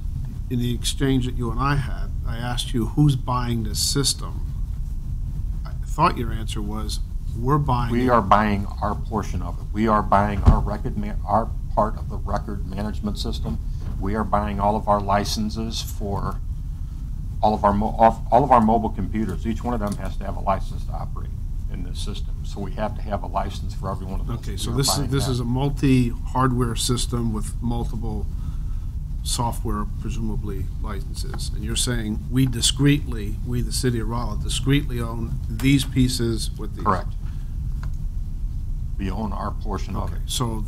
in the exchange that you and I had, I asked you, who's buying this system? I thought your answer was, we're buying We it. are buying our portion of it. We are buying our our part of the record management system. We are buying all of our licenses for all of our mobile computers. Each one of them has to have a license to operate in this system. So we have to have a license for every one of those. Okay, so We are this buying is that. a multi-hardware system with multiple software, presumably licenses. And you're saying we discreetly, we the city of Rolla, discreetly own these pieces with these? Correct. We own our portion of Okay, it. so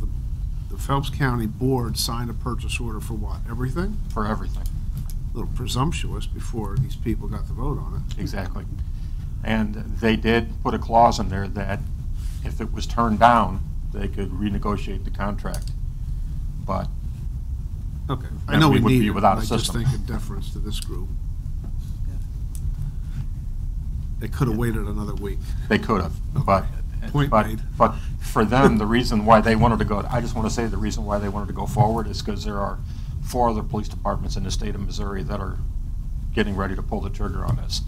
the Phelps County Board signed a purchase order for what, everything? For everything. A little presumptuous before these people got to vote on it. Exactly. And they did put a clause in there that if it was turned down, they could renegotiate the contract. But Okay, I then know we would need be it, without I a just system. think in deference to this group. They could have waited another week. They could have, but, Point but, made. but for them, the reason why they wanted to go, I just want to say the reason why they wanted to go forward is because there are 4 other police departments in the state of Missouri that are getting ready to pull the trigger on this.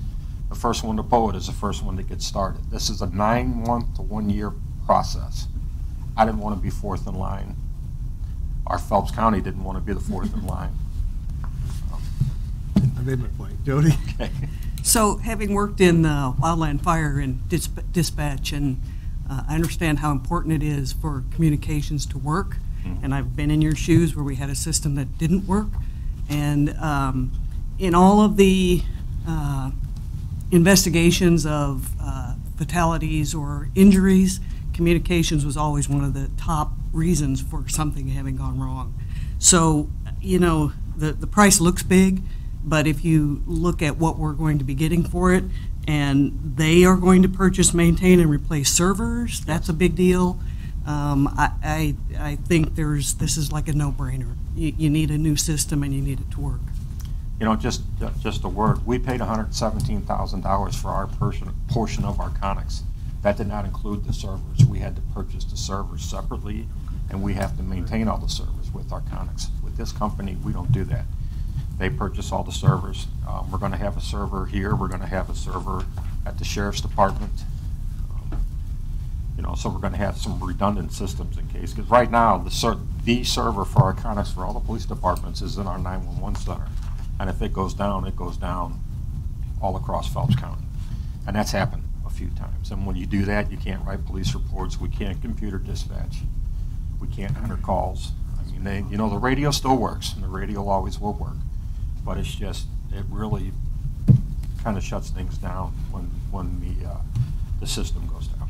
The first one to pull it is the first one that gets started. This is a 9-month to 1-year process. I didn't want to be fourth in line. Our Phelps County didn't want to be the fourth in line. I made my point. Jody? Okay. So, having worked in wildland fire and dispatch, and I understand how important it is for communications to work, and I've been in your shoes where we had a system that didn't work, and in all of the investigations of fatalities or injuries, communications was always one of the top reasons for something having gone wrong. So, you know, the price looks big, but if you look at what we're going to be getting for it, and they are going to purchase, maintain, and replace servers, that's a big deal. I think this is like a no-brainer. You need a new system and you need it to work. You know, just a word, we paid $117,000 for our portion of Arconics. That did not include the servers. We had to purchase the servers separately, and we have to maintain all the servers with Arconics. With this company, we don't do that. They purchase all the servers. We're going to have a server here. We're going to have a server at the Sheriff's Department. You know, so we're going to have some redundant systems in case. Because right now, the server for Arconics for all the police departments is in our 911 center. And if it goes down all across Phelps County. And that's happened a few times. And when you do that, you can't write police reports. We can't computer dispatch. We can't enter calls. I mean, you know, the radio still works, and the radio always will work. But it's just, it really kind of shuts things down when the system goes down.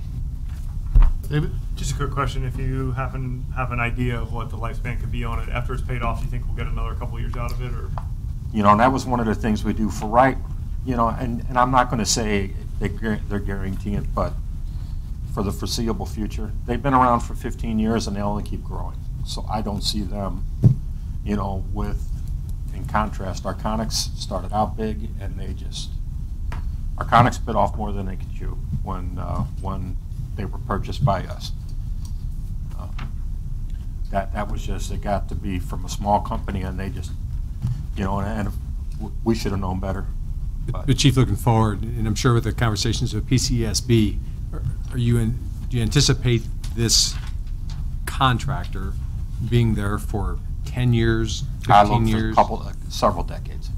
David? Just a quick question. If you have an idea of what the lifespan could be on it after it's paid off, do you think we'll get another couple years out of it? Or? You know, and that was one of the things we do for you know, and I'm not going to say they're guaranteeing it, but for the foreseeable future, they've been around for 15 years and they only keep growing. So I don't see them, you know, in contrast, Arconics started out big and Arconics bit off more than they could chew when they were purchased by us. That was just, it got to be from a small company and they just, you know, and we should have known better. But Chief, looking forward, and I'm sure with the conversations with PCSB, do you anticipate this contractor being there for 10 years, 15 years? Several decades.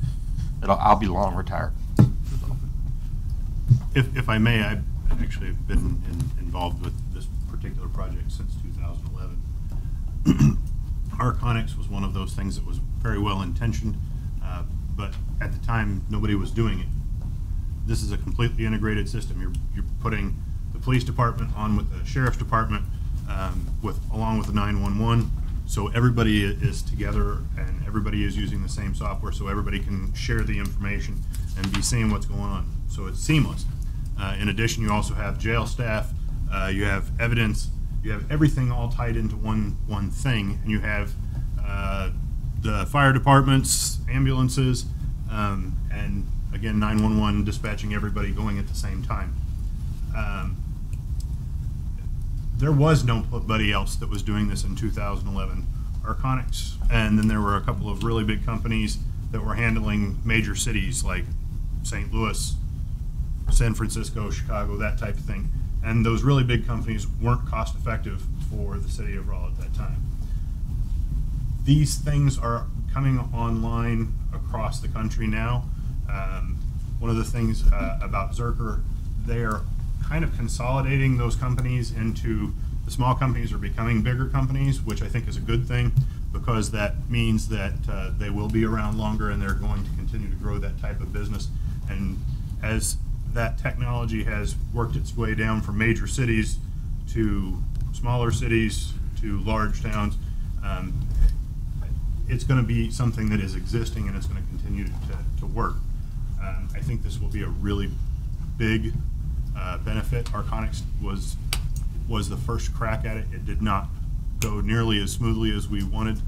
I'll be long retired. If I may, I've actually been involved with this particular project since 2011. Arconics was one of those things that was very well intentioned, but at the time nobody was doing it. This is a completely integrated system. You're putting the police department on with the sheriff's department, along with the 911. So everybody is together and everybody is using the same software, so everybody can share the information and be seeing what's going on. So it's seamless. In addition, you also have jail staff, you have evidence, you have everything all tied into one thing, and you have the fire departments, ambulances, and again 911 dispatching everybody going at the same time. There was nobody else that was doing this in 2011. Arconics, and then there were a couple of really big companies that were handling major cities like St. Louis, San Francisco, Chicago, that type of thing. And those really big companies weren't cost effective for the city of Rolla at that time. These things are coming online across the country now. One of the things about Zerker, they are kind of consolidating those companies into, the small companies are becoming bigger companies, which I think is a good thing, because that means that they will be around longer and they're going to continue to grow that type of business. And as that technology has worked its way down from major cities to smaller cities to large towns, it's going to be something that is existing and it's going to continue to work. I think this will be a really big benefit. Arconics was the first crack at it. It did not go nearly as smoothly as we wanted.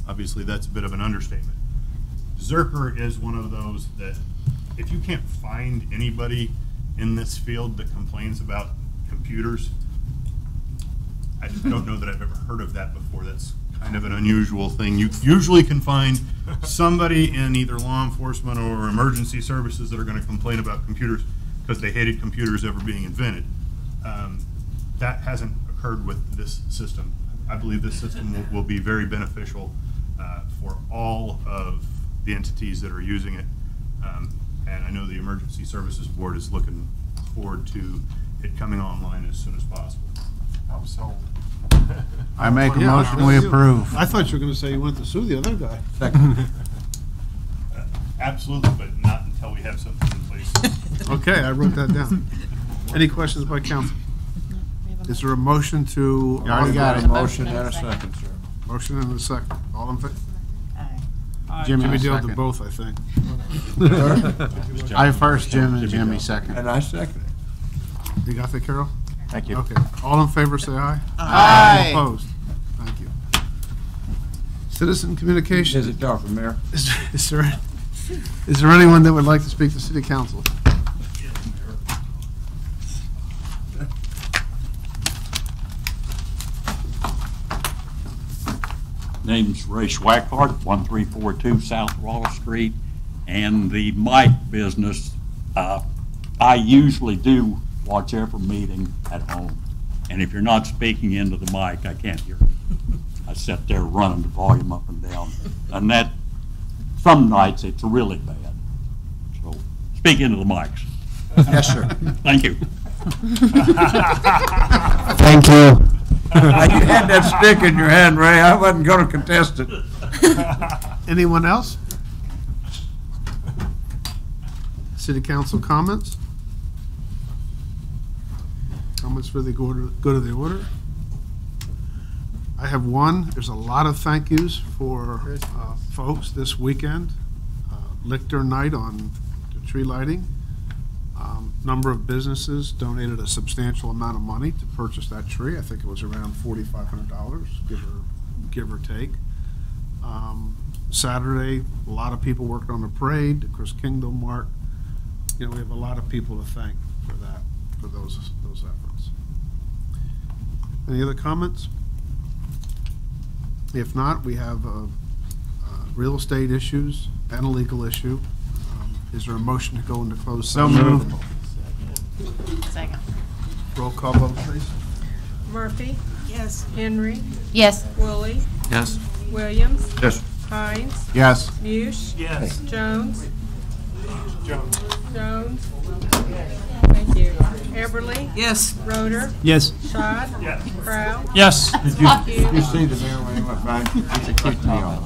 Obviously, that's a bit of an understatement. Zerker is one of those that if you can't find anybody in this field that complains about computers, I just don't know that I've ever heard of that before. That's kind of an unusual thing. You usually can find somebody in either law enforcement or emergency services that are going to complain about computers because they hated computers ever being invented. That hasn't occurred with this system. I believe this system will be very beneficial for all of the entities that are using it. And I know the Emergency Services Board is looking forward to it coming online as soon as possible. I'm sold. I make a motion we approve. I thought you were going to say you went to sue the other guy. Second. Absolutely, but not until we have something in place. Okay, I wrote that down. Any questions by council? Is there a motion to? You already got a motion and a second, sir. Motion and a second. All in favor? Aye. Jimmy dealt to second. both, I think. I first, Jim, and Jimmy second. And I second it. You got that, Carol? Thank you. Okay. All in favor, say aye. Aye. All opposed? Thank you. Citizen communication. Is it talking, Mayor? Is there anyone that would like to speak to city council? Name's Ray Schwackart, 1342 South Rolla Street, and the mic business. I usually do watch every meeting at home, and if you're not speaking into the mic, I can't hear you. I sit there running the volume up and down, and that some nights it's really bad. So speak into the mics. Yes, sir. Thank you. Thank you. You had that stick in your hand, Ray. I wasn't going to contest it. Anyone else? City council comments? Comments for the good of the order? I have one. There's a lot of thank yous for folks this weekend. Lichter night on the tree lighting. Number of businesses donated a substantial amount of money to purchase that tree. I think it was around $4,500, give or take. Saturday, a lot of people worked on the parade, the Chris Kingdom Mark. We have a lot of people to thank for that, for those efforts. Any other comments? If not, we have real estate issues and a legal issue. Is there a motion to go into closed session? So moved. Second. Roll call vote, please. Murphy? Yes. Henry? Yes. Woolley? Yes. Williams? Yes. Hines? Yes. Bush? Yes. Jones? Jones. Jones? Thank you. Everly? Yes. Roder? Yes. Schott? Yes. Crowe? Yes. Did you see the mayor when he went by? He kicked me off.